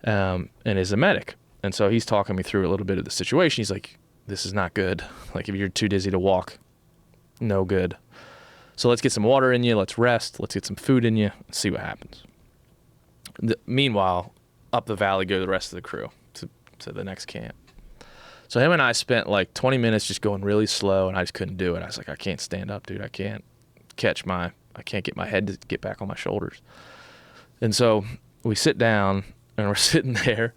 Speaker 3: and is a medic. And so he's talking me through a little bit of the situation. He's like, this is not good. Like, if you're too dizzy to walk, no good. So let's get some water in you. Let's rest. Let's get some food in you and see what happens. Meanwhile, up the valley go the rest of the crew to the next camp. So him and I spent like 20 minutes just going really slow, and I just couldn't do it. I was like, I can't stand up, dude. I can't get my head to get back on my shoulders. And so we sit down, and we're sitting there,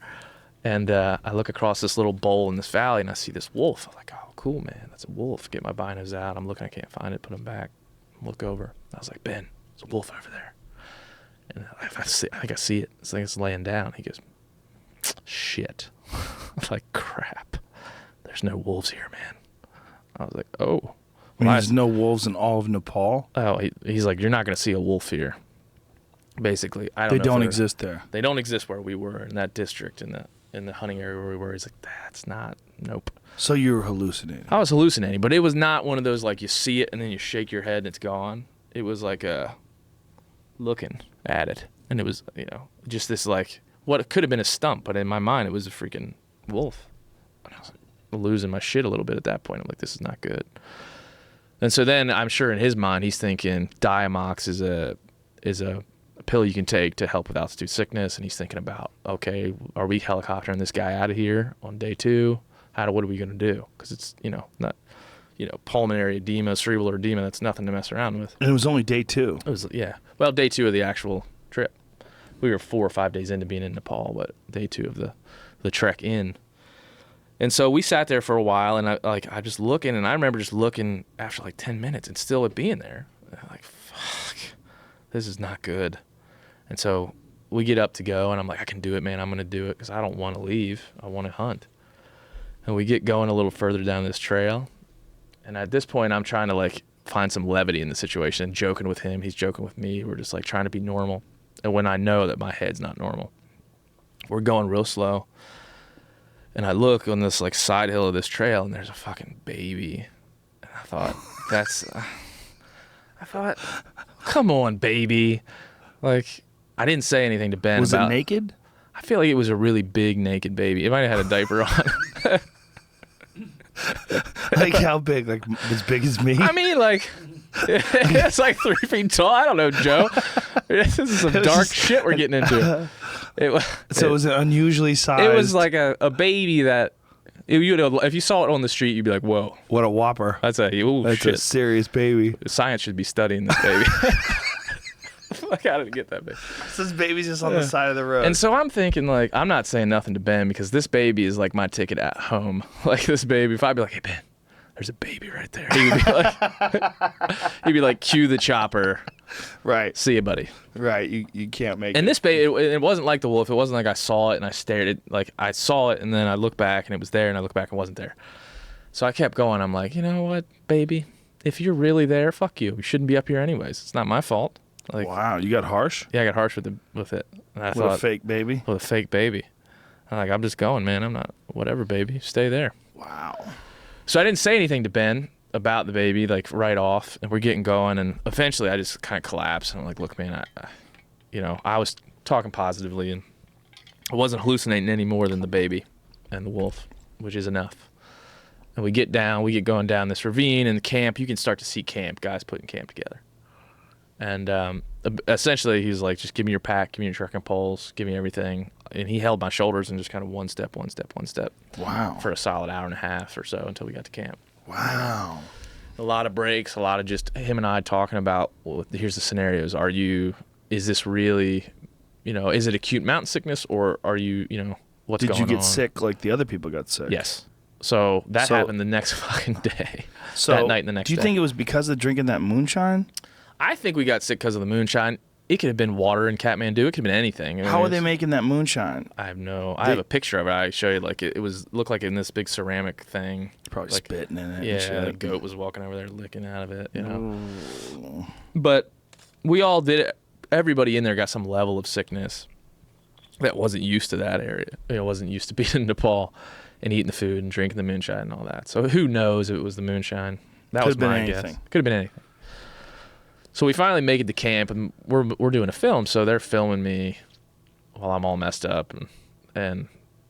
Speaker 3: and I look across this little bowl in this valley, and I see this wolf. I'm like, oh, cool, man. That's a wolf. Get my binos out. I'm looking. I can't find it. Put them back. Look over. I was like, Ben, there's a wolf over there. And I think I see it. It's like it's laying down. He goes, shit. I'm like, crap. There's no wolves here, man. I was like, oh.
Speaker 1: There's no wolves in all of Nepal?
Speaker 3: Oh, he's like, you're not going to see a wolf here. Basically,
Speaker 1: They don't exist there.
Speaker 3: They don't exist where we were in that district, in the hunting area where we were. He's like, that's not, nope.
Speaker 1: So you were hallucinating.
Speaker 3: I was hallucinating, but it was not one of those like you see it and then you shake your head and it's gone. It was like looking at it, and it was just this like what could have been a stump, but in my mind it was a freaking wolf. And I was losing my shit a little bit at that point. I'm like, this is not good. And so then I'm sure in his mind he's thinking Diamox is a pill you can take to help with altitude sickness, and he's thinking about, okay, are we helicoptering this guy out of here on day 2? What are we going to do? Because it's not pulmonary edema, cerebral edema. That's nothing to mess around with.
Speaker 1: And it was only day 2.
Speaker 3: It was day 2 of the actual trip. We were 4 or 5 days into being in Nepal, but day 2 of the trek in. And so we sat there for a while, and I just looking, and I remember just looking after like 10 minutes and still it being there. And I'm like, fuck, this is not good. And so we get up to go, and I'm like, I can do it, man. I'm going to do it because I don't want to leave. I want to hunt. And we get going a little further down this trail. And at this point, I'm trying to like find some levity in the situation, joking with him. He's joking with me. We're just like trying to be normal. And when I know that my head's not normal, we're going real slow. And I look on this like side hill of this trail, and there's a fucking baby. And I thought, come on, baby. Like, I didn't say anything to Ben.
Speaker 1: Was it naked?
Speaker 3: I feel like it was a really big naked baby. It might have had a diaper on.
Speaker 1: Like how big? Like as big as me?
Speaker 3: I mean, like, it's like 3 feet tall. I don't know, Joe. This is some dark shit we're getting into. It
Speaker 1: was an unusually sized.
Speaker 3: It was like a baby that, if you saw it on the street, you'd be like, whoa.
Speaker 1: What a whopper.
Speaker 3: That's
Speaker 1: a serious baby.
Speaker 3: Science should be studying this baby. Fuck, how did it get that big?
Speaker 1: So this baby's just on the side of the road.
Speaker 3: And so I'm thinking, like, I'm not saying nothing to Ben because this baby is like my ticket at home. Like this baby, if I'd be like, hey Ben, there's a baby right there. He'd be like, cue the chopper.
Speaker 1: Right.
Speaker 3: See you, buddy.
Speaker 1: Right. You can't make it.
Speaker 3: And this baby, it wasn't like the wolf. It wasn't like I saw it and I stared at it. Like I saw it and then I looked back and it was there and I looked back and it wasn't there. So I kept going. I'm like, you know what, baby? If you're really there, fuck you. You shouldn't be up here anyways. It's not my fault. Like,
Speaker 1: wow, you got harsh?
Speaker 3: Yeah, I got harsh with it. And I
Speaker 1: With
Speaker 3: thought,
Speaker 1: a fake baby?
Speaker 3: With a fake baby. I'm like, I'm just going, man. I'm not, whatever, baby. Stay there.
Speaker 1: Wow.
Speaker 3: So I didn't say anything to Ben about the baby, like right off, and we're getting going, and eventually I just kind of collapsed, and I'm like, look, man, I was talking positively, and I wasn't hallucinating any more than the baby and the wolf, which is enough. And we get going down this ravine, and the camp, you can start to see guys putting camp together. And essentially he's like, just give me your pack, give me your trekking poles, give me everything. And he held my shoulders and just kind of one step.
Speaker 1: Wow.
Speaker 3: For a solid hour and a half or so until we got to camp.
Speaker 1: Wow.
Speaker 3: A lot of breaks, a lot of just him and I talking about, well, here's the scenarios. Is this really, is it acute mountain sickness or are you, what's going on?
Speaker 1: Did you get sick like the other people got sick?
Speaker 3: Yes. So that happened the next fucking day.
Speaker 1: So
Speaker 3: that night and the next day.
Speaker 1: Do you think it was because of drinking that moonshine?
Speaker 3: I think we got sick because of the moonshine. It could have been water in Kathmandu. It could have been anything.
Speaker 1: How are they making that moonshine?
Speaker 3: I have a picture of it. I show you, like, it looked like in this big ceramic thing.
Speaker 1: Probably like, spitting in it.
Speaker 3: Yeah, the goat was walking over there licking out of it, Ooh. But we all did it. Everybody in there got some level of sickness that wasn't used to that area. Wasn't used to being in Nepal and eating the food and drinking the moonshine and all that. So who knows if it was the moonshine? That was my guess. Could have been anything. So we finally make it to camp, and we're doing a film. So they're filming me while I'm all messed up, and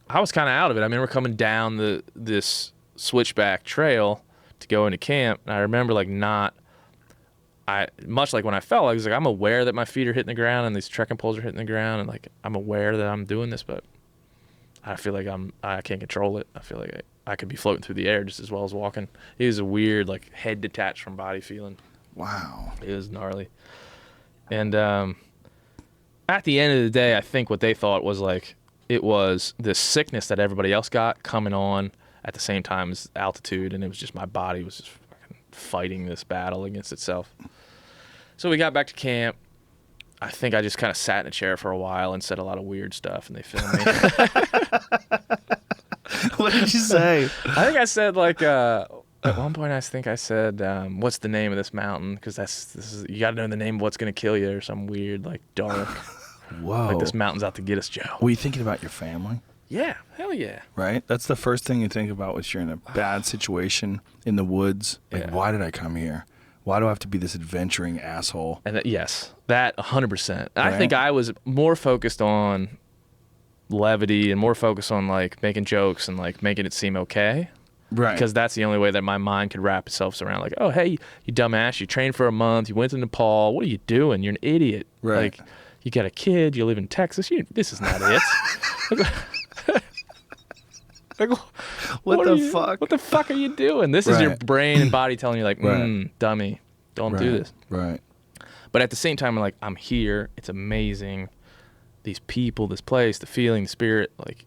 Speaker 3: I was kind of out of it. I mean, we're coming down this switchback trail to go into camp, and I remember much like when I fell, I was like, I'm aware that my feet are hitting the ground and these trekking poles are hitting the ground, and like I'm aware that I'm doing this, but I feel like I can't control it. I feel like I could be floating through the air just as well as walking. It was a weird, like, head detached from body feeling.
Speaker 1: Wow.
Speaker 3: It was gnarly. And at the end of the day, I think what they thought was like, it was this sickness that everybody else got coming on at the same time as altitude, and it was just my body was just fucking fighting this battle against itself. So we got back to camp. I think I just kind of sat in a chair for a while and said a lot of weird stuff, and they filmed me.
Speaker 1: What did you say?
Speaker 3: I think I said, like, at one point, I think I said, what's the name of this mountain? Because you got to know the name of what's going to kill you, or some weird, like, dark.
Speaker 1: Whoa.
Speaker 3: Like, this mountain's out to get us, Joe.
Speaker 1: Were you thinking about your family?
Speaker 3: Yeah. Hell yeah.
Speaker 1: Right? That's the first thing you think about when you're in a bad situation in the woods. Like, why did I come here? Why do I have to be this adventuring asshole?
Speaker 3: And yes, that 100%.
Speaker 1: Right?
Speaker 3: I think I was more focused on levity and more focused on, like, making jokes and, like, making it seem okay.
Speaker 1: Right.
Speaker 3: Because that's the only way that my mind could wrap itself around, like, oh, hey, you dumbass, you trained for a month, you went to Nepal, what are you doing? You're an idiot.
Speaker 1: Right.
Speaker 3: Like, you got a kid, you live in Texas, this is not it. Like,
Speaker 1: what the fuck?
Speaker 3: What the fuck are you doing? This is your brain and body telling you, like, dummy, don't do this.
Speaker 1: Right.
Speaker 3: But at the same time, I'm like, I'm here. It's amazing. These people, this place, the feeling, the spirit, like,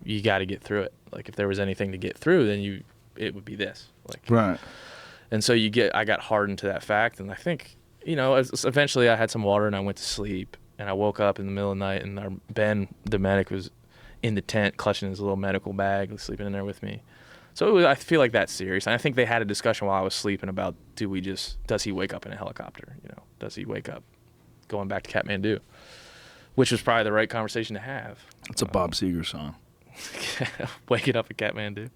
Speaker 3: you got to get through it. Like, if there was anything to get through, then it would be this. Like,
Speaker 1: right.
Speaker 3: And so I got hardened to that fact, and I think, eventually I had some water and I went to sleep, and I woke up in the middle of the night, and Ben, the medic, was in the tent clutching his little medical bag, sleeping in there with me. So I feel like that's serious. And I think they had a discussion while I was sleeping about, does he wake up in a helicopter? Does he wake up going back to Kathmandu? Which was probably the right conversation to have.
Speaker 1: It's a Bob Seger song.
Speaker 3: Waking up in Kathmandu.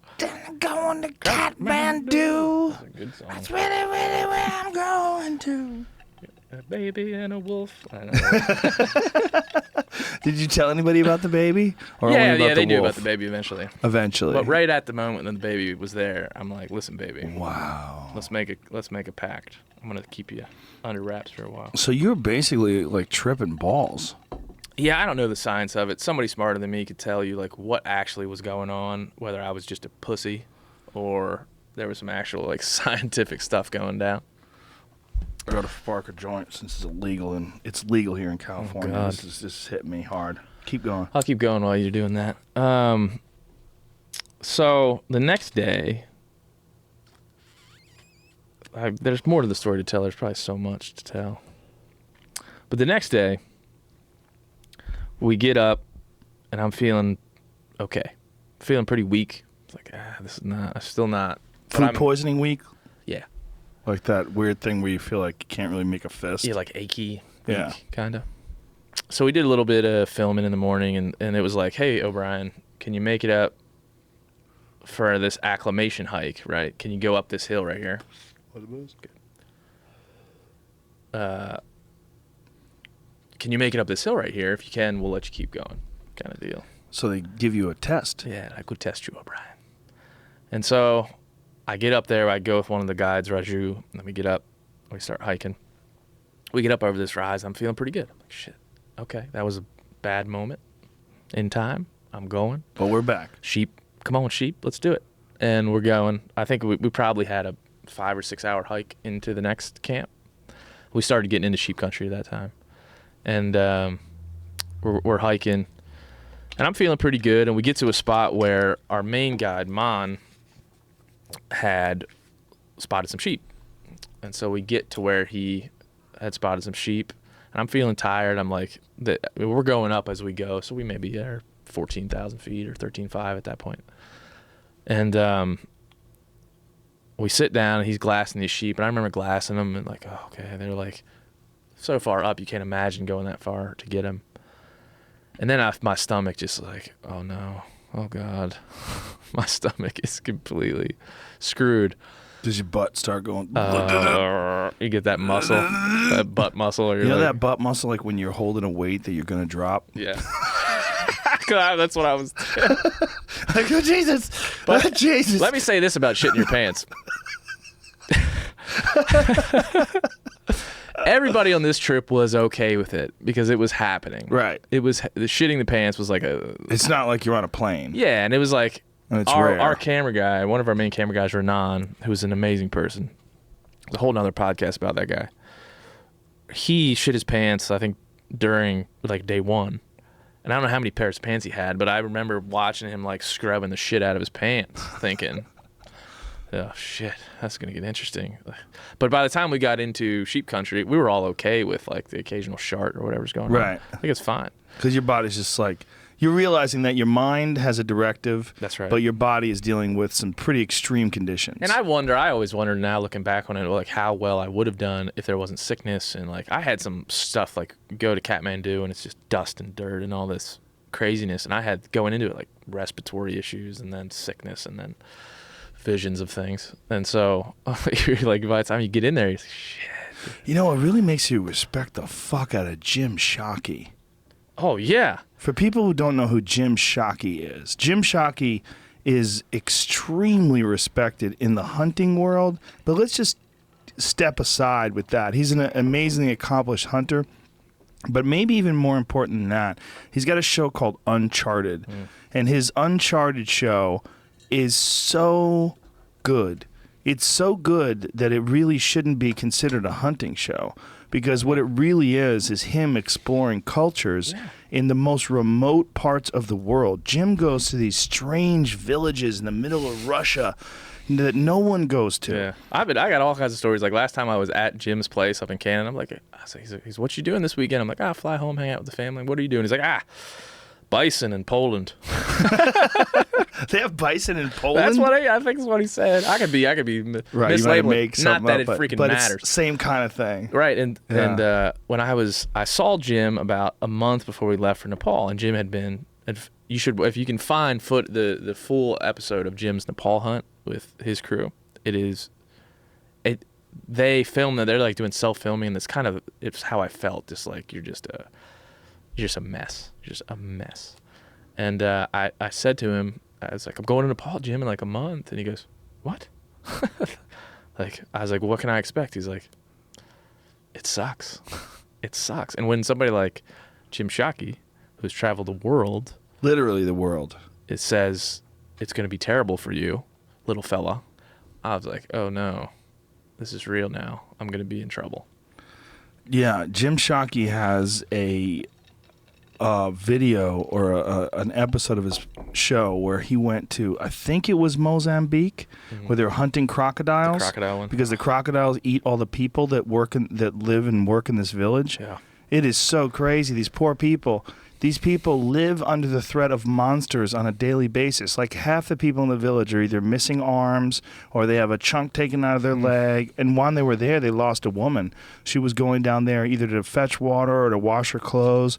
Speaker 1: Going to Kathmandu.
Speaker 3: That's a good song.
Speaker 1: That's really, really where I'm going to.
Speaker 3: A baby and a wolf. I know.
Speaker 1: Did you tell anybody about the baby? Or
Speaker 3: yeah,
Speaker 1: only about
Speaker 3: they
Speaker 1: the
Speaker 3: knew
Speaker 1: wolf?
Speaker 3: about the baby eventually.
Speaker 1: Eventually.
Speaker 3: But right at the moment that the baby was there, I'm like, listen, baby.
Speaker 1: Wow.
Speaker 3: Let's make a pact. I'm gonna keep you under wraps for a while.
Speaker 1: So you're basically like tripping balls.
Speaker 3: Yeah, I don't know the science of it. Somebody smarter than me could tell you, like, what actually was going on, whether I was just a pussy or there was some actual, like, scientific stuff going down.
Speaker 1: I gotta spark a joint since it's illegal and it's legal here in California.
Speaker 3: God.
Speaker 1: This is just hitting me hard. Keep going.
Speaker 3: I'll keep going while you're doing that. So the next day, there's more to the story to tell. There's probably so much to tell. But the next day, we get up, and I'm feeling okay. Feeling pretty weak. It's like, this is not, I'm still not.
Speaker 1: Food poisoning week?
Speaker 3: Yeah.
Speaker 1: Like that weird thing where you feel like you can't really make a fist?
Speaker 3: Yeah, like achy.
Speaker 1: Yeah.
Speaker 3: Kind of. So we did a little bit of filming in the morning, and it was like, hey, O'Brien, can you make it up for this acclimation hike, right? Can you go up this hill right here?
Speaker 1: What it is?
Speaker 3: Good. Can you make it up this hill right here? If you can, we'll let you keep going, kind of deal.
Speaker 1: So they give you a test.
Speaker 3: Yeah, I could test you, O'Brien. And so I get up there. I go with one of the guides, Raju, and then we get up. We start hiking. We get up over this rise. I'm feeling pretty good. I'm like, shit, okay, that was a bad moment in time. I'm going.
Speaker 1: But we're back.
Speaker 3: Sheep, come on, sheep, let's do it. And we're going. I think we probably had a 5 or 6 hour hike into the next camp. We started getting into sheep country at that time. And we're hiking. And I'm feeling pretty good. And we get to a spot where our main guide, Mon, had spotted some sheep. And so we get to where he had spotted some sheep. And I'm feeling tired. I'm like, we're going up as we go. So we may be there 14,000 feet or 13,500 at that point. And we sit down, and he's glassing these sheep. And I remember glassing them and like, oh, okay. They're like so far up, you can't imagine going that far to get them. And then my stomach just like, oh no, oh God. My stomach is completely screwed.
Speaker 1: Does your butt start going?
Speaker 3: You get that muscle, that butt muscle. Or
Speaker 1: You know that butt muscle, like when you're holding a weight that you're going to drop?
Speaker 3: Yeah. That's what I was.
Speaker 1: Like, oh, Jesus.
Speaker 3: But
Speaker 1: oh, Jesus.
Speaker 3: Let me say this about shitting your pants. Everybody on this trip was okay with it because it was happening.
Speaker 1: Right.
Speaker 3: It was the shitting the pants was like a.
Speaker 1: It's not like you're on a plane.
Speaker 3: Yeah, and it was like
Speaker 1: It's rare.
Speaker 3: our camera guy, one of our main camera guys, Renan, who's an amazing person. There's a whole nother podcast about that guy. He shit his pants, I think, during like day one. And I don't know how many pairs of pants he had, but I remember watching him like scrubbing the shit out of his pants, thinking, oh shit, that's gonna get interesting. But by the time we got into sheep country, we were all okay with like the occasional shart or whatever's going on.
Speaker 1: Right.
Speaker 3: I think it's fine.
Speaker 1: Because your body's just like, you're realizing that your mind has a directive.
Speaker 3: That's right.
Speaker 1: But your body is dealing with some pretty extreme conditions.
Speaker 3: And I always wonder now looking back on it, like how well I would have done if there wasn't sickness. And like I had some stuff like go to Kathmandu and it's just dust and dirt and all this craziness. And I had going into it like respiratory issues and then sickness and then visions of things. And so you're like, by the time you get in there, you're like, shit.
Speaker 1: You know, it really makes you respect the fuck out of Jim Shockey.
Speaker 3: Oh, yeah.
Speaker 1: For people who don't know who Jim Shockey is, Jim Shockey is extremely respected in the hunting world, but let's just step aside with that. He's an amazingly accomplished hunter, but maybe even more important than that, he's got a show called Uncharted, and his Uncharted show is so good. It's so good that it really shouldn't be considered a hunting show. Because what it really is him exploring cultures in the most remote parts of the world. Jim goes to these strange villages in the middle of Russia that no one goes to.
Speaker 3: Yeah, I got all kinds of stories. Like last time I was at Jim's place up in Canada, I'm like, he's what you doing this weekend? I'm like, fly home, hang out with the family. What are you doing? He's like, bison in Poland.
Speaker 1: They have bison in Poland?
Speaker 3: That's what I think is what he said. I could be
Speaker 1: right, you might make something
Speaker 3: not that
Speaker 1: up,
Speaker 3: it freaking
Speaker 1: but
Speaker 3: matters.
Speaker 1: It's same kind of thing.
Speaker 3: Right, and when I saw Jim about a month before we left for Nepal, and Jim had been. If you can find the full episode of Jim's Nepal hunt with his crew, they film that they're like doing self-filming, and it's how I felt, just like you're just a mess, and I said to him, I was like, I'm going to Nepal, Jim, in like a month, and he goes, what? Like I was like, well, what can I expect? He's like, it sucks. It sucks. And when somebody like Jim Shockey, who's traveled the world,
Speaker 1: literally the world,
Speaker 3: it says it's going to be terrible for you, little fella, I was like, oh no, this is real now. I'm going to be in trouble.
Speaker 1: Yeah, Jim Shockey has a video or an episode of his show where he went to, I think it was Mozambique, where they're hunting crocodiles.
Speaker 3: The crocodile one.
Speaker 1: Because the crocodiles eat all the people that live and work in this village.
Speaker 3: Yeah.
Speaker 1: It is so crazy. These poor people. These people live under the threat of monsters on a daily basis. Like half the people in the village are either missing arms or they have a chunk taken out of their leg. And when they were there, they lost a woman. She was going down there either to fetch water or to wash her clothes.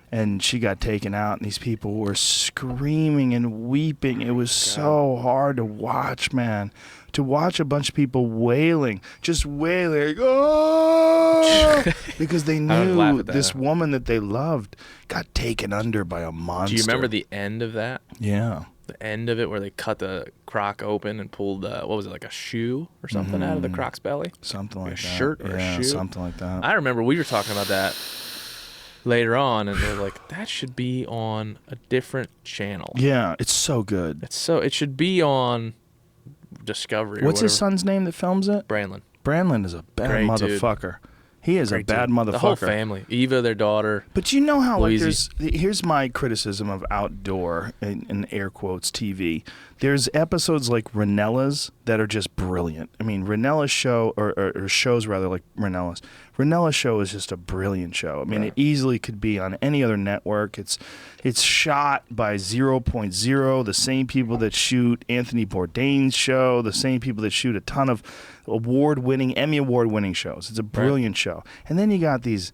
Speaker 1: And she got taken out, and these people were screaming and weeping. It was so hard to watch, man. To watch a bunch of people wailing, just wailing, oh! Because they knew this woman that they loved got taken under by a monster.
Speaker 3: Do you remember the end of that?
Speaker 1: Yeah.
Speaker 3: The end of it where they cut the croc open and pulled, what was it, like a shoe or something out of the croc's belly?
Speaker 1: Something like
Speaker 3: a
Speaker 1: that.
Speaker 3: shirt or a shoe?
Speaker 1: Something like that.
Speaker 3: I remember we were talking about that later on, and they're like, that should be on a different channel.
Speaker 1: Yeah, it's so good.
Speaker 3: It should be on Discovery.
Speaker 1: What's his son's name that films it?
Speaker 3: Brandon.
Speaker 1: Brandon is a bad
Speaker 3: Great
Speaker 1: motherfucker. He is
Speaker 3: Great
Speaker 1: a bad
Speaker 3: dude.
Speaker 1: motherfucker.
Speaker 3: The whole family. Eva, their daughter.
Speaker 1: But you know how, like,
Speaker 3: Louise.
Speaker 1: here's my criticism of outdoor, in air quotes, TV. There's episodes like Ranella's that are just brilliant. I mean, Ranella's show, or shows rather like Ranella's. Ranella's show is just a brilliant show. I mean, it easily could be on any other network. It's shot by 0.0, the same people that shoot Anthony Bourdain's show, the same people that shoot a ton of Emmy award-winning shows. It's a brilliant show. And then you got these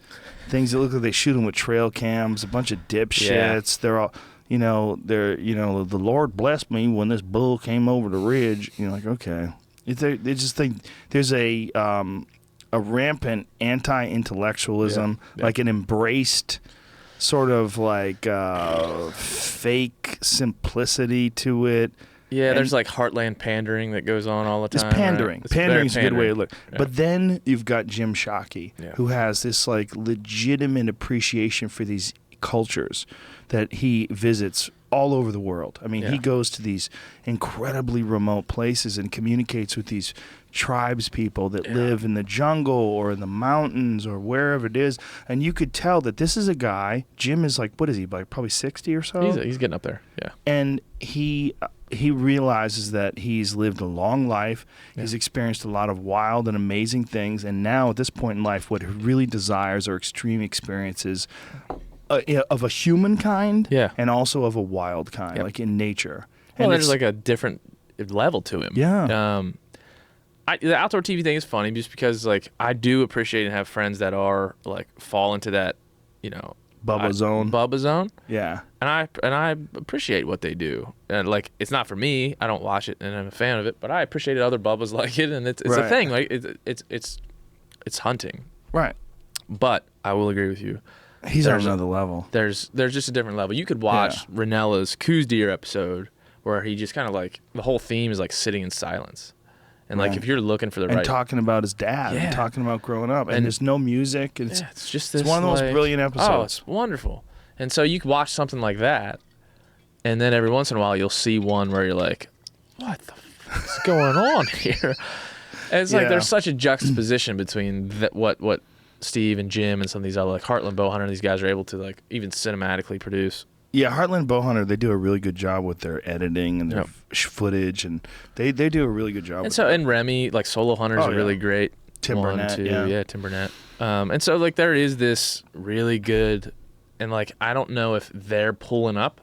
Speaker 1: things that look like they shoot them with trail cams, a bunch of dipshits. They're all, the Lord blessed me when this bull came over the ridge. You're like, okay. They just think there's a rampant anti-intellectualism, like an embraced sort of like fake simplicity to it.
Speaker 3: Yeah,
Speaker 1: And
Speaker 3: there's like heartland pandering that goes on all the time.
Speaker 1: It's pandering.
Speaker 3: Right?
Speaker 1: Pandering's a good way to look.
Speaker 3: Yeah.
Speaker 1: But then you've got Jim Shockey, who has this like legitimate appreciation for these cultures that he visits all over the world. I mean, he goes to these incredibly remote places and communicates with these tribes people that live in the jungle or in the mountains or wherever it is. And you could tell that this is a guy, Jim is like, what is he, like probably 60 or so?
Speaker 3: He's getting up there, yeah.
Speaker 1: And he realizes that he's lived a long life. He's experienced a lot of wild and amazing things. And now at this point in life, what he really desires are extreme experiences of a human kind and also of a wild kind, like in nature.
Speaker 3: Well,
Speaker 1: and
Speaker 3: there's like a different level to him.
Speaker 1: Yeah.
Speaker 3: The outdoor TV thing is funny just because like I do appreciate and have friends that are like fall into that,
Speaker 1: Bubba
Speaker 3: zone.
Speaker 1: Yeah.
Speaker 3: And I appreciate what they do. And like it's not for me. I don't watch it and I'm a fan of it, but I appreciate other Bubbas like it, and it's a thing. Like it's hunting.
Speaker 1: Right.
Speaker 3: But I will agree with you.
Speaker 1: He's on another level.
Speaker 3: There's just a different level. You could watch Ranella's Coos Deer episode where he just kind of like the whole theme is like sitting in silence. And like if you're looking for the right,
Speaker 1: talking about his dad, and talking about growing up, and there's no music. And
Speaker 3: it's just this.
Speaker 1: It's one of the most brilliant episodes.
Speaker 3: Oh, it's wonderful. And so you could watch something like that, and then every once in a while you'll see one where you're like, "What the fuck's going on here?" And it's like there's such a juxtaposition between what Steve and Jim and some of these other like Heartland Bowhunter, these guys are able to like even cinematically produce.
Speaker 1: Yeah, Heartland Bowhunter, they do a really good job with their editing and their footage, and they do a really good job.
Speaker 3: And Remy, like Solo Hunters, are really great.
Speaker 1: Tim Burnett,
Speaker 3: Tim Burnett. And so like there is this really good, and like I don't know if they're pulling up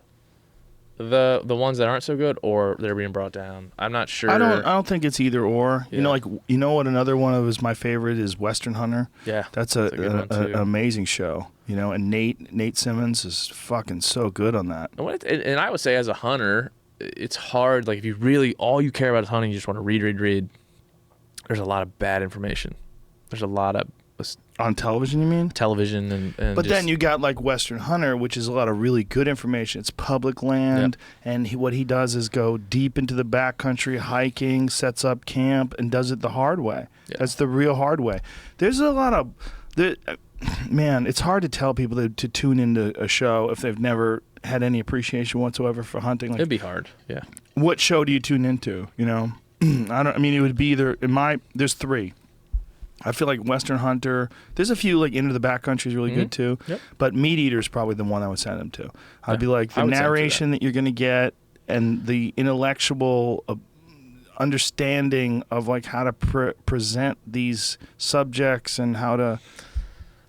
Speaker 3: the ones that aren't so good or they're being brought down. I'm not sure.
Speaker 1: I don't think it's either or.
Speaker 3: Yeah.
Speaker 1: What another one of my favorite is Western Hunter.
Speaker 3: Yeah,
Speaker 1: that's an amazing show. And Nate Simmons is fucking so good on that.
Speaker 3: And I would say as a hunter, it's hard. Like if you really all you care about is hunting, you just want to read. There's a lot of bad information. There's a lot of
Speaker 1: on television. You mean
Speaker 3: television and
Speaker 1: but then you got like Western Hunter, which is a lot of really good information. It's public land, and what he does is go deep into the backcountry, hiking, sets up camp, and does it the hard way. Yeah. That's the real hard way. There's a lot of man, it's hard to tell people to tune into a show if they've never had any appreciation whatsoever for hunting. Like,
Speaker 3: it'd be hard. Yeah.
Speaker 1: What show do you tune into? It would be either there's three. I feel like Western Hunter. There's a few like Into the Backcountry is really good too.
Speaker 3: Yep.
Speaker 1: But Meat Eater is probably the one I would send them to. I'd be like
Speaker 3: I
Speaker 1: the
Speaker 3: would send 'em to
Speaker 1: narration that you're going to get and the intellectual understanding of like how to present these subjects and how to.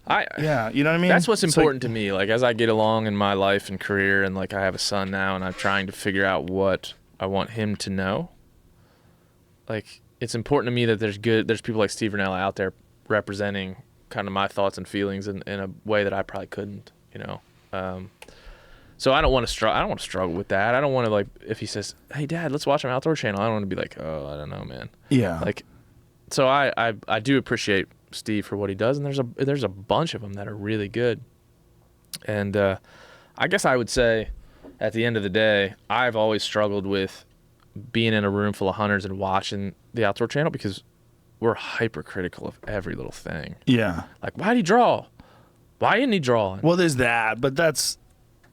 Speaker 1: Yeah, you know what I mean?
Speaker 3: That's what's
Speaker 1: It's
Speaker 3: important to me. Like as I get along in my life and career, and like I have a son now, and I'm trying to figure out what I want him to know. Like it's important to me that there's people like Steve Rinella out there representing kind of my thoughts and feelings in a way that I probably couldn't, you know. So I don't want to struggle. I don't want to struggle with that. I don't want to like if he says, "Hey, Dad, let's watch an outdoor channel." I don't want to be like, "Oh, I don't know, man."
Speaker 1: Yeah.
Speaker 3: Like, so I do appreciate Steve for what he does, and there's a bunch of them that are really good. And I guess I would say, at the end of the day, I've always struggled with being in a room full of hunters and watching the outdoor channel because we're hypercritical of every little thing.
Speaker 1: Yeah.
Speaker 3: Like, why did he draw? Why isn't he drawing?
Speaker 1: Well, there's that, but that's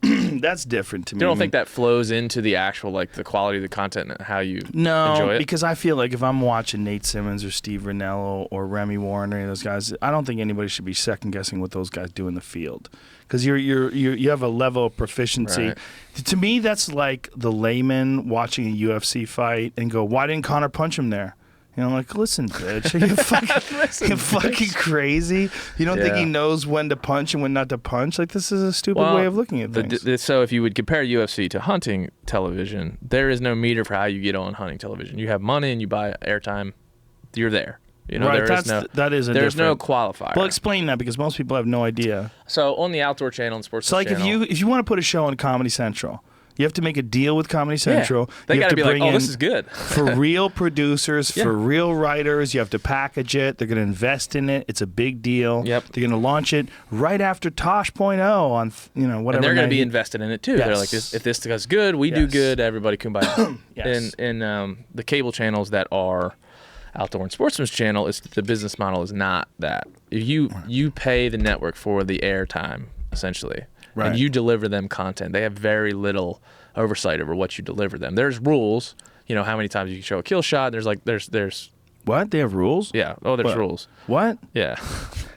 Speaker 1: that's different to me.
Speaker 3: You don't think that flows into the actual, like, the quality of the content and how you
Speaker 1: No,
Speaker 3: enjoy it?
Speaker 1: because I feel like if I'm watching Nate Simmons or Steve Rinella or Remy Warren or any of those guys, I don't think anybody should be second guessing what those guys do in the field, because you have a level of proficiency.
Speaker 3: Right.
Speaker 1: To me, that's like the layman watching a UFC fight and go, "Why didn't Connor punch him there?" You know, like, listen, bitch, are you fucking crazy? You don't think he knows when to punch and when not to punch? Like, this is a stupid way of looking at things.
Speaker 3: So if you would compare UFC to hunting television, there is no meter for how you get on hunting television. You have money and you buy airtime, you're there. You know,
Speaker 1: right,
Speaker 3: there's no qualifier.
Speaker 1: Well, explain that, because most people have no idea.
Speaker 3: So on the outdoor channel and sports channel.
Speaker 1: So like if you want to put a show on Comedy Central, you have to make a deal with Comedy Central.
Speaker 3: They
Speaker 1: got to
Speaker 3: be like, oh, this is good.
Speaker 1: For real producers, for real writers. You have to package it. They're going to invest in it. It's a big deal.
Speaker 3: Yep.
Speaker 1: They're going to launch it right after Tosh.0 on, whatever.
Speaker 3: And they're going to be invested in it too.
Speaker 1: Yes.
Speaker 3: They're like, if this does good, we do good. Everybody can buy it.
Speaker 1: Yes.
Speaker 3: And the cable channels that are outdoor and sportsman's channel, the business model is not that. You pay the network for the airtime essentially. Right. And you deliver them content. They have very little oversight over what you deliver them. There's rules, how many times you can show a kill shot. There's
Speaker 1: what? They have rules?
Speaker 3: Yeah. Oh, there's rules.
Speaker 1: What?
Speaker 3: Yeah.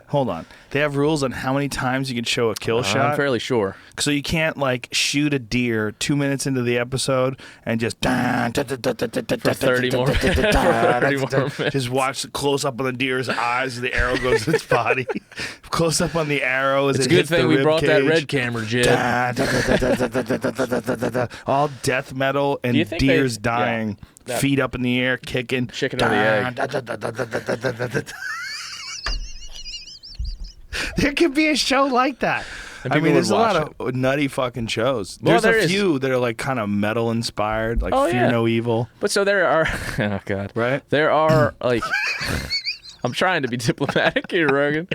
Speaker 1: Hold on. They have rules on how many times you can show a kill shot?
Speaker 3: I'm fairly sure.
Speaker 1: So you can't like shoot a deer 2 minutes into the episode and just
Speaker 3: for 30 more minutes.
Speaker 1: Just watch close up on the deer's eyes as the arrow goes to its body. Close up on the arrow as
Speaker 3: it's
Speaker 1: it
Speaker 3: a good
Speaker 1: hits
Speaker 3: thing
Speaker 1: the
Speaker 3: we
Speaker 1: rib
Speaker 3: brought that
Speaker 1: cage.
Speaker 3: red camera, Jed.
Speaker 1: All death metal and deers dying, feet up in the air, kicking.
Speaker 3: Chicken or the egg.
Speaker 1: There could be a show like that. I mean, there's a lot of nutty fucking shows. There's a few that are like kind of metal inspired, like Fear No Evil.
Speaker 3: But so there are, oh God,
Speaker 1: right?
Speaker 3: There are like, I'm trying to be diplomatic here, Rogan.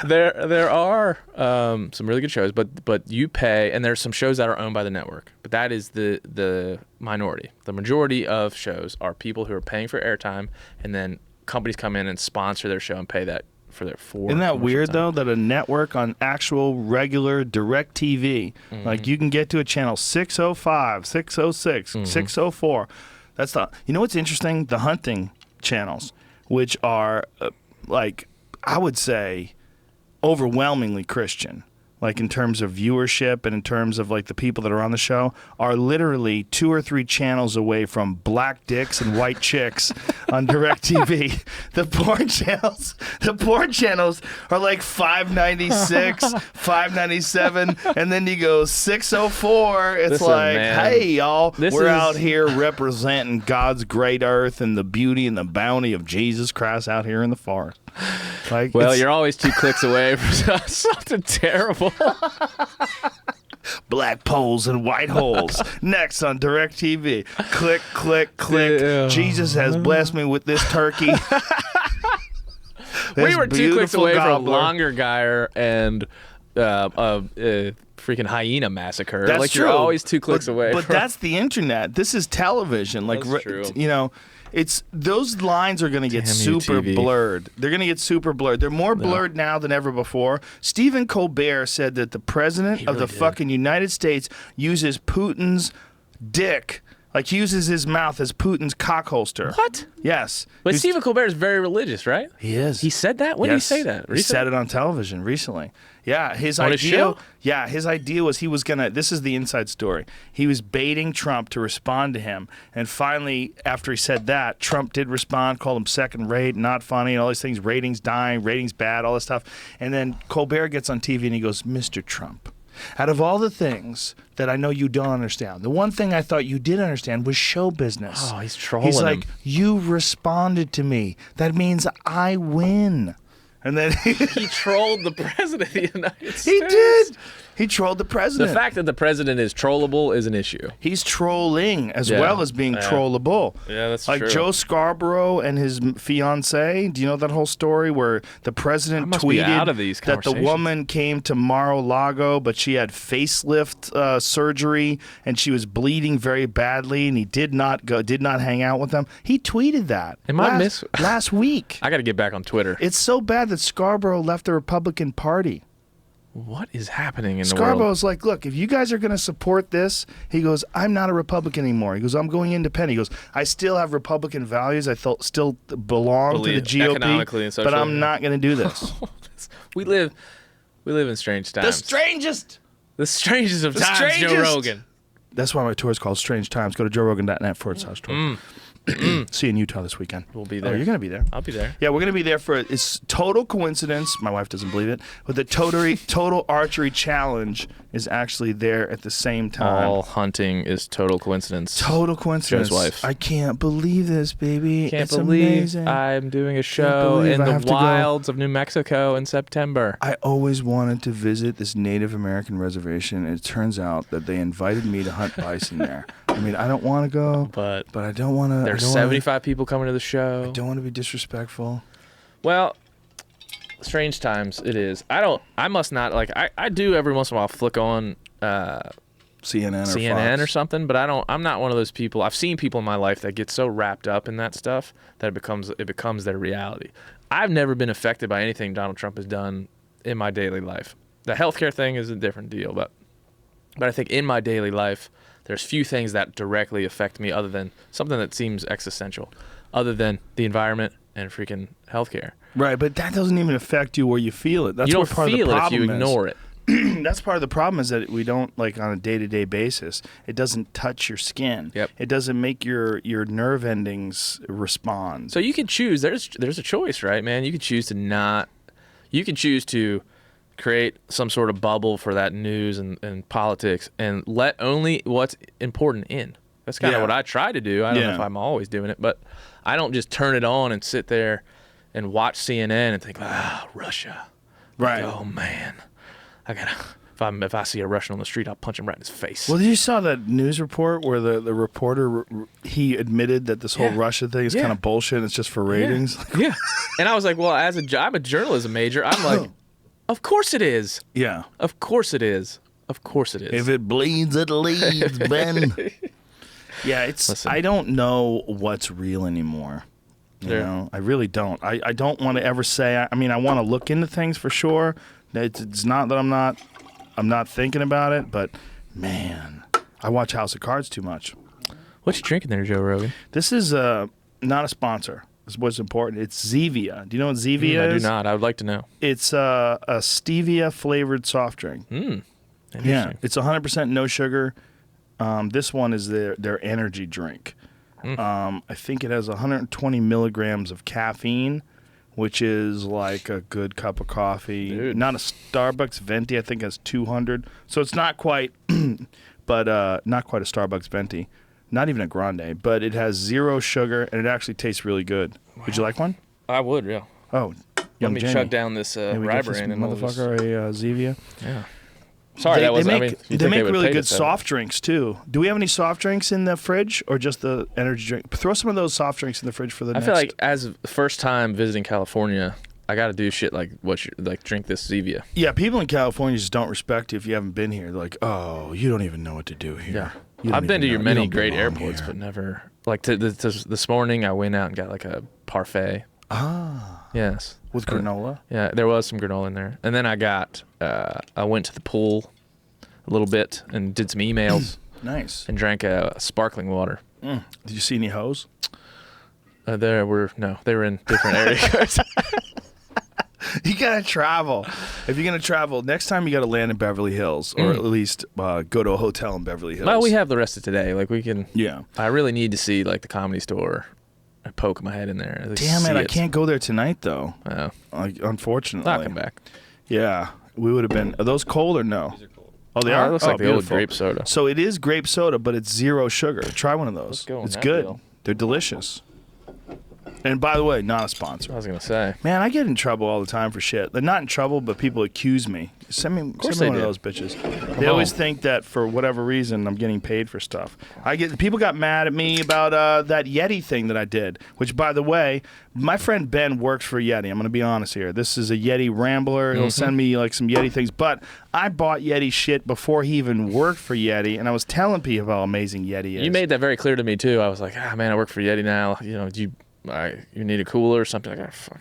Speaker 3: There are some really good shows, but you pay, and there's some shows that are owned by the network. But that is the minority. The majority of shows are people who are paying for airtime, and then companies come in and sponsor their show and pay that. For their
Speaker 1: Isn't that weird though, that a network on actual regular direct TV, like you can get to a channel 605, 606, 604. That's what's interesting? The hunting channels, which are like, I would say overwhelmingly Christian, like in terms of viewership and in terms of like the people that are on the show, are literally 2 or 3 channels away from black dicks and white chicks on DirecTV. The porn channels are like 596, 597, and then you go 604. It's
Speaker 3: Listen,
Speaker 1: like,
Speaker 3: man,
Speaker 1: hey y'all, we're out here representing God's great earth and the beauty and the bounty of Jesus Christ out here in the forest. Like,
Speaker 3: well, you're always 2 clicks away from something terrible.
Speaker 1: Black poles and white holes. Next on DirecTV. Click, click, click. Yeah. Jesus has blessed me with this turkey.
Speaker 3: We were 2 clicks away from Longer Geyer and freaking hyena massacre.
Speaker 1: That's
Speaker 3: like
Speaker 1: true.
Speaker 3: You're always 2 clicks away.
Speaker 1: But that's the internet. This is television. Like,
Speaker 3: that's true.
Speaker 1: It's those lines are going to get super blurred. They're going to get super blurred. They're more blurred now than ever before. Stephen Colbert said that the president of the fucking United States uses Putin's dick Like he uses his mouth as Putin's cock holster.
Speaker 3: What?
Speaker 1: Yes.
Speaker 3: But
Speaker 1: He's-
Speaker 3: Stephen Colbert is very religious, right?
Speaker 1: He is.
Speaker 3: He said that? When did he say that?
Speaker 1: He
Speaker 3: Recently?
Speaker 1: said it on television recently. Yeah, his
Speaker 3: On
Speaker 1: idea.
Speaker 3: his show?
Speaker 1: Yeah, his idea was he was gonna. This is the inside story. He was baiting Trump to respond to him, and finally, after he said that, Trump did respond, called him second rate, not funny, all these things, ratings dying, ratings bad, all this stuff, and then Colbert gets on TV and he goes, "Mr. Trump, out of all the things that I know you don't understand, the one thing I thought you did understand was show business."
Speaker 3: Oh, he's trolling
Speaker 1: He's like,
Speaker 3: him.
Speaker 1: "You responded to me. That means I win." And then
Speaker 3: He trolled the president of the United States.
Speaker 1: he did. He trolled the
Speaker 3: The
Speaker 1: president.
Speaker 3: fact that the president is trollable is an issue.
Speaker 1: He's trolling as
Speaker 3: Yeah.
Speaker 1: well as being trollable.
Speaker 3: Yeah, that's
Speaker 1: like
Speaker 3: true.
Speaker 1: Joe Scarborough and his fiance. Do you know that whole story where the president
Speaker 3: I must be
Speaker 1: tweeted
Speaker 3: out of these
Speaker 1: that the
Speaker 3: conversations.
Speaker 1: woman came to Mar-a-Lago, but she had facelift surgery and she was bleeding very badly, and he did not hang out with them. He tweeted that
Speaker 3: Am I
Speaker 1: last week.
Speaker 3: I got to get back on Twitter.
Speaker 1: It's so bad that Scarborough left the Republican Party.
Speaker 3: What is happening in the world?
Speaker 1: Scarborough's like, look, if you guys are going to support this, he goes, I'm not a Republican anymore. He goes, I'm going independent. He goes, I still have Republican values. I still belong to the GOP,
Speaker 3: economically and
Speaker 1: but
Speaker 3: socially.
Speaker 1: I'm not going to do this.
Speaker 3: We live in strange times.
Speaker 1: The strangest.
Speaker 3: The strangest of
Speaker 1: The
Speaker 3: times, Joe
Speaker 1: strangest.
Speaker 3: Rogan.
Speaker 1: That's why my tour is called Strange Times. Go to joerogan.net/tour. See you in Utah this weekend.
Speaker 3: We'll be
Speaker 1: Oh,
Speaker 3: there.
Speaker 1: you're going to be there.
Speaker 3: I'll be there.
Speaker 1: Yeah, we're going to be there for it's total coincidence. My wife doesn't believe it, but the total archery challenge is actually there at the same time.
Speaker 3: All hunting is total coincidence.
Speaker 1: Total coincidence.
Speaker 3: Joe's wife.
Speaker 1: I can't believe this, baby.
Speaker 3: Can't
Speaker 1: it's
Speaker 3: believe
Speaker 1: amazing.
Speaker 3: I'm doing a show
Speaker 1: believe
Speaker 3: in
Speaker 1: I
Speaker 3: the
Speaker 1: have to go.
Speaker 3: wilds of New Mexico in September.
Speaker 1: I always wanted to visit this Native American reservation, and it turns out that they invited me to hunt bison there. I mean, I don't want to go,
Speaker 3: But
Speaker 1: I don't want to.
Speaker 3: there's 75 people coming to the show.
Speaker 1: I don't want to be disrespectful.
Speaker 3: Well, strange times it is. I must not like I do every once in a while flick on
Speaker 1: CNN
Speaker 3: or something, but I'm not one of those people. I've seen people in my life that get so wrapped up in that stuff that it becomes their reality. I've never been affected by anything Donald Trump has done in my daily life. The healthcare thing is a different deal, but I think in my daily life there's few things that directly affect me other than something that seems existential, other than the environment and freaking healthcare.
Speaker 1: Right, but that doesn't even affect you where you feel it. That's
Speaker 3: You
Speaker 1: what
Speaker 3: don't
Speaker 1: part of the
Speaker 3: feel it if
Speaker 1: problem
Speaker 3: you
Speaker 1: is.
Speaker 3: ignore it.
Speaker 1: That's part of the problem is that we don't, like, on a day-to-day basis, it doesn't touch your skin.
Speaker 3: Yep.
Speaker 1: It doesn't make your nerve endings respond.
Speaker 3: So you can choose. There's a choice, right, man? You can choose to not. You can choose to create some sort of bubble for that news and politics, and let only what's important in. That's kind of
Speaker 1: Yeah.
Speaker 3: what I try to do. I don't know
Speaker 1: Yeah.
Speaker 3: if I'm always doing it, but I don't just turn it on and sit there and watch CNN and think, Russia.
Speaker 1: Right.
Speaker 3: Oh man, I gotta. If I see a Russian on the street, I'll punch him right in his face.
Speaker 1: Well, you saw that news report where the reporter, he admitted that this whole
Speaker 3: Yeah.
Speaker 1: Russia thing is
Speaker 3: Yeah.
Speaker 1: kind of bullshit. It's just for ratings.
Speaker 3: Yeah. And I was like, well, I'm a journalism major. I'm like, of course it is.
Speaker 1: Yeah.
Speaker 3: Of course it is. Of course it is.
Speaker 1: If it bleeds, it leads, Ben. Yeah,
Speaker 3: Listen.
Speaker 1: I don't know what's real anymore. You
Speaker 3: Yeah.
Speaker 1: know, I really don't. I don't want to ever say. I mean, I want to look into things for sure. It's not that I'm not thinking about it, but man, I watch House of Cards too much.
Speaker 3: What you drinking there, Joe Rogan?
Speaker 1: This is not a sponsor. This is what's important. It's Zevia. Do you know what Zevia
Speaker 3: I do
Speaker 1: is?
Speaker 3: not. I would like to know.
Speaker 1: It's a stevia flavored soft drink. Yeah,
Speaker 3: Interesting.
Speaker 1: it's 100% no sugar. This one is their energy drink. I think it has 120 milligrams of caffeine, which is like a good cup of coffee.
Speaker 3: Dude.
Speaker 1: Not a Starbucks Venti. I think has 200. So it's not quite, but not quite a Starbucks Venti. Not even a grande, but it has 0 sugar and it actually tastes really good. Wow. Would you like one?
Speaker 3: I would, yeah.
Speaker 1: Oh,
Speaker 3: Let
Speaker 1: young
Speaker 3: me
Speaker 1: Jamie.
Speaker 3: chug down this
Speaker 1: Can we get this
Speaker 3: Rye and we'll just-
Speaker 1: motherfucker a Zevia.
Speaker 3: Yeah. Sorry, that was.
Speaker 1: They
Speaker 3: I
Speaker 1: make,
Speaker 3: mean, you'd
Speaker 1: they
Speaker 3: think
Speaker 1: make
Speaker 3: would
Speaker 1: really
Speaker 3: pay
Speaker 1: good
Speaker 3: us that.
Speaker 1: soft drinks too. Do we have any soft drinks in the fridge, or just the energy drink? Throw some of those soft drinks in the fridge for the
Speaker 3: I
Speaker 1: next.
Speaker 3: feel like as first time visiting California, I got to do shit like drink this Zevia.
Speaker 1: Yeah, people in California just don't respect you if you haven't been here. They're like, oh, you don't even know what to do here.
Speaker 3: Yeah.
Speaker 1: You don't
Speaker 3: I've been to
Speaker 1: even
Speaker 3: your
Speaker 1: know- you
Speaker 3: many
Speaker 1: don't
Speaker 3: great
Speaker 1: belong
Speaker 3: airports,
Speaker 1: here."
Speaker 3: but never like this morning. I went out and got like a parfait. Yes.
Speaker 1: With granola.
Speaker 3: Yeah, there was some granola in there, and then I went to the pool a little bit and did some emails.
Speaker 1: Nice.
Speaker 3: and drank sparkling water.
Speaker 1: Did you see any hoes?
Speaker 3: They were in different areas.
Speaker 1: You gotta travel. If you're gonna travel, next time you gotta land in Beverly Hills, or at least go to a hotel in Beverly Hills.
Speaker 3: Well, we have the rest of today. Like we can.
Speaker 1: Yeah.
Speaker 3: I really need to see like the Comedy Store. I poke my head in there.
Speaker 1: Damn it! I can't go there tonight though.
Speaker 3: Oh.
Speaker 1: Unfortunately.
Speaker 3: I'll come back.
Speaker 1: Yeah, we would have been. Are those cold or no?
Speaker 2: These are cold.
Speaker 1: Oh, they are.
Speaker 3: It looks like the old
Speaker 1: beautiful.
Speaker 3: grape soda.
Speaker 1: So it is grape soda, but it's 0 sugar. Try one of those.
Speaker 3: Let's go on
Speaker 1: It's
Speaker 3: that
Speaker 1: good.
Speaker 3: deal.
Speaker 1: They're delicious. And by the way, not a sponsor.
Speaker 3: I was gonna say.
Speaker 1: Man, I get in trouble all the time for shit. They're not in trouble, but people accuse me. Send me one
Speaker 3: they
Speaker 1: of
Speaker 3: do.
Speaker 1: those bitches. They always think that for whatever reason I'm getting paid for stuff. People got mad at me about that YETI thing that I did. Which, by the way, my friend Ben works for YETI. I'm going to be honest here. This is a YETI Rambler. He'll send me like some YETI things. But I bought YETI shit before he even worked for YETI, and I was telling people how amazing YETI is.
Speaker 3: You made that very clear to me too. I was like, man, I work for YETI now. You know, you need a cooler or something. Like, fuck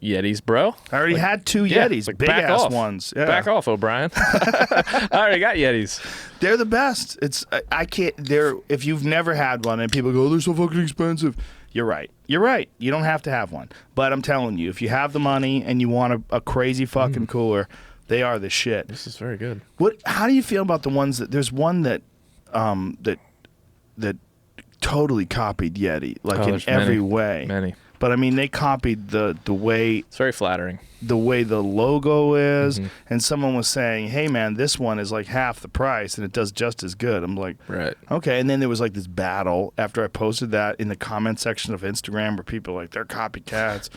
Speaker 3: Yetis, bro.
Speaker 1: I already had 2
Speaker 3: Yeah,
Speaker 1: YETIs,
Speaker 3: like,
Speaker 1: big
Speaker 3: back
Speaker 1: ass
Speaker 3: off.
Speaker 1: ones. Yeah.
Speaker 3: Back off, O'Brien. I already got Yetis.
Speaker 1: They're the best. I can't. If you've never had one and people go, oh, they're so fucking expensive. You're right. You're right. You don't have to have one. But I'm telling you, if you have the money and you want a crazy fucking cooler, they are the shit.
Speaker 3: This is very good.
Speaker 1: How do you feel about the ones that there's one that that totally copied YETI, like in
Speaker 3: there's
Speaker 1: every
Speaker 3: many.
Speaker 1: way.
Speaker 3: Many.
Speaker 1: But I mean, they copied the way
Speaker 3: It's very flattering.
Speaker 1: the logo is, and someone was saying, "Hey man, this one is like half the price and it does just as good." I'm like,
Speaker 3: Right.
Speaker 1: okay. And then there was like this battle after I posted that in the comment section of Instagram where people are like, they're copycats.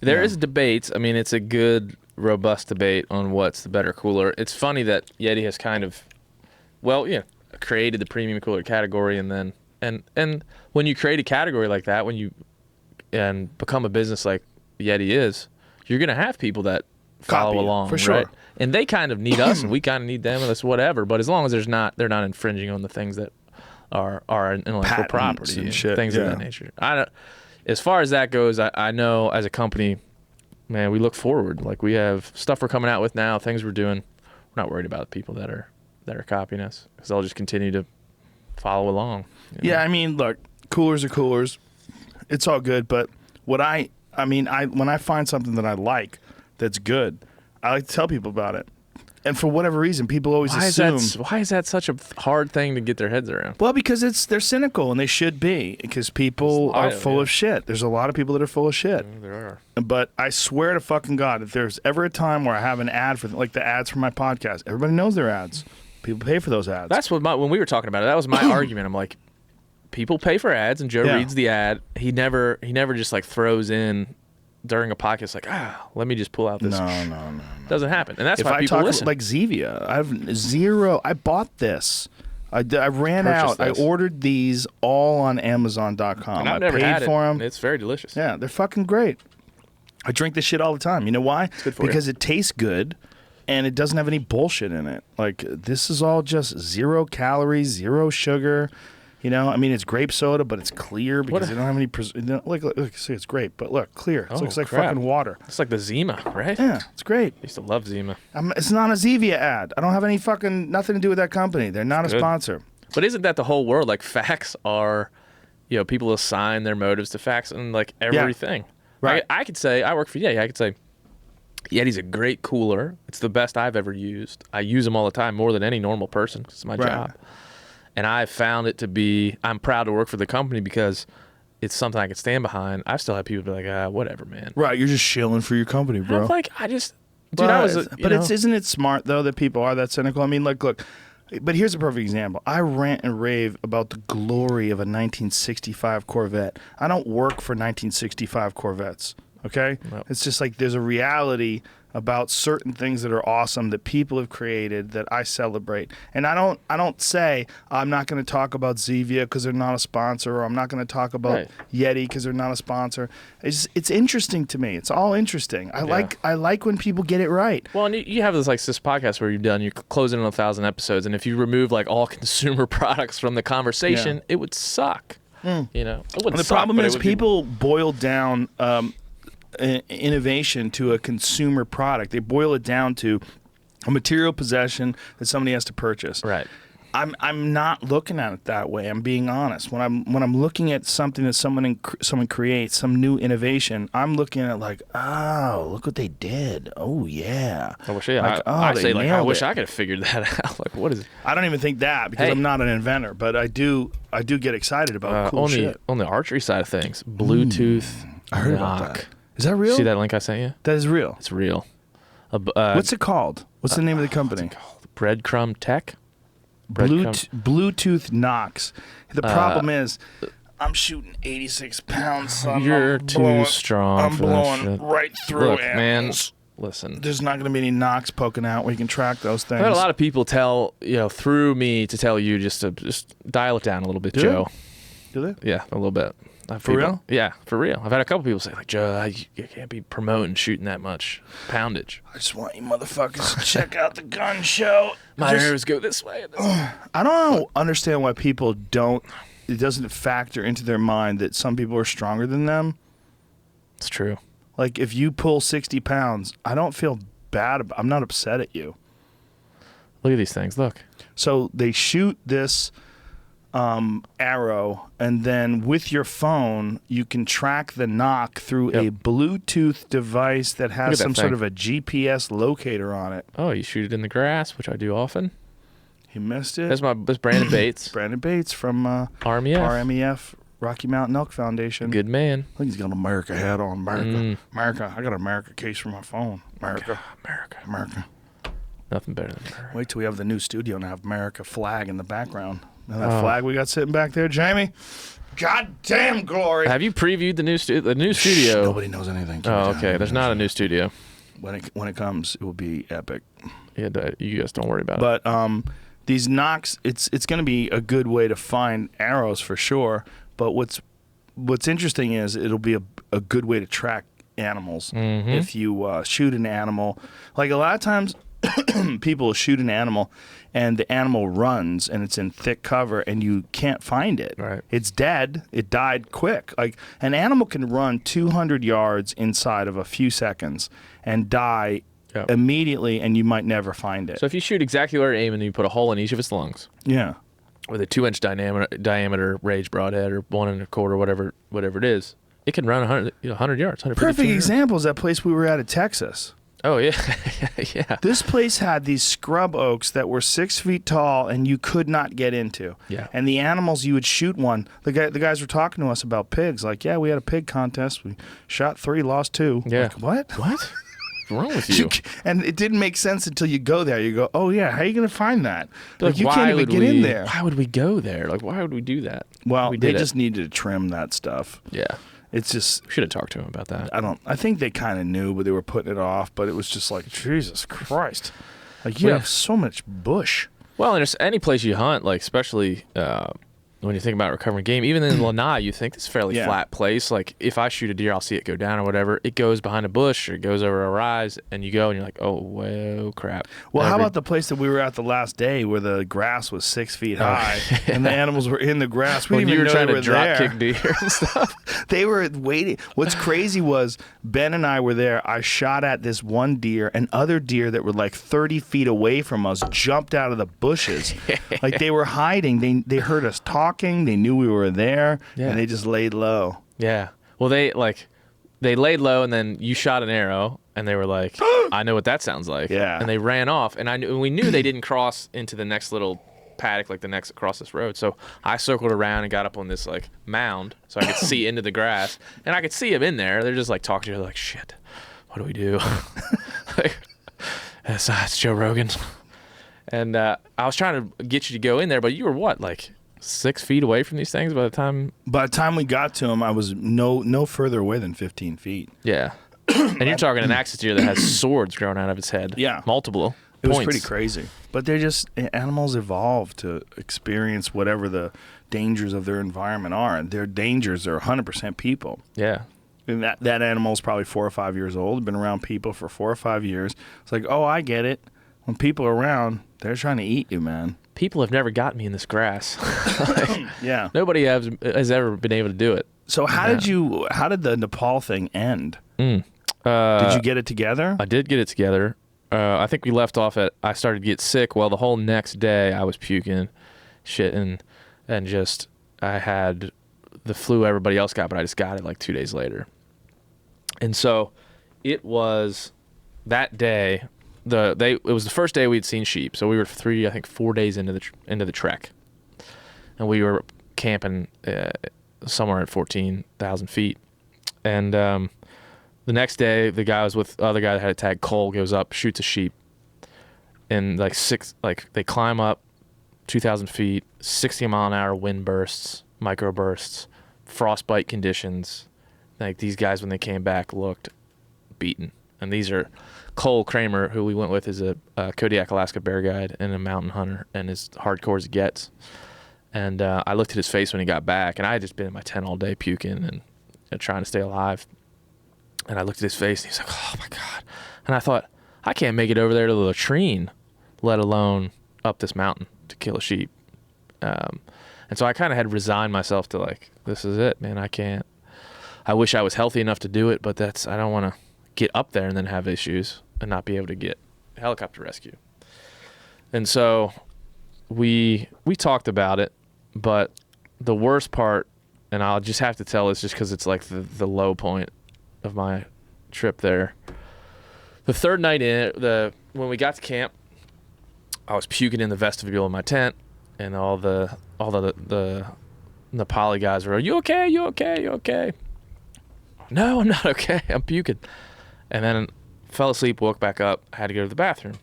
Speaker 3: There is debates. I mean, it's a good, robust debate on what's the better cooler. It's funny that YETI has kind of, created the premium cooler category, and then and when you create a category like that, and become a business like YETI is, you're gonna have people that follow
Speaker 1: Copy it,
Speaker 3: along,
Speaker 1: for sure.
Speaker 3: right? And they kind of need us, and we kind of need them, and that's whatever. But as long as they're not infringing on the things that are intellectual
Speaker 1: Patents
Speaker 3: property
Speaker 1: and
Speaker 3: and
Speaker 1: shit,
Speaker 3: things
Speaker 1: yeah.
Speaker 3: of that nature. As far as that goes, I know as a company, man, we look forward. Like we have stuff we're coming out with now, things we're doing. We're not worried about the people that are copying us, because they'll just continue to follow along. You know?
Speaker 1: Yeah, I mean, look, coolers are coolers. It's all good, but when I find something that I like that's good, I like to tell people about it. And for whatever reason, people always assume.
Speaker 3: Why is that such a hard thing to get their heads around?
Speaker 1: Well, because they're cynical, and they should be, because people are full of shit. There's a lot of people that are full of shit.
Speaker 3: Yeah, there are.
Speaker 1: But I swear to fucking God, if there's ever a time where I have an ad for, like the ads for my podcast, everybody knows their ads. People pay for those ads.
Speaker 3: That's what when we were talking about it, that was my argument. I'm like, people pay for ads, and Joe reads the ad. He never just like throws in during a podcast like, let me just pull out this.
Speaker 1: No.
Speaker 3: Doesn't happen, and that's
Speaker 1: If
Speaker 3: why
Speaker 1: I
Speaker 3: people
Speaker 1: talk
Speaker 3: listen.
Speaker 1: like Zevia, I have 0. I bought this. I ran out.
Speaker 3: Purchased this.
Speaker 1: I ordered these all on Amazon.com.
Speaker 3: and I've
Speaker 1: I
Speaker 3: never
Speaker 1: paid
Speaker 3: had
Speaker 1: for
Speaker 3: it.
Speaker 1: them.
Speaker 3: It's very delicious.
Speaker 1: Yeah, they're fucking great. I drink this shit all the time. You know why?
Speaker 3: good for you.
Speaker 1: Because it tastes good, and it doesn't have any bullshit in it. Like, this is all just 0 calories, 0 sugar. You know, I mean, it's grape soda, but it's clear because they don't have any. Look, see, it's grape, but look, clear. It looks like
Speaker 3: crap.
Speaker 1: fucking water.
Speaker 3: It's like the Zima, right?
Speaker 1: Yeah, it's great.
Speaker 3: I used to love Zima.
Speaker 1: It's not a Zevia ad. I don't have any nothing to do with that company. They're not a
Speaker 3: good.
Speaker 1: sponsor.
Speaker 3: But isn't that the whole world? Like facts are, people assign their motives to facts and like everything.
Speaker 1: Right.
Speaker 3: I could say I work for YETI. I could say YETI's a great cooler. It's the best I've ever used. I use them all the time, more than any normal person. 'Cause it's my job. And I found it to be. I'm proud to work for the company because it's something I can stand behind. I've still had people be like, whatever, man.
Speaker 1: Right, you're just shilling for your company, bro.
Speaker 3: I'm like, dude,
Speaker 1: But,
Speaker 3: I was.
Speaker 1: isn't it smart though that people are that cynical? I mean, look. But here's a perfect example. I rant and rave about the glory of a 1965 Corvette. I don't work for 1965 Corvettes. Okay,
Speaker 3: Nope.
Speaker 1: It's just like there's a reality about certain things that are awesome that people have created that I celebrate. And I don't say I'm not going to talk about Zevia because they're not a sponsor, or I'm not going to talk about YETI because they're not a sponsor. It's interesting to me. It's all interesting. I like when people get it right.
Speaker 3: Well, and you have this podcast where you're closing on 1,000 episodes, and if you remove like all consumer products from the conversation, it would suck. It wouldn't
Speaker 1: And the
Speaker 3: suck,
Speaker 1: problem
Speaker 3: but it
Speaker 1: is
Speaker 3: would be-
Speaker 1: people boil down innovation to a consumer product. They boil it down to a material possession that somebody has to purchase.
Speaker 3: Right.
Speaker 1: I'm not looking at it that way. I'm being honest. When I'm looking at something that someone creates, some new innovation, I'm looking at like, oh, look what they did. Oh yeah.
Speaker 3: I wish,
Speaker 1: I
Speaker 3: say like, I
Speaker 1: nailed
Speaker 3: wish
Speaker 1: it.
Speaker 3: I could have figured that out. Like, what is it?
Speaker 1: I don't even think that because
Speaker 3: Hey.
Speaker 1: I'm not an inventor, but I do get excited about cool shit.
Speaker 3: On the archery side of things, Bluetooth
Speaker 1: I heard
Speaker 3: knock.
Speaker 1: about that. Is that real?
Speaker 3: See that link I sent you?
Speaker 1: That is real.
Speaker 3: It's real.
Speaker 1: What's it called? What's the name of the company?
Speaker 3: Breadcrumb Tech.
Speaker 1: Bluetooth knocks. The problem is, I'm shooting 86 pounds. Son.
Speaker 3: You're
Speaker 1: I'm
Speaker 3: too
Speaker 1: blowing,
Speaker 3: strong
Speaker 1: I'm
Speaker 3: for
Speaker 1: blowing
Speaker 3: that shit.
Speaker 1: right through
Speaker 3: Look,
Speaker 1: animals.
Speaker 3: man, listen.
Speaker 1: There's not going to be any knocks poking out where you can track those things.
Speaker 3: I've had a lot of people tell, through me to tell you just dial it down a little bit,
Speaker 1: Do
Speaker 3: Joe.
Speaker 1: Do they?
Speaker 3: Yeah, a little bit.
Speaker 1: For real?
Speaker 3: Yeah, for real. I've had a couple people say, like, Joe, you can't be promoting shooting that much poundage.
Speaker 1: I just want you motherfuckers to check out the gun show.
Speaker 3: My arrows go this way. And this way.
Speaker 1: I don't understand why people don't. It doesn't factor into their mind that some people are stronger than them.
Speaker 3: It's true.
Speaker 1: Like if you pull 60 pounds, I don't feel bad. I'm not upset at you.
Speaker 3: Look at these things. Look.
Speaker 1: So they shoot this arrow, and then with your phone, you can track the knock through a Bluetooth device that has some sort of a GPS locator on it.
Speaker 3: Oh, you shoot it in the grass, which I do often.
Speaker 1: He missed it.
Speaker 3: That's Brandon Bates.
Speaker 1: Brandon Bates from
Speaker 3: RMEF.
Speaker 1: Rocky Mountain Elk Foundation.
Speaker 3: Good man.
Speaker 1: I think he's got an America hat on. America. I got an America case for my phone. America.
Speaker 3: Nothing better than America.
Speaker 1: Wait till we have the new studio and have America flag in the background. And that flag we got sitting back there, Jamie. Goddamn glory.
Speaker 3: Have you previewed the new studio?
Speaker 1: Nobody knows anything.
Speaker 3: Oh, okay. There's not a new studio.
Speaker 1: When it comes, it will be epic.
Speaker 3: Yeah, you guys don't worry about
Speaker 1: it. But these knocks, it's going to be a good way to find arrows for sure. But what's interesting is it'll be a good way to track animals.
Speaker 3: Mm-hmm.
Speaker 1: If you shoot an animal, like a lot of times people will shoot an animal and the animal runs and it's in thick cover and you can't find it.
Speaker 3: Right.
Speaker 1: It's dead. It died quick. Like an animal can run 200 yards inside of a few seconds and die immediately, and you might never find it.
Speaker 3: So if you shoot exactly where you aim and you put a hole in each of its lungs,
Speaker 1: yeah,
Speaker 3: with a 2-inch diameter rage broadhead or 1 1/4, whatever it is, it can run 100 yards. 150
Speaker 1: perfect
Speaker 3: yards.
Speaker 1: example is that place we were at in Texas.
Speaker 3: Oh yeah, yeah.
Speaker 1: This place had these scrub oaks that were 6 feet tall and you could not get into.
Speaker 3: Yeah.
Speaker 1: And the animals, you would shoot one. The guys were talking to us about pigs. Like, yeah, we had a pig contest. We shot 3, lost 2.
Speaker 3: Yeah.
Speaker 1: Like, what?
Speaker 3: What's wrong with you?
Speaker 1: And it didn't make sense until you go there. You go, oh yeah, how are you going to find that? Like you
Speaker 3: why
Speaker 1: can't even
Speaker 3: would
Speaker 1: get in there.
Speaker 3: Why would we go there? Like, why would we do that?
Speaker 1: Well,
Speaker 3: we
Speaker 1: they just needed to trim that stuff.
Speaker 3: Yeah.
Speaker 1: It's just,
Speaker 3: we should have talked to him about that.
Speaker 1: I think they kind of knew, but they were putting it off. But it was just like, Jesus Christ. Like, you have so much bush.
Speaker 3: Well, and there's any place you hunt, like, especially when you think about recovering game, even in Lanai, you think it's a fairly flat place. Like, if I shoot a deer, I'll see it go down or whatever. It goes behind a bush or it goes over a rise, and you go and you're like, oh, well, crap.
Speaker 1: Well, how about the place that we were at the last day where the grass was 6 feet high and the animals were in the grass? We
Speaker 3: when
Speaker 1: didn't
Speaker 3: you
Speaker 1: even
Speaker 3: were
Speaker 1: know
Speaker 3: trying
Speaker 1: they
Speaker 3: to
Speaker 1: were
Speaker 3: drop
Speaker 1: there.
Speaker 3: kick deer and stuff.
Speaker 1: They were waiting. What's crazy was Ben and I were there. I shot at this one deer, and other deer that were like 30 feet away from us jumped out of the bushes. Like they were hiding. They heard us talking. They knew we were there, and they just laid low.
Speaker 3: Yeah. Well, they laid low, and then you shot an arrow, and they were like, I know what that sounds like.
Speaker 1: Yeah.
Speaker 3: And they ran off, and we knew they didn't cross into the next little paddock, like the next across this road. So I circled around and got up on this like mound so I could see into the grass, and I could see them in there. They're just like talking to each other like, shit, what do we do? Like, it's Joe Rogan. And I was trying to get you to go in there, but you were what, like 6 feet away from these things by the time
Speaker 1: we got to him, I was no further away than 15 feet.
Speaker 3: Yeah. And you're talking an axis deer that has swords growing out of its head.
Speaker 1: Yeah.
Speaker 3: Multiple
Speaker 1: It was
Speaker 3: points.
Speaker 1: pretty crazy. But animals evolve to experience whatever the dangers of their environment are. And their dangers are 100% people.
Speaker 3: Yeah.
Speaker 1: And that animal's probably 4 or 5 years old, been around people for 4 or 5 years. It's like, oh, I get it. When people are around, they're trying to eat you, man.
Speaker 3: People have never gotten me in this grass.
Speaker 1: Yeah.
Speaker 3: Nobody has ever been able to do it.
Speaker 1: So how did the Nepal thing end? Did you get it together?
Speaker 3: I did get it together. I think we left off at I started to get sick. Well, the whole next day I was puking, shitting, and just I had the flu everybody else got, but I just got it like 2 days later. And so it was that day. It was the first day we'd seen sheep. So we were 4 days into the trek, and we were camping somewhere at 14,000 feet. And the next day, the guy was with the other guy that had a tag. Cole goes up, shoots a sheep, and they climb up 2,000 feet, 60-mile-an-hour wind bursts, micro bursts, frostbite conditions. Like these guys, when they came back, looked beaten. And these are Cole Kramer, who we went with, is a Kodiak, Alaska bear guide and a mountain hunter, and as hardcore as it gets. And I looked at his face when he got back, and I had just been in my tent all day puking and trying to stay alive. And I looked at his face, and he's like, "Oh my God!" And I thought, I can't make it over there to the latrine, let alone up this mountain to kill a sheep. And so I kind of had resigned myself to like, this is it, man. I can't. I wish I was healthy enough to do it, but I don't want to get up there and then have issues and not be able to get helicopter rescue. And so we talked about it, but the worst part, and I'll just have to tell this just because it's like the low point of my trip there. The third night when we got to camp, I was puking in the vestibule of my tent, and all the Nepali guys were, "You okay? You okay? You okay?" No, I'm not okay. I'm puking. And then fell asleep, woke back up, had to go to the bathroom.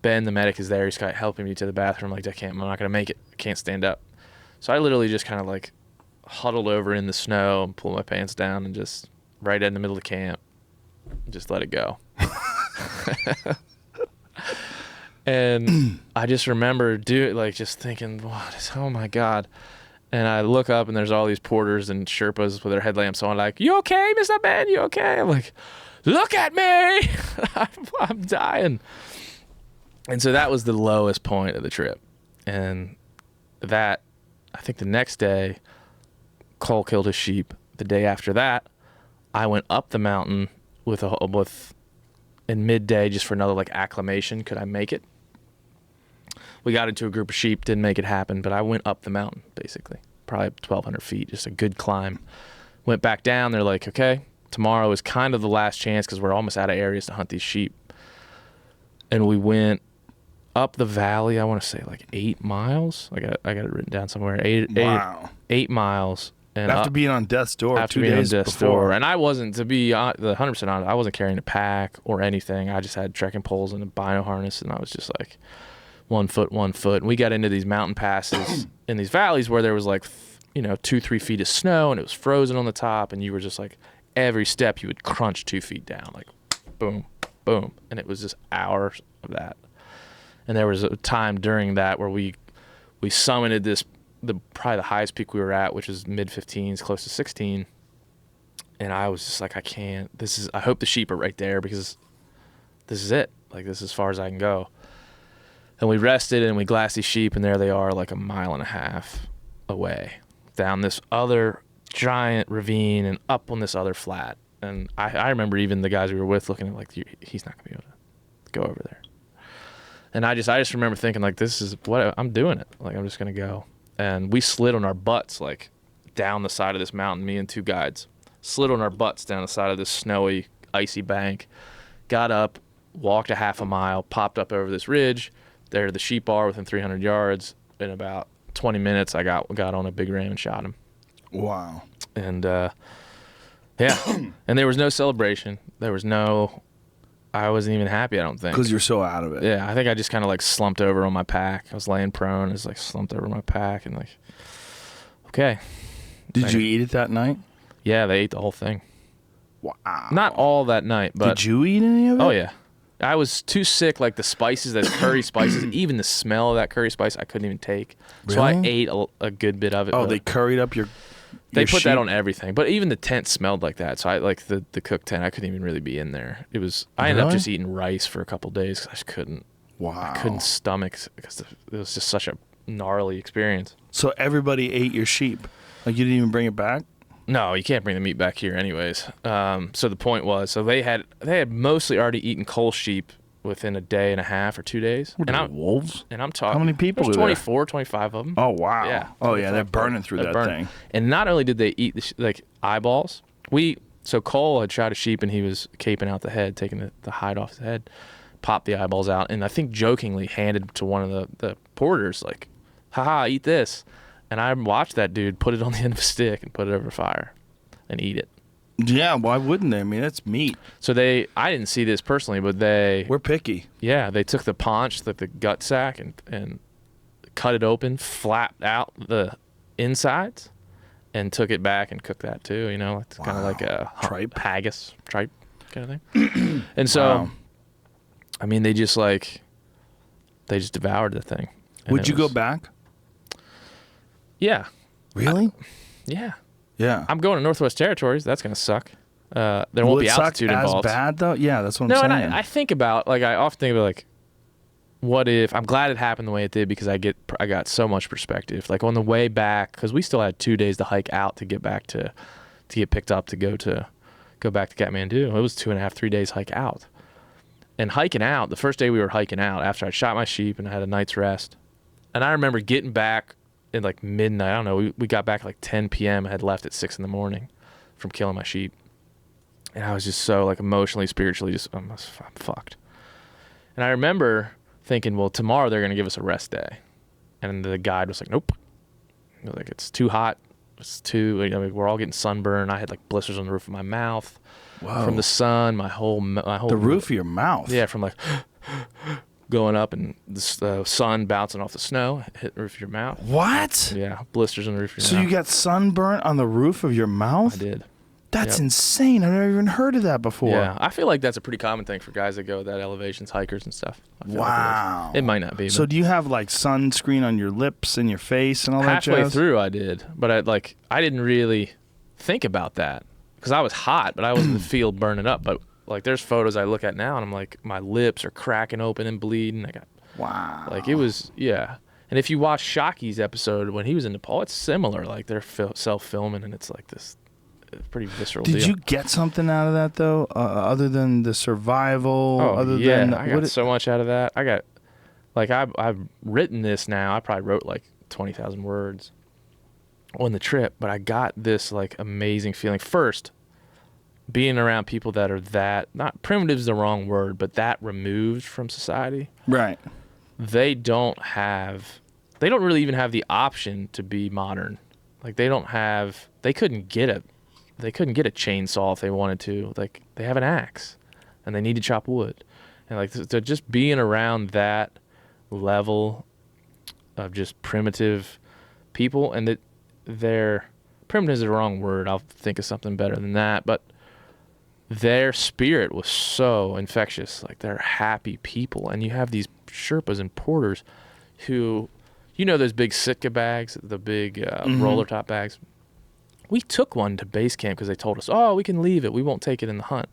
Speaker 3: Ben, the medic, is there. He's helping me to the bathroom. Like, I'm not going to make it. I can't stand up. So I literally just kind of like huddled over in the snow and pulled my pants down and just right in the middle of camp, just let it go. And I just remember just thinking, oh my God. And I look up and there's all these porters and Sherpas with their headlamps on, like, "You okay, Mr. Ben? You okay?" I'm like, "Look at me." I'm dying. And so that was the lowest point of the trip. And I think the next day, Cole killed his sheep. The day after that, I went up the mountain in midday just for another like acclimation. Could I make it? We got into a group of sheep, didn't make it happen, but I went up the mountain, basically. Probably 1,200 feet, just a good climb. Went back down, they're like, "Okay, tomorrow is kind of the last chance because we're almost out of areas to hunt these sheep." And we went up the valley, I want to say like 8 miles. I got it written down somewhere.
Speaker 1: Wow.
Speaker 3: 8 miles. And
Speaker 1: after being on death's door
Speaker 3: after
Speaker 1: 2
Speaker 3: being
Speaker 1: days
Speaker 3: on death's
Speaker 1: before.
Speaker 3: door. And I wasn't, to be 100% honest, I wasn't carrying a pack or anything. I just had trekking poles and a bino harness, and I was just like 1 foot. And we got into these mountain passes in these valleys where there was like 2-3 feet of snow, and it was frozen on the top, and you were just like, every step you would crunch 2 feet down, like boom, boom. And it was just hours of that. And there was a time during that where we summited probably the highest peak we were at, which was mid-15s, close to 16. And I was just like, I can't. I hope the sheep are right there because this is it. Like, this is as far as I can go. And we rested and we glassed these sheep, and there they are, like 1.5 miles away, down this other giant ravine and up on this other flat. And I remember even the guys we were with looking at like, he's not gonna be able to go over there. And I just remember thinking like, this is what I'm doing it. Like, I'm just gonna go. And we slid on our butts like down the side of this mountain. Me and 2 guides slid on our butts down the side of this snowy, icy bank. Got up, walked a 1/2 mile, popped up over this ridge. There the sheep are within 300 yards. In about 20 minutes, I got on a big ram and shot him.
Speaker 1: Wow.
Speaker 3: And yeah, and there was no celebration. I wasn't even happy, I don't think.
Speaker 1: Because you're so out of it.
Speaker 3: Yeah, I think I just kind of like slumped over on my pack. I was laying prone, I was like slumped over my pack and like, okay.
Speaker 1: Did you eat it that night?
Speaker 3: Yeah, they ate the whole thing.
Speaker 1: Wow.
Speaker 3: Not all that night, but.
Speaker 1: Did you eat any of it?
Speaker 3: Oh, yeah. I was too sick, like the spices, that curry spices, even the smell of that curry spice, I couldn't even take.
Speaker 1: Really?
Speaker 3: So I ate a good bit of it.
Speaker 1: Oh, they curried up your
Speaker 3: They put
Speaker 1: sheep?
Speaker 3: that on everything, but even the tent smelled like that. So I like the cooked tent. I couldn't even really be in there. I ended up just eating rice for a couple days because I just couldn't.
Speaker 1: Wow.
Speaker 3: I couldn't stomach because it was just such a gnarly experience.
Speaker 1: So everybody ate your sheep. Like, you didn't even bring it back?
Speaker 3: No, you can't bring the meat back here anyways. So the point was, they had mostly already eaten Cole's sheep within a day and a half or 2 days.
Speaker 1: What,
Speaker 3: And
Speaker 1: wolves?
Speaker 3: And I'm talking.
Speaker 1: How many people
Speaker 3: There's
Speaker 1: are there?
Speaker 3: 24, 25 of them.
Speaker 1: Oh, wow.
Speaker 3: Yeah.
Speaker 1: Oh, yeah, they're burning through that thing.
Speaker 3: And not only did they eat the eyeballs, so Cole had shot a sheep and he was caping out the head, taking the hide off the head, popped the eyeballs out, and I think jokingly handed to one of the porters, like, haha, eat this. And I watched that dude put it on the end of a stick and put it over fire and eat it.
Speaker 1: Yeah, why wouldn't they? I mean, that's meat.
Speaker 3: So I didn't see this personally, but
Speaker 1: We're picky.
Speaker 3: yeah, they took the paunch, the gut sack, and cut it open, flapped out the insides, and took it back and cooked that too. You know, it's kind of like a
Speaker 1: Tripe.
Speaker 3: haggis, tripe kind of thing. And so, I mean, they just devoured the thing. And
Speaker 1: Would you go back?
Speaker 3: Yeah.
Speaker 1: Really?
Speaker 3: Yeah.
Speaker 1: Yeah.
Speaker 3: I'm going to Northwest Territories. That's going to suck. There won't be altitude involved.
Speaker 1: As bad though? Yeah, that's what I'm
Speaker 3: No,
Speaker 1: saying.
Speaker 3: and I think about, I often think about, what if, I'm glad it happened the way it did because I got so much perspective. Like on the way back, because we still had 2 days to hike out to get back to get picked up to go back to Kathmandu. It was 2.5, 3 days hike out. And hiking out, the first day we were hiking out after I shot my sheep and I had a night's rest. And I remember getting back at midnight. I don't know. We got back at 10 p.m. I had left at 6 in the morning from killing my sheep. And I was just so emotionally, spiritually, I'm fucked. And I remember thinking, well, tomorrow they're going to give us a rest day. And the guide was like, nope. It's too hot. We're all getting sunburned. I had blisters on the roof of my mouth.
Speaker 1: Whoa.
Speaker 3: From the sun, my whole
Speaker 1: the roof of your mouth.
Speaker 3: Yeah, from going up and the sun bouncing off the snow, hit the roof of your mouth.
Speaker 1: What?
Speaker 3: Yeah, blisters on the roof of your mouth.
Speaker 1: So you got sunburn on the roof of your mouth?
Speaker 3: I did.
Speaker 1: That's insane. I've never even heard of that before.
Speaker 3: Yeah, I feel like that's a pretty common thing for guys that go at that elevations, hikers and stuff.
Speaker 1: Wow.
Speaker 3: It might not be.
Speaker 1: So do you have sunscreen on your lips and your face and all that jazz?
Speaker 3: Halfway through I did, but I didn't really think about that because I was hot, but I was in the field burning up. But there's photos I look at now and I'm my lips are cracking open and bleeding.
Speaker 1: Wow.
Speaker 3: It was, yeah. And if you watch Shaki's episode when he was in Nepal, it's similar. They're self-filming and it's this pretty visceral deal.
Speaker 1: Did you get something out of that though, other than the survival?
Speaker 3: I got so much out of that. I got, I've written this now. I probably wrote 20,000 words on the trip, but I got this amazing feeling. First, being around people that are not primitive is the wrong word, but that removed from society.
Speaker 1: Right.
Speaker 3: They don't really even have the option to be modern. They couldn't get a chainsaw if they wanted to. They have an axe and they need to chop wood. And they're just being around that level of just primitive people, and that they're primitive is the wrong word. I'll think of something better than that, but their spirit was so infectious. They're happy people. And you have these Sherpas and porters who, those big Sitka bags, the big roller top bags. We took one to base camp because they told us, oh, we can leave it. We won't take it in the hunt.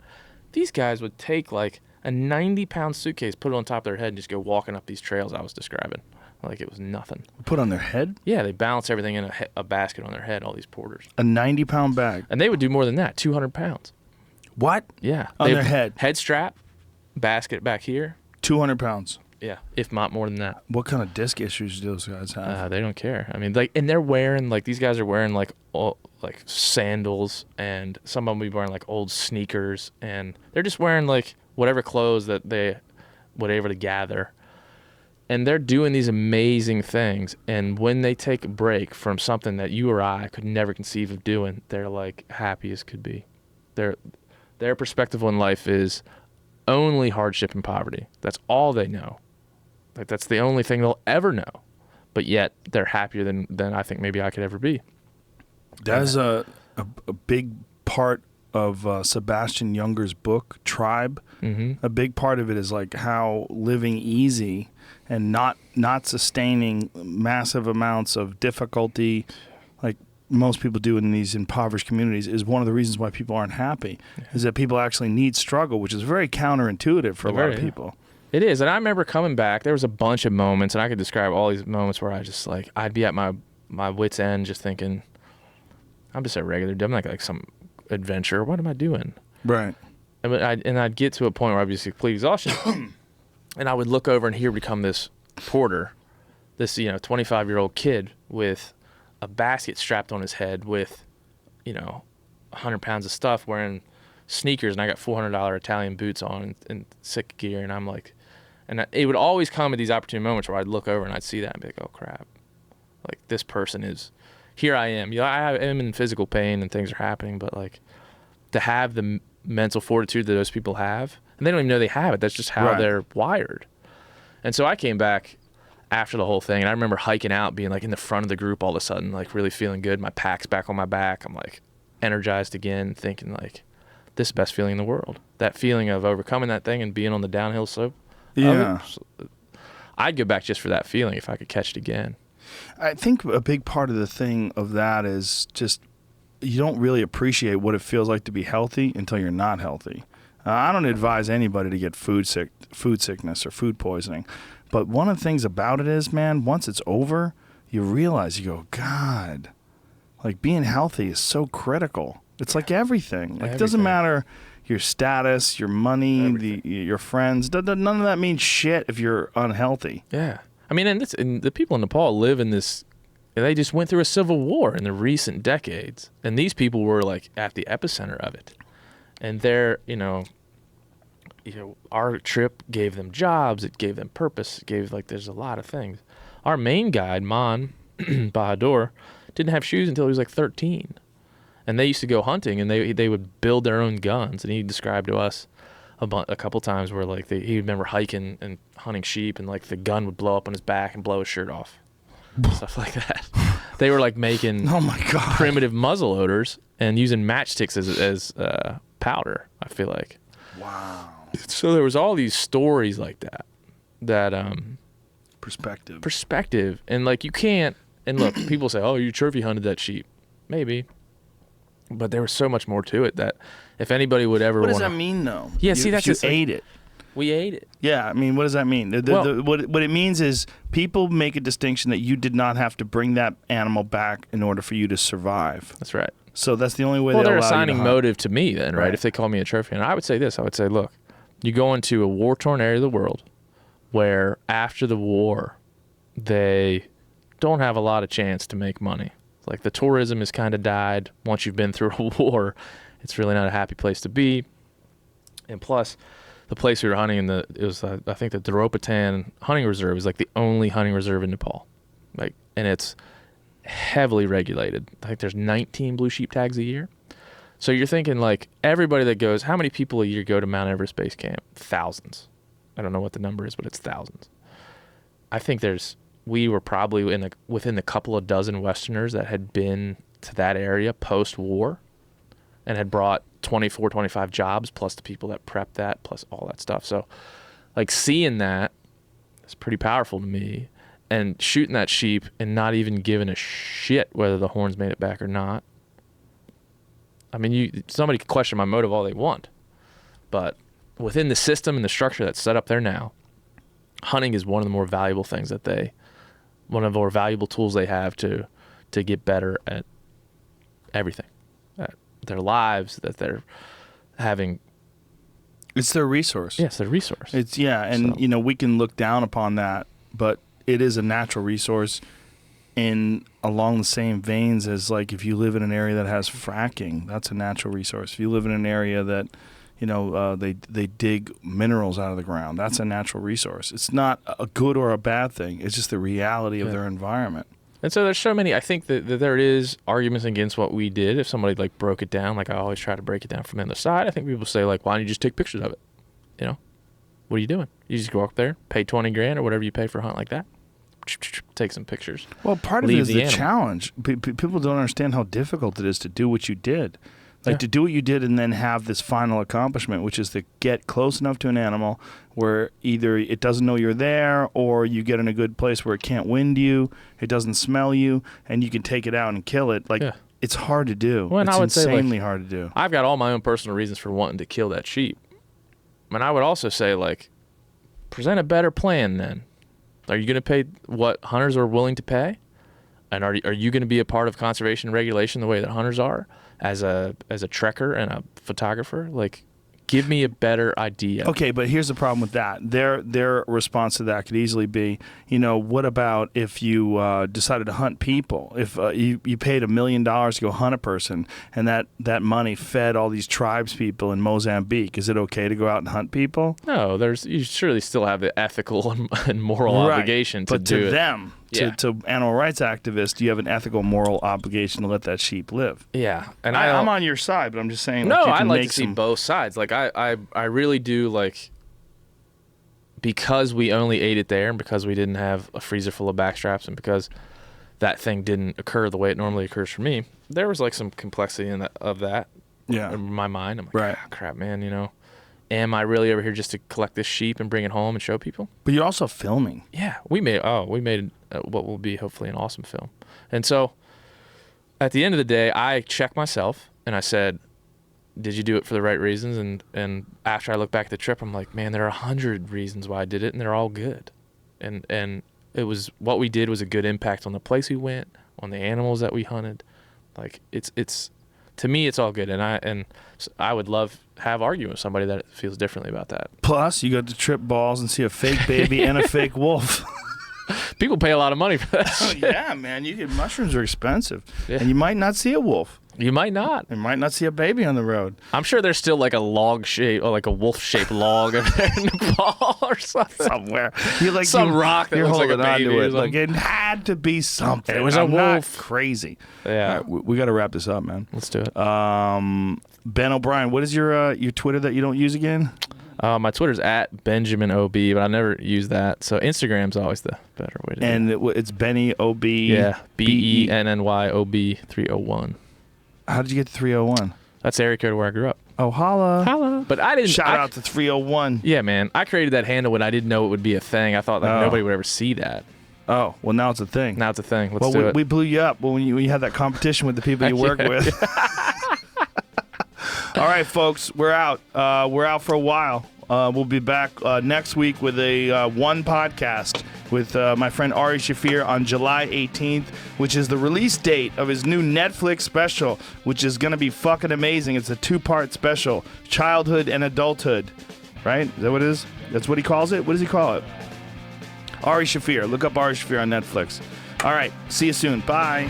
Speaker 3: These guys would take a 90-pound suitcase, put it on top of their head, and just go walking up these trails I was describing. It was nothing.
Speaker 1: Put on their head?
Speaker 3: Yeah, they balance everything in a basket on their head, all these porters.
Speaker 1: A 90-pound bag?
Speaker 3: And they would do more than that, 200 pounds.
Speaker 1: What?
Speaker 3: Yeah.
Speaker 1: On their head?
Speaker 3: Head strap, basket back here.
Speaker 1: 200 pounds?
Speaker 3: Yeah, if not more than that.
Speaker 1: What kind of disc issues do those guys have?
Speaker 3: They don't care. I mean, and they're wearing, these guys are wearing, sandals, and some of them be wearing, old sneakers, and they're just wearing, whatever clothes that they would able to gather. And they're doing these amazing things, and when they take a break from something that you or I could never conceive of doing, they're, happy as could be. Their perspective on life is only hardship and poverty. That's all they know. That's the only thing they'll ever know. But yet they're happier than I think maybe I could ever be.
Speaker 1: That is a big part of Sebastian Junger's book, Tribe. Mm-hmm. A big part of it is how living easy and not sustaining massive amounts of difficulty most people do in these impoverished communities is one of the reasons why people aren't happy, is that people actually need struggle, which is very counterintuitive for a lot of people.
Speaker 3: It is. And I remember coming back, there was a bunch of moments, and I could describe all these moments where I just I'd be at my wit's end just thinking, I'm just a regular dude. I'm not some adventure. What am I doing?
Speaker 1: Right.
Speaker 3: And I'd get to a point where I'd be complete exhaustion. And I would look over, and here would come this porter, this 25-year-old kid with a basket strapped on his head with 100 pounds of stuff, wearing sneakers, and I got $400 Italian boots on and sick gear, and I'm like, and it would always come at these opportune moments where I'd look over and I'd see that and be like, oh crap, like this person is, here I am. I am in physical pain and things are happening, but like to have the mental fortitude that those people have, and they don't even know they have it. That's just how they're wired. And so I came back after the whole thing, and I remember hiking out, being like in the front of the group all of a sudden, like really feeling good. My pack's back on my back. I'm like energized again, thinking like, this is the best feeling in the world. That feeling of overcoming that thing and being on the downhill slope.
Speaker 1: Yeah.
Speaker 3: I'd go back just for that feeling if I could catch it again.
Speaker 1: I think a big part of the thing of that is just you don't really appreciate what it feels like to be healthy until you're not healthy. I don't advise anybody to get food sickness or food poisoning. But one of the things about it is, man, once it's over, you realize, you go, God, like being healthy is so critical. It's like everything. Like, it doesn't matter your status, your money, your friends. None of that means shit if you're unhealthy.
Speaker 3: Yeah. I mean, and the people in Nepal live in this, they just went through a civil war in the recent decades. And these people were like at the epicenter of it. And they're, our trip gave them jobs, it gave them purpose, it gave, like, there's a lot of things. Our main guide, Man Bahadur, didn't have shoes until he was like 13. And they used to go hunting, and they would build their own guns. And he described to us a couple times where like he remember hiking and hunting sheep, and like the gun would blow up on his back and blow his shirt off, stuff like that. They were like making primitive muzzle loaders and using matchsticks as powder, I feel like.
Speaker 1: Wow.
Speaker 3: So there was all these stories like that perspective, and like you can't. And look, people say, "Oh, you trophy hunted that sheep," maybe. But there was so much more to it that if anybody would ever
Speaker 1: What does that mean, though?
Speaker 3: Yeah, see, that's
Speaker 1: you
Speaker 3: just
Speaker 1: ate it.
Speaker 3: We ate it.
Speaker 1: Yeah, I mean, what does that mean? What it means is people make a distinction that you did not have to bring that animal back in order for you to survive.
Speaker 3: That's right.
Speaker 1: So that's the only way
Speaker 3: they're
Speaker 1: allow
Speaker 3: assigning
Speaker 1: you to hunt.
Speaker 3: motive to me then, right? If they call me a trophy hunter. I would say this. I would say, look, you go into a war-torn area of the world where after the war, they don't have a lot of chance to make money. Like the tourism has kind of died. Once you've been through a war, it's really not a happy place to be. And plus, the place we were hunting I think the Dropatan hunting reserve is like the only hunting reserve in Nepal. Like, and it's heavily regulated. I think there's 19 blue sheep tags a year. So you're thinking like everybody that goes, how many people a year go to Mount Everest Base Camp? Thousands. I don't know what the number is, but it's thousands. I think we were probably within the couple of dozen Westerners that had been to that area post-war and had brought 24, 25 jobs, plus the people that prepped that, plus all that stuff. So, like, seeing that is pretty powerful to me. And shooting that sheep and not even giving a shit whether the horns made it back or not. I mean, somebody can question my motive all they want. But within the system and the structure that's set up there now, hunting is one of the more valuable things one of the more valuable tools they have to get better at everything, at their lives, that they're having.
Speaker 1: It's their resource.
Speaker 3: Yes, their resource.
Speaker 1: We can look down upon that, but it is a natural resource along the same veins as, like, if you live in an area that has fracking, that's a natural resource. If you live in an area that they dig minerals out of the ground, that's a natural resource. It's not a good or a bad thing. It's just the reality of their environment. And
Speaker 3: so there's so many, I think that there is arguments against what we did. If somebody like broke it down, like I always try to break it down from the other side, I think people say like, why don't you just take pictures of it? What are you doing? You just go up there, pay $20,000 or whatever you pay for a hunt like that, take some pictures.
Speaker 1: Well, part of it is the challenge. People don't understand how difficult it is to do what you did. To do what you did and then have this final accomplishment, which is to get close enough to an animal where either it doesn't know you're there, or you get in a good place where it can't wind you, it doesn't smell you, and you can take it out and kill it. It's hard to do.
Speaker 3: Well,
Speaker 1: it's insanely hard to do.
Speaker 3: I've got all my own personal reasons for wanting to kill that sheep. And I would also say, like, present a better plan then. Are you going to pay what hunters are willing to pay? And are you going to be a part of conservation regulation the way that hunters are? As a trekker and a photographer, like, Give me a better idea.
Speaker 1: Okay, but here's the problem with that. Their response to that could easily be, what about if you decided to hunt people? If you paid $1 million to go hunt a person, and that money fed all these tribes people in Mozambique, is it okay to go out and hunt people?
Speaker 3: No, you surely still have the ethical and moral obligation to do it.
Speaker 1: But to them, to animal rights activists, you have an ethical, moral obligation to let that sheep live.
Speaker 3: Yeah, and
Speaker 1: I'm on your side, but I'm just saying.
Speaker 3: No,
Speaker 1: you
Speaker 3: I
Speaker 1: can
Speaker 3: like
Speaker 1: make
Speaker 3: to see both sides. Like I really do, like, because we only ate it there, and because we didn't have a freezer full of backstraps, and because that thing didn't occur the way it normally occurs for me, there was like some complexity of that.
Speaker 1: Yeah.
Speaker 3: In my mind, I'm like,
Speaker 1: right.
Speaker 3: Crap, man. Am I really over here just to collect this sheep and bring it home and show people?
Speaker 1: But you're also filming.
Speaker 3: Yeah, we made what will be hopefully an awesome film. And so at the end of the day, I checked myself and I said, did you do it for the right reasons? And after I look back at the trip, I'm like, man, there are 100 reasons why I did it, and they're all good. And it was, what we did was a good impact on the place we went, on the animals that we hunted. Like it's to me, it's all good. And I would have argument with somebody that feels differently about that.
Speaker 1: Plus, you got to trip balls and see a fake baby and a fake wolf.
Speaker 3: People pay a lot of money for that shit.
Speaker 1: Yeah, man. Mushrooms are expensive.
Speaker 3: Yeah.
Speaker 1: And you might not see a wolf.
Speaker 3: You might not.
Speaker 1: You might not see a baby on the road.
Speaker 3: I'm sure there's still like a log shape, or like a wolf shaped log in Nepal or something.
Speaker 1: Somewhere. You're like
Speaker 3: some rock that
Speaker 1: you're
Speaker 3: looks like a
Speaker 1: holding
Speaker 3: baby.
Speaker 1: onto it. Like it had to be something.
Speaker 3: It was
Speaker 1: I'm
Speaker 3: a
Speaker 1: not
Speaker 3: wolf.
Speaker 1: Crazy.
Speaker 3: Yeah.
Speaker 1: All right, we got to wrap this up, man.
Speaker 3: Let's do it.
Speaker 1: Ben O'Brien, what is your Twitter that you don't use again?
Speaker 3: My Twitter's at Benjamin OB, but I never use that. So Instagram's always the better way to do it.
Speaker 1: It's Benny OB.
Speaker 3: Yeah, BENNYOB 301.
Speaker 1: How did you get to 301?
Speaker 3: That's the area code where I grew up.
Speaker 1: Oh, holla.
Speaker 3: Holla. But I didn't.
Speaker 1: Shout out to 301.
Speaker 3: Yeah, man. I created that handle when I didn't know it would be a thing. I thought nobody would ever see that.
Speaker 1: Oh, well, now it's a thing.
Speaker 3: Now it's a thing. Let's do it.
Speaker 1: We blew you up when you had that competition with the people you work with. All right, folks, we're out. We're out for a while. We'll be back next week with a one podcast with my friend Ari Shafir on July 18th, which is the release date of his new Netflix special, which is going to be fucking amazing. It's a 2-part special, childhood and adulthood. Right? Is that what it is? That's what he calls it? What does he call it? Ari Shafir. Look up Ari Shafir on Netflix. All right. See you soon. Bye.